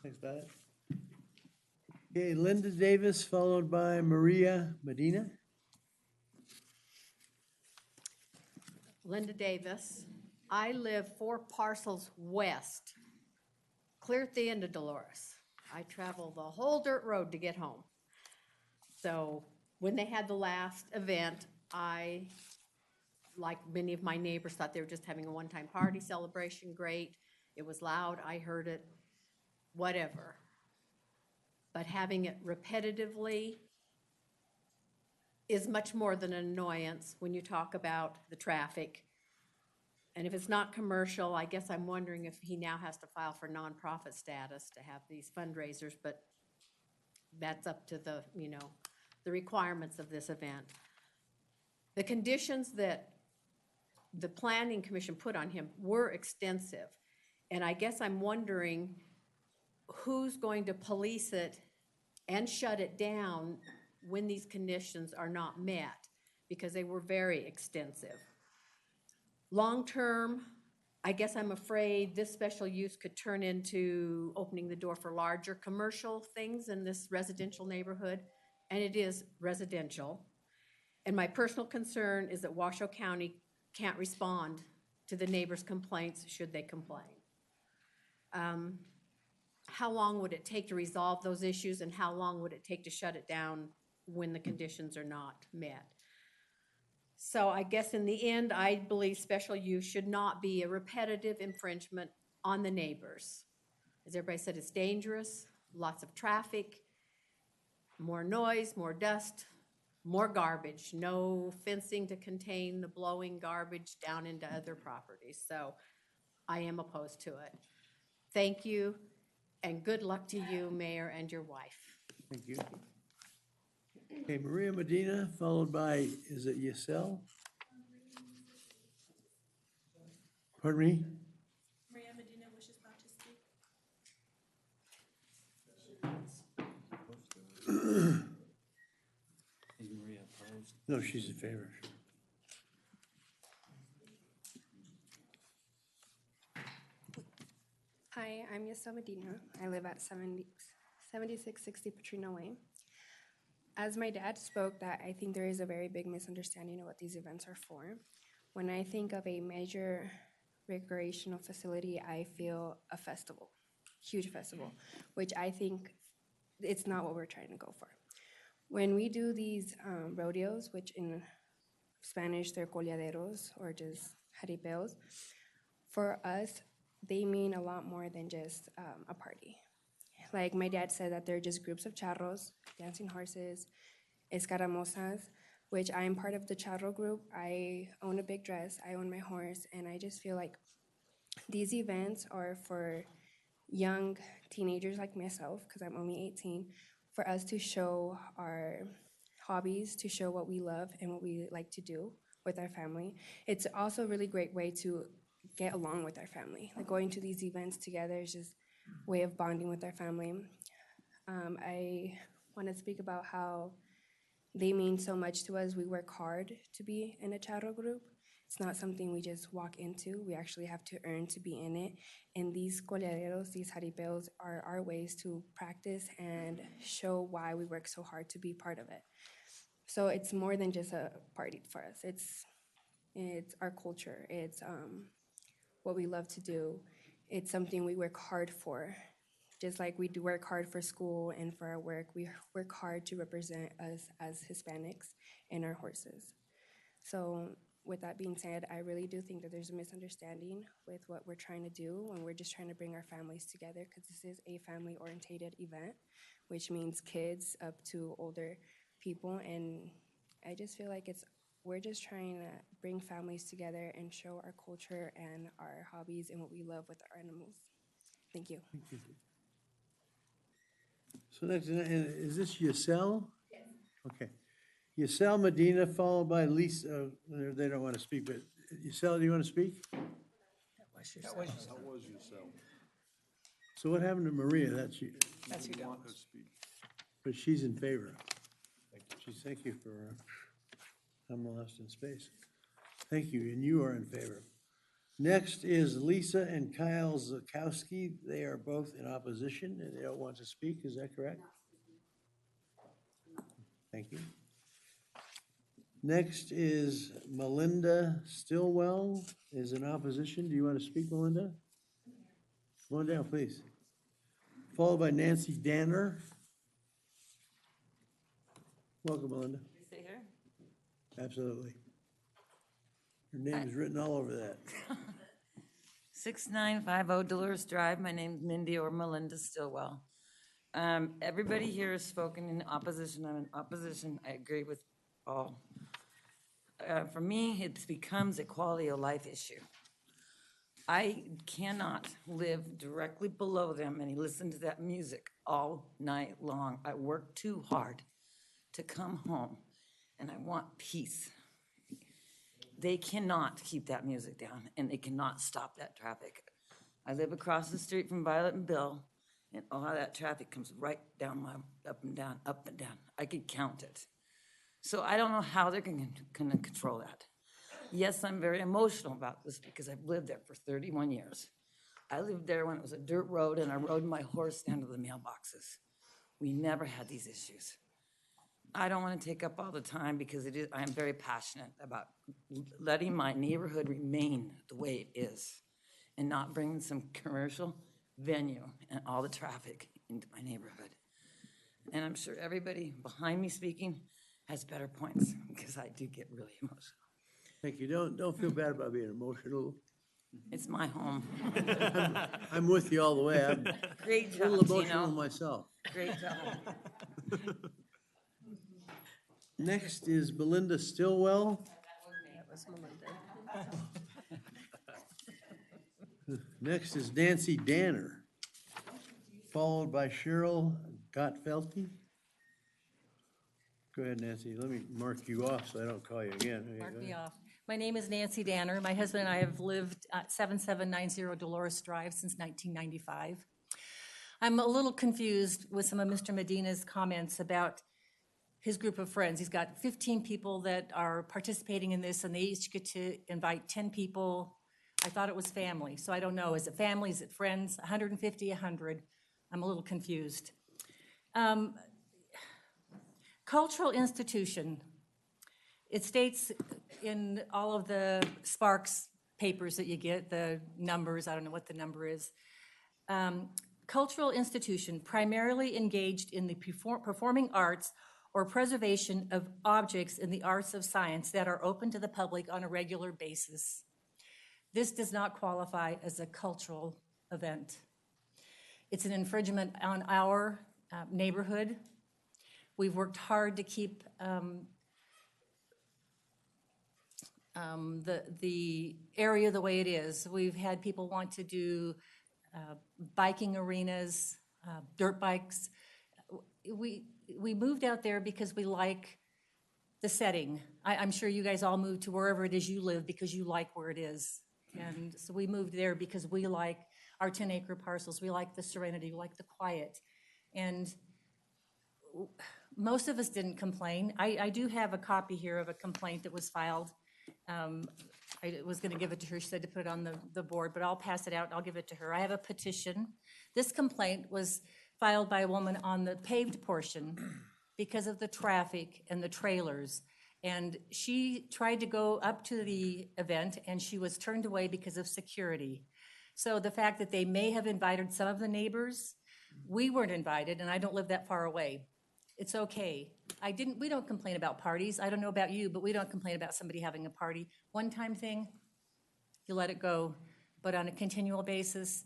Thanks, Pat. Okay, Linda Davis, followed by Maria Medina. Linda Davis. I live 4 parcels west, clear at the end of Dolores. I travel the whole dirt road to get home. So when they had the last event, I, like many of my neighbors, thought they were just having a one-time party celebration. Great. It was loud. I heard it. Whatever. But having it repetitively is much more than an annoyance when you talk about the traffic. And if it's not commercial, I guess I'm wondering if he now has to file for nonprofit status to have these fundraisers, but that's up to the, you know, the requirements of this event. The conditions that the Planning Commission put on him were extensive. And I guess I'm wondering who's going to police it and shut it down when these conditions are not met, because they were very extensive. Long-term, I guess I'm afraid this special use could turn into opening the door for larger commercial things in this residential neighborhood, and it is residential. And my personal concern is that Washoe County can't respond to the neighbors' complaints should they complain. How long would it take to resolve those issues, and how long would it take to shut it down when the conditions are not met? So I guess in the end, I believe special use should not be a repetitive infringement on the neighbors. As everybody said, it's dangerous, lots of traffic, more noise, more dust, more garbage, no fencing to contain the blowing garbage down into other properties. So I am opposed to it. Thank you, and good luck to you, Mayor, and your wife. Thank you. Okay, Maria Medina, followed by, is it Yesel? Pardon me? Maria Medina wishes not to speak. Is Maria opposed? No, she's in favor. Hi, I'm Yesel Medina. I live at 7660 Petrino Way. As my dad spoke, that I think there is a very big misunderstanding of what these events are for. When I think of a major recreational facility, I feel a festival, huge festival, which I think it's not what we're trying to go for. When we do these rodeos, which in Spanish they're coleaderos or just jaripeos, for us, they mean a lot more than just a party. Like my dad said that they're just groups of charros, dancing horses, escaramosas, which I am part of the charro group. I own a big dress, I own my horse, and I just feel like these events are for young teenagers like myself, because I'm only 18, for us to show our hobbies, to show what we love and what we like to do with our family. It's also a really great way to get along with our family. Like going to these events together is just a way of bonding with our family. I want to speak about how they mean so much to us. We work hard to be in a charro group. It's not something we just walk into. We actually have to earn to be in it. And these coleaderos, these jaripeos, are our ways to practice and show why we work so hard to be part of it. So it's more than just a party for us. It's our culture. It's what we love to do. It's something we work hard for. Just like we do work hard for school and for our work, we work hard to represent us as Hispanics and our horses. So with that being said, I really do think that there's a misunderstanding with what we're trying to do when we're just trying to bring our families together, because this is a family-oriented event, which means kids up to older people. And I just feel like we're just trying to bring families together and show our culture and our hobbies and what we love with our animals. Thank you. So next, is this Yacel? Yes. Okay. Yacel Medina, followed by Lisa, they don't want to speak, but Yacel, do you want to speak? That was yourself. So what happened to Maria? That's you, That's who Want her to speak. but she's in favor. Thank you for, I'm lost in space. Thank you, and you are in favor. Next is Lisa and Kyle Zakowski. They are both in opposition and they don't want to speak. Is that correct? Thank you. Next is Melinda Stillwell is in opposition. Do you want to speak, Melinda? Come on down, please. Followed by Nancy Danner. Welcome, Melinda. Stay here. Absolutely. Your name is written all over that. 6950 Dolores Drive. My name's Mindy or Melinda Stillwell. Everybody here has spoken in opposition. I'm in opposition. I agree with all. For me, it becomes a quality of life issue. I cannot live directly below them and listen to that music all night long. I work too hard to come home, and I want peace. They cannot keep that music down, and they cannot stop that traffic. I live across the street from Violet and Bill, and all that traffic comes right down my, up and down, up and down. I could count it. So I don't know how they're gonna control that. Yes, I'm very emotional about this because I've lived there for 31 years. I lived there when it was a dirt road, and I rode my horse down to the mailboxes. We never had these issues. I don't want to take up all the time because I am very passionate about letting my neighborhood remain the way it is and not bringing some commercial venue and all the traffic into my neighborhood. And I'm sure everybody behind me speaking has better points because I do get really emotional. Thank you. Don't feel bad about being emotional. It's my home. I'm with you all the way. I'm Great a little job, emotional Tino. myself. Great job. Next is Belinda Stillwell. That was Melinda. Next is Nancy Danner, followed by Cheryl Gottfelty. Go ahead, Nancy. Let me mark you off so I don't call you again. Okay, Mark go me ahead. off. My name is Nancy Danner. My husband and I have lived at 7790 Dolores Drive since 1995. I'm a little confused with some of Mr. Medina's comments about his group of friends. He's got 15 people that are participating in this, and they each get to invite 10 people. I thought it was family, so I don't know. Is it family? Is it friends? 150, 100? I'm a little confused. Cultural institution. It states in all of the Sparks papers that you get, the numbers, I don't know what the number is. Cultural institution primarily engaged in the performing arts or preservation of objects in the arts of science that are open to the public on a regular basis. This does not qualify as a cultural event. It's an infringement on our neighborhood. We've worked hard to keep the area the way it is. We've had people want to do biking arenas, dirt bikes. We moved out there because we like the setting. I'm sure you guys all moved to wherever it is you live because you like where it is. And so we moved there because we like our 10-acre parcels. We like the serenity, we like the quiet. And most of us didn't complain. I do have a copy here of a complaint that was filed. I was going to give it to her. She said to put it on the board, but I'll pass it out and I'll give it to her. I have a petition. This complaint was filed by a woman on the paved portion because of the traffic and the trailers. And she tried to go up to the event and she was turned away because of security. So the fact that they may have invited some of the neighbors, we weren't invited, and I don't live that far away. It's okay. We don't complain about parties. I don't know about you, but we don't complain about somebody having a party. One-time thing, you let it go. But on a continual basis,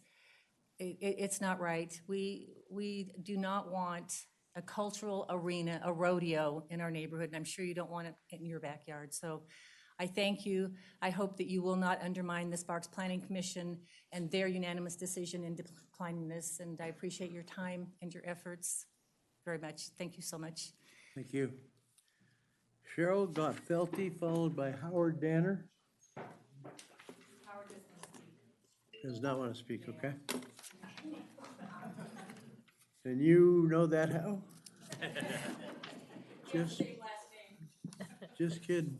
it's not right. We do not want a cultural arena, a rodeo in our neighborhood, and I'm sure you don't want it in your backyard. So I thank you. I hope that you will not undermine the Sparks Planning Commission and their unanimous decision in declining this, and I appreciate your time and your efforts very much. Thank you so much. Thank you. Cheryl Gottfelty, followed by Howard Danner. Does not want to speak, okay? And you know that, how? Just kidding.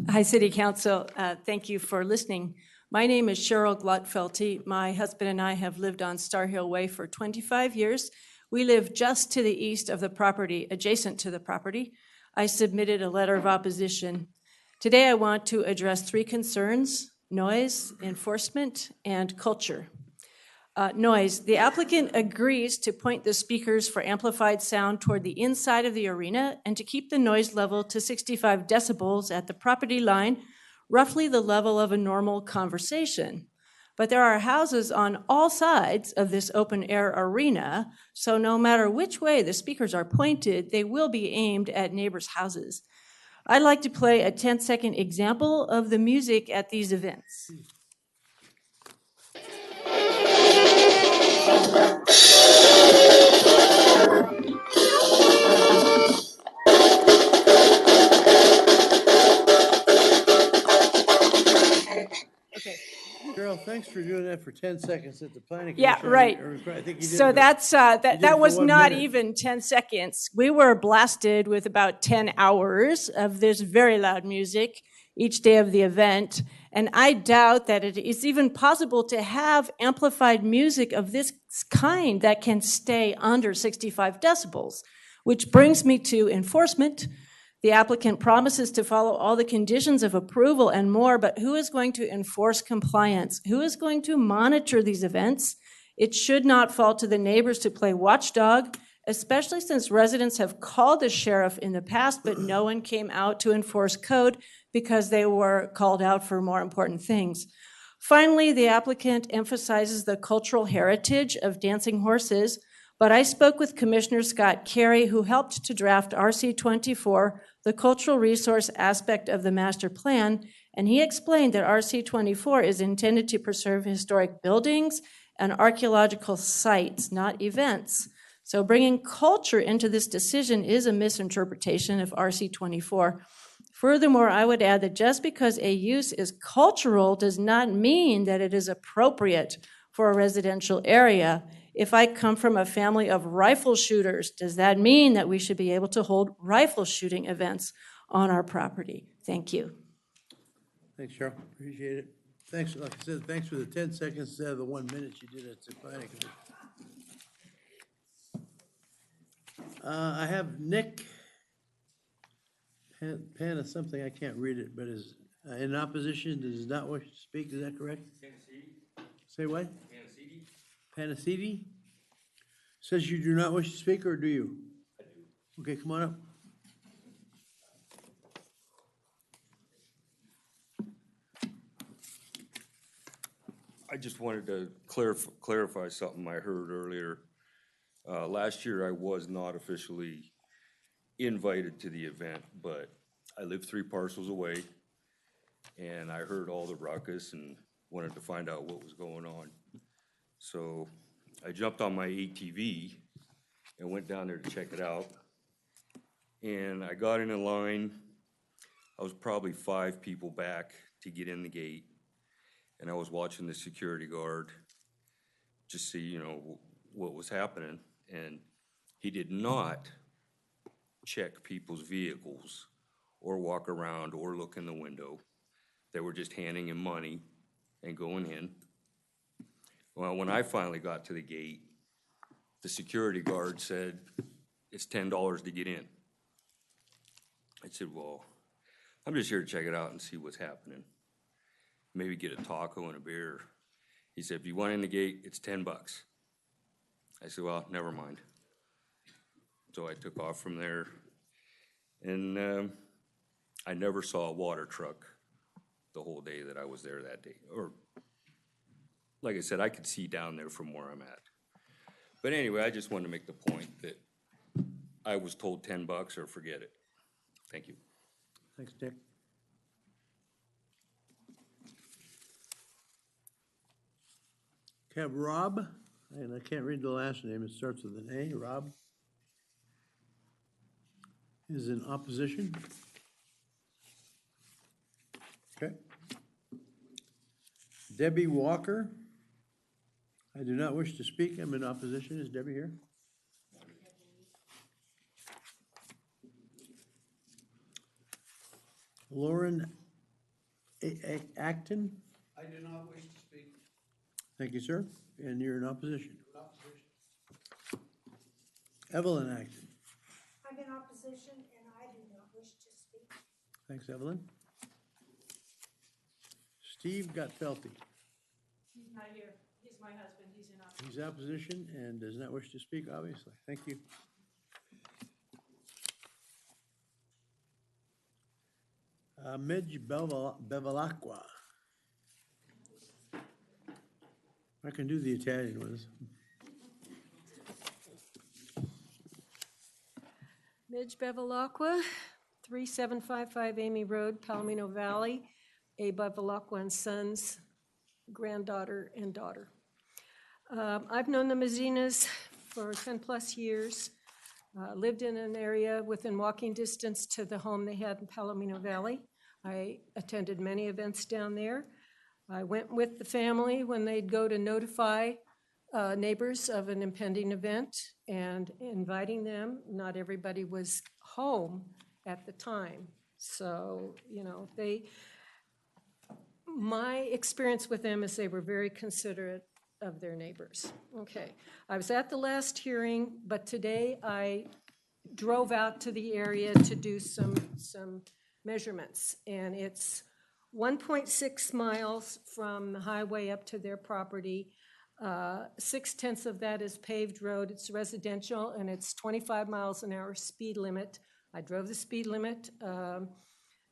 Hi, City Council. Thank you for listening. My name is Cheryl Glotfelty. My husband and I have lived on Star Hill Way for 25 years. We live just to the east of the property, adjacent to the property. I submitted a letter of opposition. Today, I want to address three concerns: noise, enforcement, and culture. Noise. The applicant agrees to point the speakers for amplified sound toward the inside of the arena and to keep the noise level to 65 decibels at the property line, roughly the level of a normal conversation. But there are houses on all sides of this open-air arena, so no matter which way the speakers are pointed, they will be aimed at neighbors' houses. I'd like to play a 10-second example of the music at these events. Okay. Cheryl, thanks for doing that for 10 seconds at the planning Yeah, commission. right. I think you did So it. that's You did it that for was 1 not minute. even 10 seconds. We were blasted with about 10 hours of this very loud music each day of the event. And I doubt that it is even possible to have amplified music of this kind that can stay under 65 decibels, which brings me to enforcement. The applicant promises to follow all the conditions of approval and more, but who is going to enforce compliance? Who is going to monitor these events? It should not fall to the neighbors to play watchdog, especially since residents have called the sheriff in the past, but no one came out to enforce code because they were called out for more important things. Finally, the applicant emphasizes the cultural heritage of dancing horses, but I spoke with Commissioner Scott Carey, who helped to draft RC24, the cultural resource aspect of the master plan, and he explained that RC24 is intended to preserve historic buildings and archaeological sites, not events. So bringing culture into this decision is a misinterpretation of RC24. Furthermore, I would add that just because a use is cultural does not mean that it is appropriate for a residential area. If I come from a family of rifle shooters, does that mean that we should be able to hold rifle shooting events on our property? Thank you. Thanks, Cheryl. Appreciate it. Thanks, like I said, thanks for the 10 seconds instead of the 1 minute you did at the planning commission. I have Nick Pan is something, I can't read it, but is in opposition, does not wish to speak, is that correct? Say what? Panacidi? Says you do not wish to speak, or do you? I do. Okay, come on up. I just wanted to clarify something I heard earlier. Last year, I was not officially invited to the event, but I live 3 parcels away, and I heard all the ruckus and wanted to find out what was going on. So I jumped on my ATV and went down there to check it out. And I got in a line. I was probably 5 people back to get in the gate. And I was watching the security guard just see, you know, what was happening. And he did not check people's vehicles or walk around or look in the window. They were just handing him money and going in. Well, when I finally got to the gate, the security guard said, it's $10 to get in. I said, well, I'm just here to check it out and see what's happening. Maybe get a taco and a beer. He said, if you want in the gate, it's $10. I said, well, never mind. So I took off from there, and I never saw a water truck the whole day that I was there that day. Or, like I said, I could see down there from where I'm at. But anyway, I just wanted to make the point that I was told $10 or forget it. Thank you. Thanks, Dick. Have Rob, and I can't read the last name, it starts with an A, Rob, is in opposition. Okay. Debbie Walker, I do not wish to speak, I'm in opposition. Is Debbie here? Lauren Acton, I do not wish to speak. thank you, sir, and you're in opposition. Opposition. Evelyn Acton, I'm in opposition and I do not wish to speak. thanks, Evelyn. Steve Gotfelty, He's not here. He's my husband. He's in opposition. he's opposition and does not wish to speak, obviously. Thank you. Midge Bevilacqua. I can do the Italian ones. Midge Bevilacqua, 3755 Amy Road, Palomino Valley, A. Bevilacqua and Sons, granddaughter and daughter. I've known the Medinas for 10-plus years. Lived in an area within walking distance to the home they had in Palomino Valley. I attended many events down there. I went with the family when they'd go to notify neighbors of an impending event and inviting them. Not everybody was home at the time. So, you know, my experience with them is they were very considerate of their neighbors. Okay, I was at the last hearing, but today I drove out to the area to do some measurements, and it's 1.6 miles from the highway up to their property. 6/10 of that is paved road. It's residential, and it's 25 miles an hour speed limit. I drove the speed limit,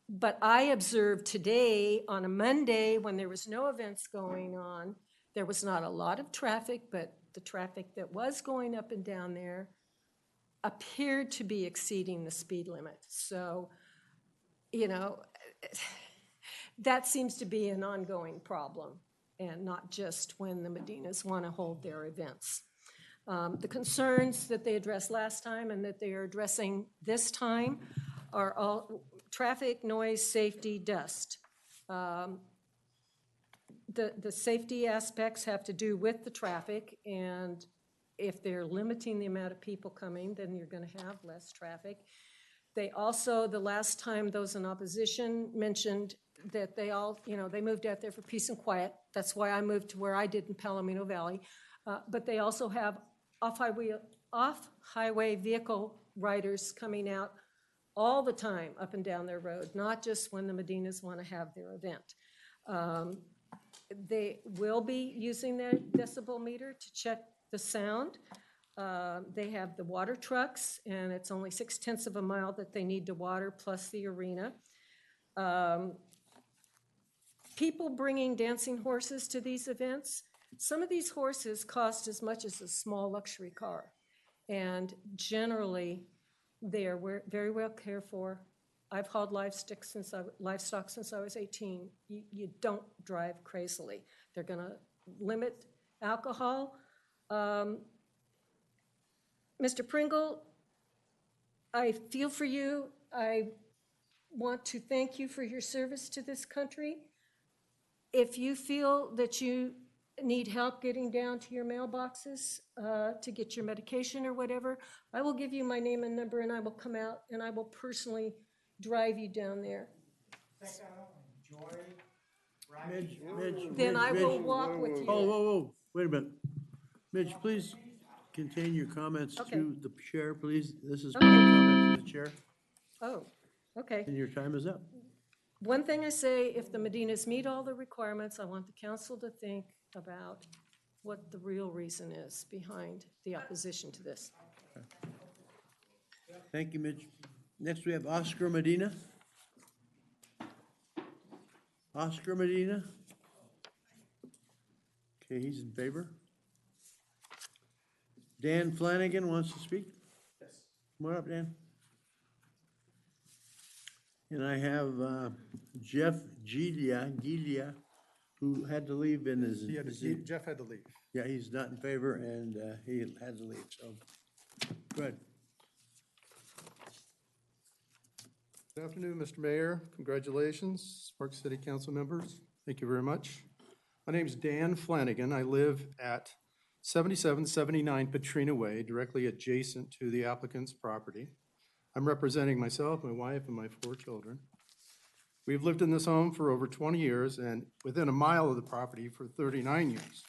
but I observed today on a Monday when there was no events going on, there was not a lot of traffic, but the traffic that was going up and down there appeared to be exceeding the speed limit. So, you know, that seems to be an ongoing problem, and not just when the Medinas want to hold their events. The concerns that they addressed last time and that they are addressing this time are all traffic, noise, safety, dust. The safety aspects have to do with the traffic, and if they're limiting the amount of people coming, then you're going to have less traffic. They also, the last time those in opposition mentioned that they all, you know, they moved out there for peace and quiet. That's why I moved to where I did in Palomino Valley. But they also have off-highway vehicle riders coming out all the time up and down their road, not just when the Medinas want to have their event. They will be using their decibel meter to check the sound. They have the water trucks, and it's only 6/10 of a mile that they need to water, plus the arena. People bringing dancing horses to these events, some of these horses cost as much as a small luxury car. And generally, they are very well cared for. I've hauled livestock since I was 18. You don't drive crazily. They're going to limit alcohol. Mr. Pringle, I feel for you. I want to thank you for your service to this country. If you feel that you need help getting down to your mailboxes to get your medication or whatever, I will give you my name and number, and I will come out and I will personally drive you down there. Then I will walk with you. Whoa, wait a minute. Mitch, please contain your comments Okay. to the chair, please. This is public comment to the chair, Oh, okay. and your time is up. One thing I say, if the Medinas meet all the requirements, I want the council to think about what the real reason is behind the opposition to this. Thank you, Mitch. Next, we have Oscar Medina. Oscar Medina? Okay, he's in favor. Dan Flanagan wants to speak? Yes. Come on up, Dan. And I have Jeff Gilia, who had to leave and is. Jeff had to leave. Yeah, he's not in favor and he had to leave, so, good. Good afternoon, Mr. Mayor. Congratulations, Sparks City Council members. Thank you very much. My name is Dan Flanagan. I live at 7779 Petrina Way, directly adjacent to the applicant's property. I'm representing myself, my wife, and my 4 children. We've lived in this home for over 20 years and within a mile of the property for 39 years.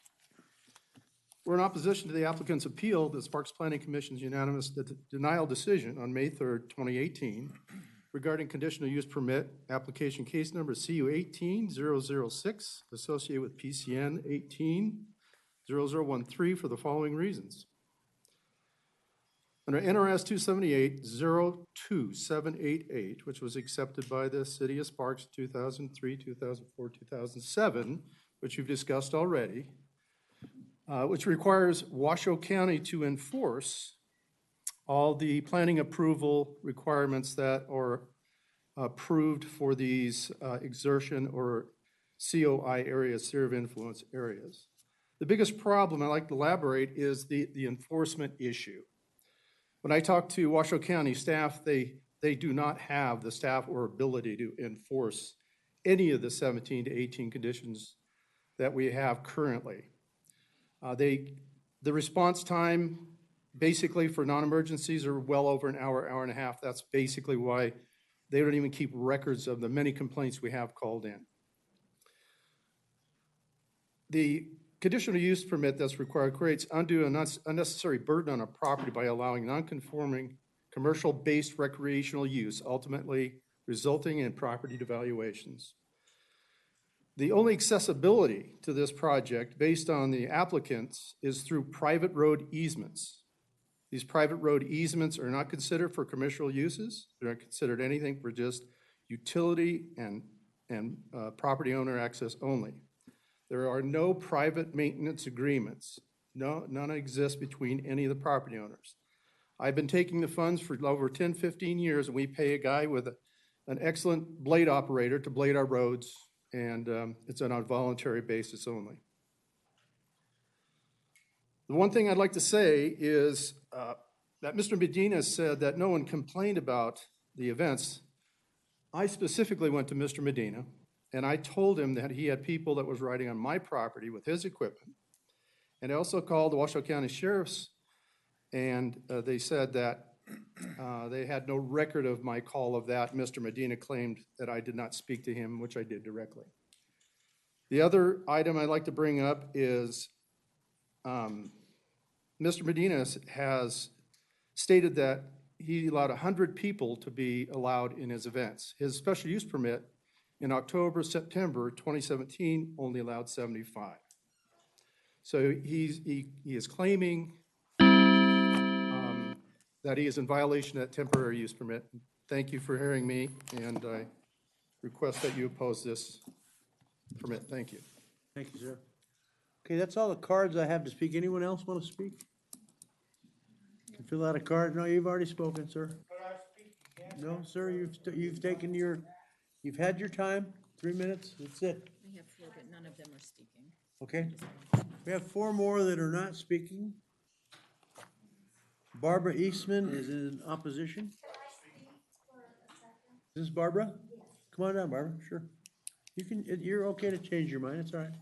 We're in opposition to the applicant's appeal, the Sparks Planning Commission's unanimous denial decision on May 3rd, 2018, regarding conditional use permit, application case number CU 18-006, associated with PCN 18-0013 for the following reasons. Under NRS 278-02788, which was accepted by the City of Sparks 2003, 2004, 2007, which you've discussed already, which requires Washoe County to enforce all the planning approval requirements that are approved for these exertion or COI areas, sphere of influence areas. The biggest problem I'd like to elaborate is the enforcement issue. When I talk to Washoe County staff, they do not have the staff or ability to enforce any of the 17 to 18 conditions that we have currently. The response time basically for non-emergencies are well over an hour, hour and a half. That's basically why they don't even keep records of the many complaints we have called in. The conditional use permit that's required creates undue and unnecessary burden on a property by allowing non-conforming commercial-based recreational use, ultimately resulting in property devaluations. The only accessibility to this project based on the applicants is through private road easements. These private road easements are not considered for commercial uses. They're not considered anything for just utility and property owner access only. There are no private maintenance agreements. None exist between any of the property owners. I've been taking the funds for over 10, 15 years, and we pay a guy with an excellent blade operator to blade our roads, and it's on a voluntary basis only. The one thing I'd like to say is that Mr. Medina said that no one complained about the events. I specifically went to Mr. Medina, and I told him that he had people that was riding on my property with his equipment. And I also called the Washoe County Sheriff's, and they said that they had no record of my call of that. Mr. Medina claimed that I did not speak to him, which I did directly. The other item I'd like to bring up is Mr. Medina has stated that he allowed 100 people to be allowed in his events. His special use permit in October, September 2017 only allowed 75. So he is claiming that he is in violation of that temporary use permit. Thank you for hearing me, and I request that you oppose this permit. Thank you. Thank you, sir. Okay, that's all the cards I have to speak. Anyone else want to speak? Can fill out a card. No, you've already spoken, sir. No, sir, you've taken you've had your time, 3 minutes, that's it. We have 4, but none of them are speaking. Okay. We have 4 more that are not speaking. Barbara Eastman is in opposition. Is this Barbara? Come on down, Barbara, sure. You're okay to change your mind, it's all right.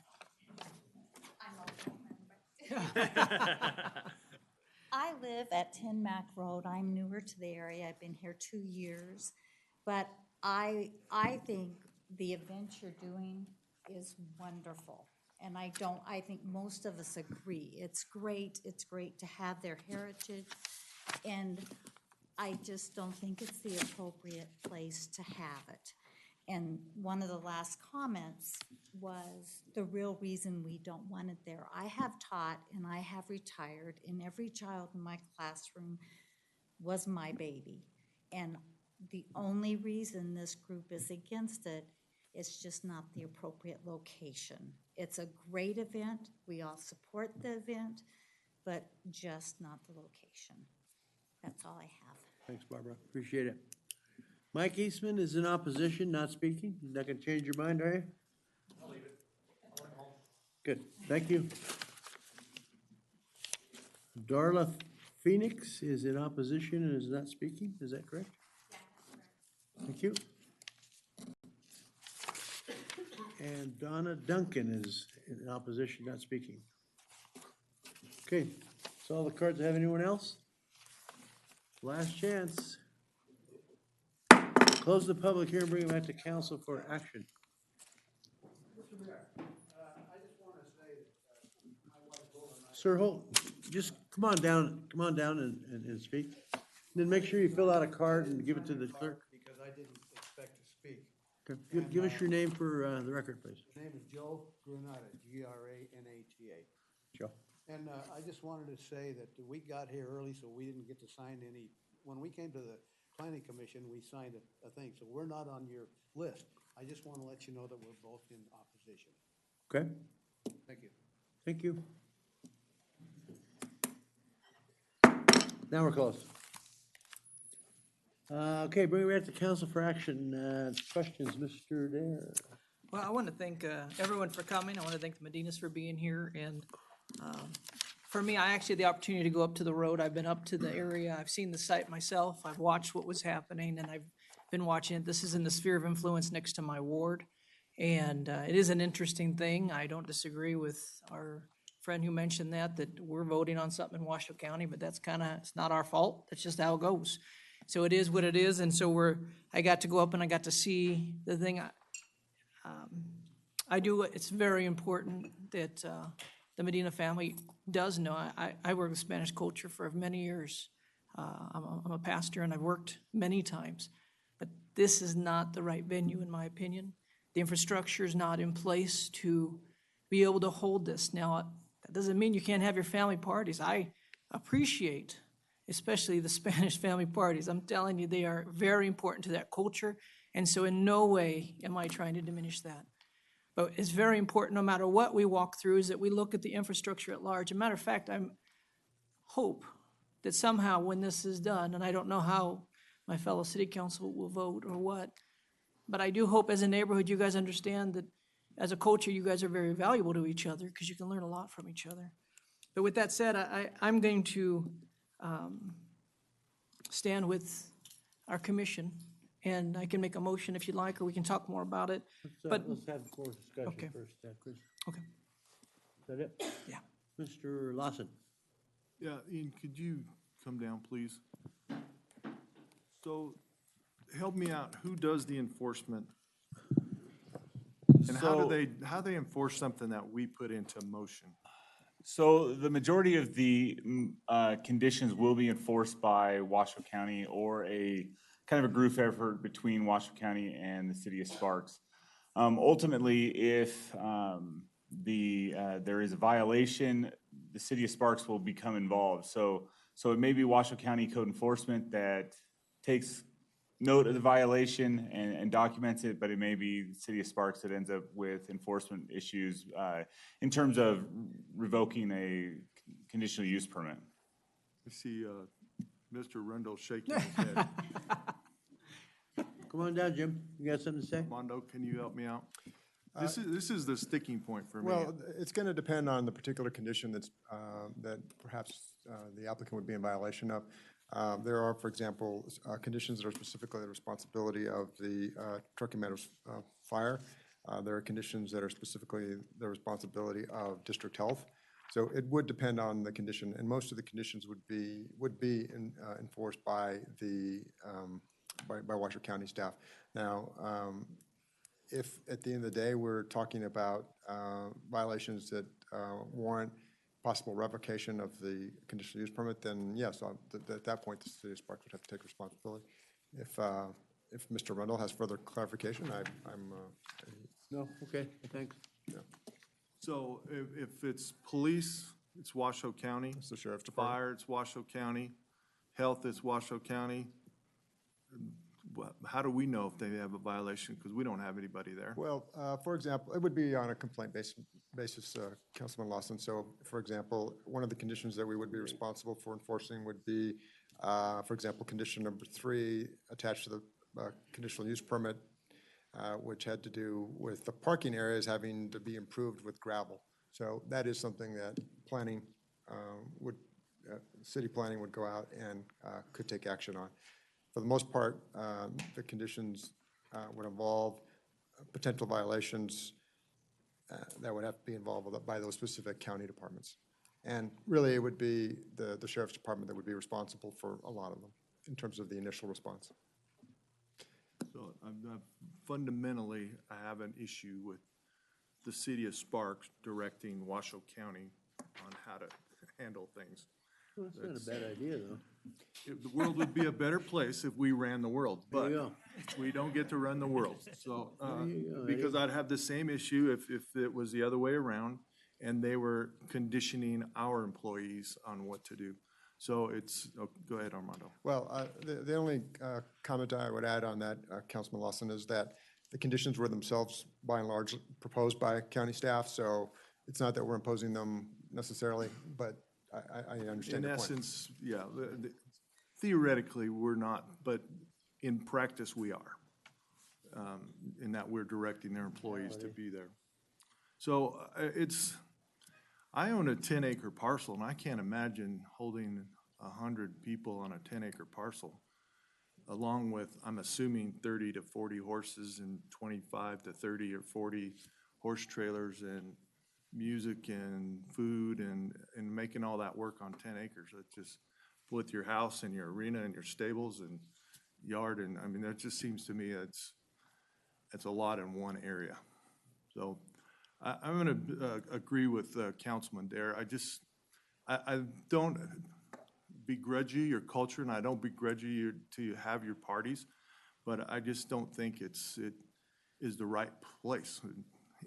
I live at 10 Mac Road. I'm newer to the area. I've been here 2 years. But I think the event you're doing is wonderful. And I think most of us agree. It's great to have their heritage. And I just don't think it's the appropriate place to have it. And one of the last comments was the real reason we don't want it there. I have taught and I have retired, and every child in my classroom was my baby. And the only reason this group is against it is just not the appropriate location. It's a great event. We all support the event, but just not the location. That's all I have. Thanks, Barbara, appreciate it. Mike Eastman is in opposition, not speaking. You're not gonna change your mind, are you? I'll leave it. Good, thank you. Darla Phoenix is in opposition and is not speaking, is that correct? Thank you. And Donna Duncan is in opposition, not speaking. Okay, so all the cards. Have anyone else? Last chance. Close the public hearing, bring it back to council for action. Mr. Mayor, I just want to say that my wife Lola and I. Sir Holt, just come on down and speak. Then make sure you fill out a card and give it to the clerk. Because I didn't expect to speak. Okay, give us your name for the record, please. My name is Joe Granata, Granata. Joe. And I just wanted to say that we got here early, so we didn't get to sign any, when we came to the planning commission, we signed a thing, so we're not on your list. I just want to let you know that we're both in opposition. Okay, Thank you. thank you. Now we're closed. Okay, bring it back to council for action. Questions, Mr. Dare? Well, I want to thank everyone for coming. I want to thank the Medinas for being here. And for me, I actually had the opportunity to go up to the road. I've been up to the area. I've seen the site myself. I've watched what was happening, and I've been watching it. This is in the sphere of influence next to my ward. And it is an interesting thing. I don't disagree with our friend who mentioned that we're voting on something in Washoe County, but that's it's not our fault. That's just how it goes. So it is what it is. And so I got to go up and I got to see the thing. It's very important that the Medina family does know. I work with Spanish culture for many years. I'm a pastor and I've worked many times, but this is not the right venue in my opinion. The infrastructure is not in place to be able to hold this. Now, that doesn't mean you can't have your family parties. I appreciate, especially the Spanish family parties. I'm telling you, they are very important to that culture. And so in no way am I trying to diminish that. But it's very important, no matter what we walk through, is that we look at the infrastructure at large. As a matter of fact, I hope that somehow when this is done, and I don't know how my fellow city council will vote or what, but I do hope as a neighborhood you guys understand that as a culture you guys are very valuable to each other because you can learn a lot from each other. But with that said, I'm going to stand with our commission, and I can make a motion if you'd like, or we can talk more about it. But Let's have more discussion Okay. first, Chris. Okay. Is that it? Yeah. Mr. Lawson? Yeah, Ian, could you come down, please? So, help me out, who does the enforcement? And how do they enforce something that we put into motion? So the majority of the conditions will be enforced by Washoe County or a kind of a group effort between Washoe County and the city of Sparks. Ultimately, if there is a violation, the city of Sparks will become involved. So it may be Washoe County Code Enforcement that takes note of the violation and documents it, but it may be the city of Sparks that ends up with enforcement issues in terms of revoking a conditional use permit. I see Mr. Rendell shaking his head. Come on down, Jim. You got something to say? Mondo, can you help me out? This is the sticking point for me. Well, it's going to depend on the particular condition that perhaps the applicant would be in violation of. There are, for example, conditions that are specifically the responsibility of the Truckee Meadows Fire. There are conditions that are specifically the responsibility of district health. So it would depend on the condition, and most of the conditions would be enforced by the by Washoe County staff. Now, if at the end of the day we're talking about violations that warrant possible revocation of the conditional use permit, then yes, at that point the city of Sparks would have to take responsibility. If Mr. Rendell has further clarification, I'm. No, okay, thanks. Yeah. So if it's police, it's Washoe County. It's the sheriff's department. Fire, it's Washoe County. Health, it's Washoe County. How do we know if they have a violation? Because we don't have anybody there. Well, for example, it would be on a complaint basis, Councilman Lawson. So, for example, one of the conditions that we would be responsible for enforcing would be, for example, condition number 3 attached to the conditional use permit, which had to do with the parking areas having to be improved with gravel. So that is something that planning would, city planning would go out and could take action on. For the most part, the conditions would involve potential violations that would have to be involved by those specific county departments. And really, it would be the sheriff's department that would be responsible for a lot of them in terms of the initial response. So fundamentally, I have an issue with the city of Sparks directing Washoe County on how to handle things. Well, that's not a bad idea, though. The world would be a better place if we ran the world, There but you go. we don't get to run the world. So, There you go. because I'd have the same issue if it was the other way around and they were conditioning our employees on what to do. So it's, go ahead, Armando. Well, the only comment I would add on that, Councilman Lawson, is that the conditions were themselves, by and large, proposed by county staff, so it's not that we're imposing them necessarily, but I understand In your point. essence, yeah, theoretically, we're not, but in practice, we are. In that we're directing their employees to be there. So I own a 10-acre parcel, and I can't imagine holding 100 people on a 10-acre parcel, along with, I'm assuming, 30 to 40 horses and 25 to 30 or 40 horse trailers and music and food and making all that work on 10 acres. It's just with your house and your arena and your stables and yard, and I mean, that just seems to me it's a lot in one area. So I'm going to agree with Councilman Dare. I don't begrudge you your culture, and I don't begrudge you to have your parties, but I just don't think it is the right place.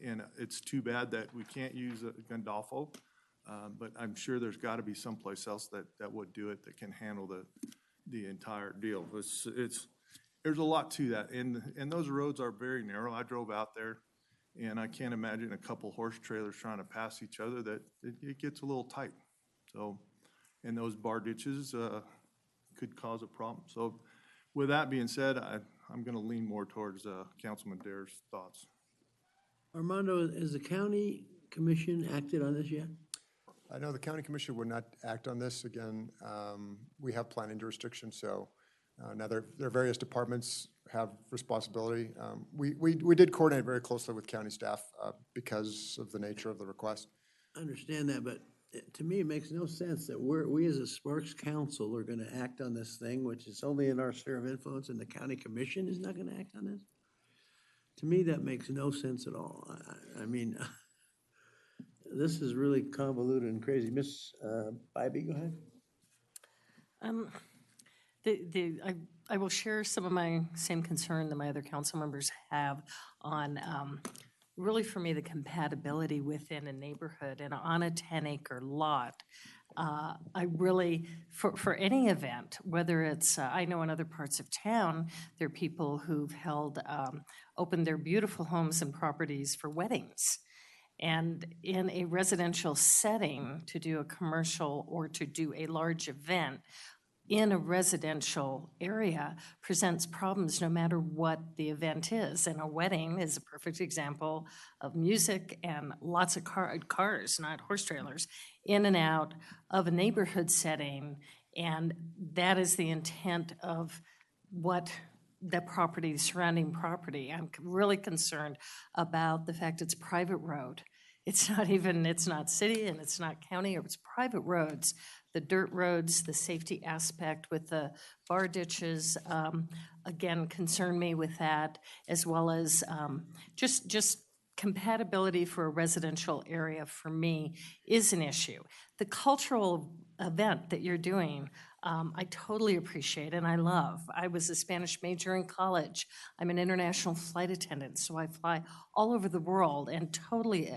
And it's too bad that we can't use Gandolfo, but I'm sure there's got to be someplace else that would do it, that can handle the entire deal. There's a lot to that, and those roads are very narrow. I drove out there, and I can't imagine a couple horse trailers trying to pass each other. That it gets a little tight. So, and those bar ditches could cause a problem. So, with that being said, I'm going to lean more towards Councilman Dare's thoughts. Armando, has the county commission acted on this yet? I know the county commission would not act on this. Again, we have planning jurisdiction, so now there are various departments have responsibility. We did coordinate very closely with county staff because of the nature of the request. I understand that, but to me, it makes no sense that we as a Sparks Council are going to act on this thing, which is only in our sphere of influence, and the county commission is not going to act on this? To me, that makes no sense at all. I mean, this is really convoluted and crazy. Ms. Bybee, go ahead. I will share some of my same concern that my other council members have on, really for me, the compatibility within a neighborhood and on a 10-acre lot. I really, for any event, whether it's, I know in other parts of town, there are people who've opened their beautiful homes and properties for weddings. And in a residential setting, to do a commercial or to do a large event in a residential area presents problems no matter what the event is. And a wedding is a perfect example of music and lots of cars, not horse trailers, in and out of a neighborhood setting. And that is the intent of what the property, the surrounding property. I'm really concerned about the fact it's private road. It's not city and it's not county, it's private roads. The dirt roads, the safety aspect with the bar ditches, again, concern me with that, as well as just compatibility for a residential area for me is an issue. The cultural event that you're doing, I totally appreciate and I love. I was a Spanish major in college. I'm an international flight attendant, so I fly all over the world and totally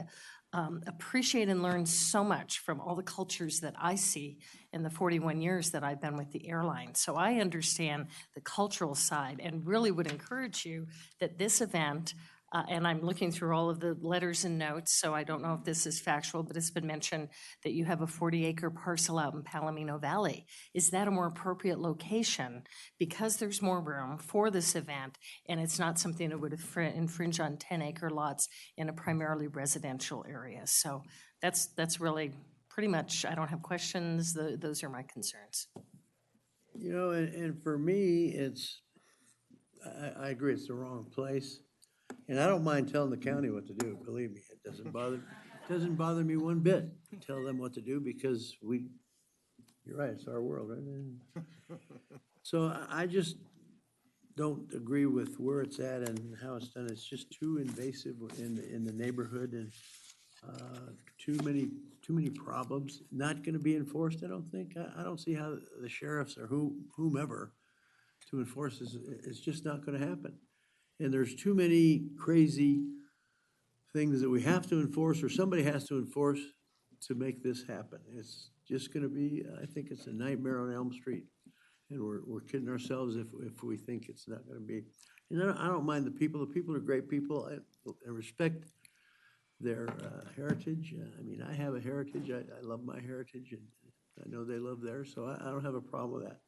appreciate and learn so much from all the cultures that I see in the 41 years that I've been with the airline. So I understand the cultural side and really would encourage you that this event And I'm looking through all of the letters and notes, so I don't know if this is factual, but it's been mentioned that you have a 40-acre parcel out in Palomino Valley. Is that a more appropriate location? Because there's more room for this event, and it's not something that would infringe on 10-acre lots in a primarily residential area. So that's really pretty much, I don't have questions. Those are my concerns. You know, and for me, I agree, it's the wrong place. And I don't mind telling the county what to do, believe me, it doesn't bother me one bit to tell them what to do because you're right, it's our world, right? So I just don't agree with where it's at and how it's done. It's just too invasive in the neighborhood and too many problems. Not gonna be enforced, I don't think. I don't see how the sheriffs or whomever to enforce this, it's just not gonna happen. And there's too many crazy things that we have to enforce or somebody has to enforce to make this happen. It's just gonna be, I think it's a nightmare on Elm Street. And we're kidding ourselves if we think it's not gonna be. And I don't mind the people are great people. I respect their heritage. I mean, I have a heritage. I love my heritage and I know they love theirs, so I don't have a problem with that.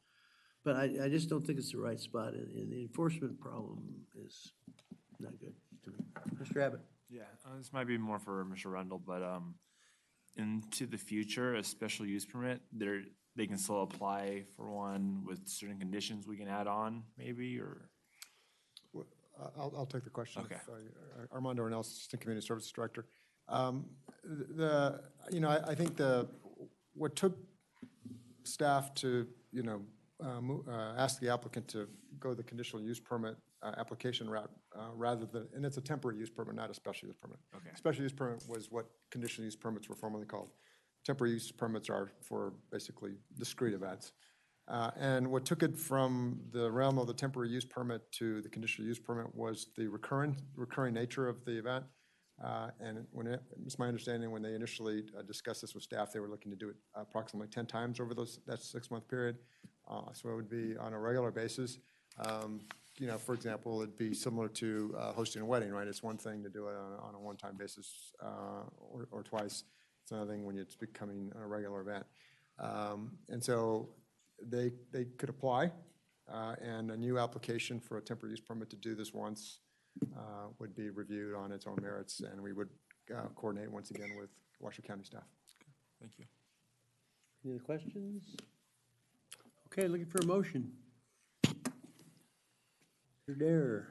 But I just don't think it's the right spot, and the enforcement problem is not good to me. Mr. Abbott? Yeah, this might be more for Mr. Rundle, but into the future, a special use permit, they can still apply for one with certain conditions we can add on, maybe, or? I'll take the question. Okay. Armando Ornell, Assistant Community Services Director. I think what took staff to, ask the applicant to go the conditional use permit application route rather than, and it's a temporary use permit, not a special use permit. Okay. Special use permit was what conditional use permits were formerly called. Temporary use permits are for basically discrete events. And what took it from the realm of the temporary use permit to the conditional use permit was the recurring nature of the event. And it's my understanding when they initially discussed this with staff, they were looking to do it approximately 10 times over that 6-month period. So it would be on a regular basis. For example, it'd be similar to hosting a wedding, right? It's one thing to do it on a one-time basis or twice. It's another thing when it's becoming a regular event. And so they could apply, and a new application for a temporary use permit to do this once would be reviewed on its own merits, and we would coordinate once again with Washoe County staff. Thank you. Any other questions? Okay, looking for a motion. Mr. Dare.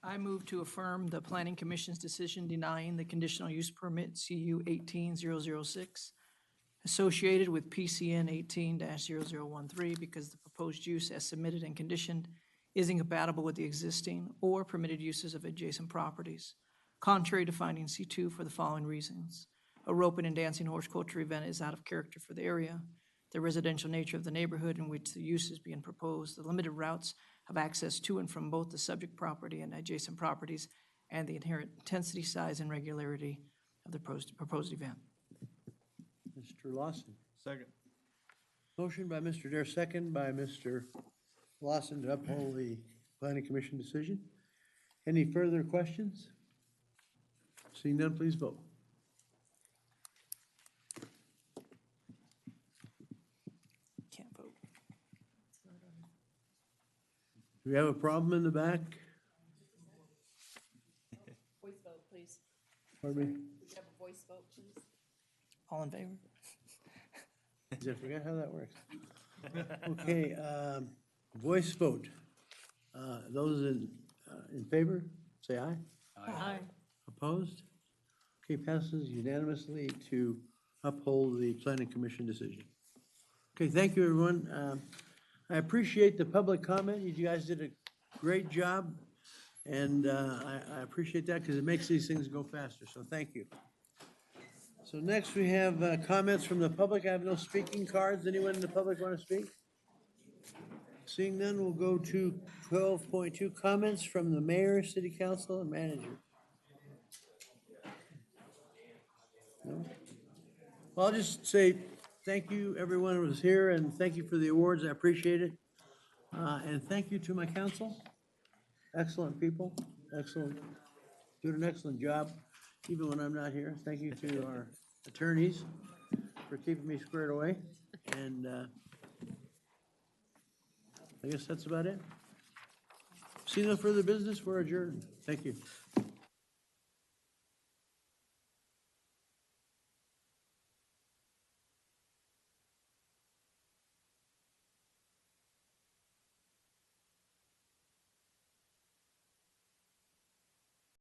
I move to affirm the Planning Commission's decision denying the conditional use permit CU 18006 associated with PCN 18-0013 because the proposed use as submitted and conditioned is incompatible with the existing or permitted uses of adjacent properties, contrary to finding C2 for the following reasons. A roping and dancing horse culture event is out of character for the area. The residential nature of the neighborhood in which the use is being proposed, the limited routes of access to and from both the subject property and adjacent properties, and the inherent intensity, size, and regularity of the proposed event. Mr. Lawson. Second. Motion by Mr. Dare, second by Mr. Lawson to uphold the Planning Commission decision. Any further questions? Seeing none, please vote. Can't vote. Do we have a problem in the back? Voice vote, please. Pardon me? We have a voice vote, please. All in favor? I forgot how that works. Okay, voice vote. Those in favor, say aye. Aye. Opposed? Okay, passes unanimously to uphold the Planning Commission decision. Okay, thank you, everyone. I appreciate the public comment. You guys did a great job, and I appreciate that because it makes these things go faster, so thank you. So next we have comments from the public. I have no speaking cards. Anyone in the public want to speak? Seeing none, we'll go to 12.2 comments from the mayor, city council, and manager. No? Well, I'll just say thank you, everyone who was here, and thank you for the awards. I appreciate it. And thank you to my council. excellent people, excellent, doing an excellent job, even when I'm not here. Thank you to our attorneys for keeping me squared away, and I guess that's about it. See no further business, we're adjourned. Thank you.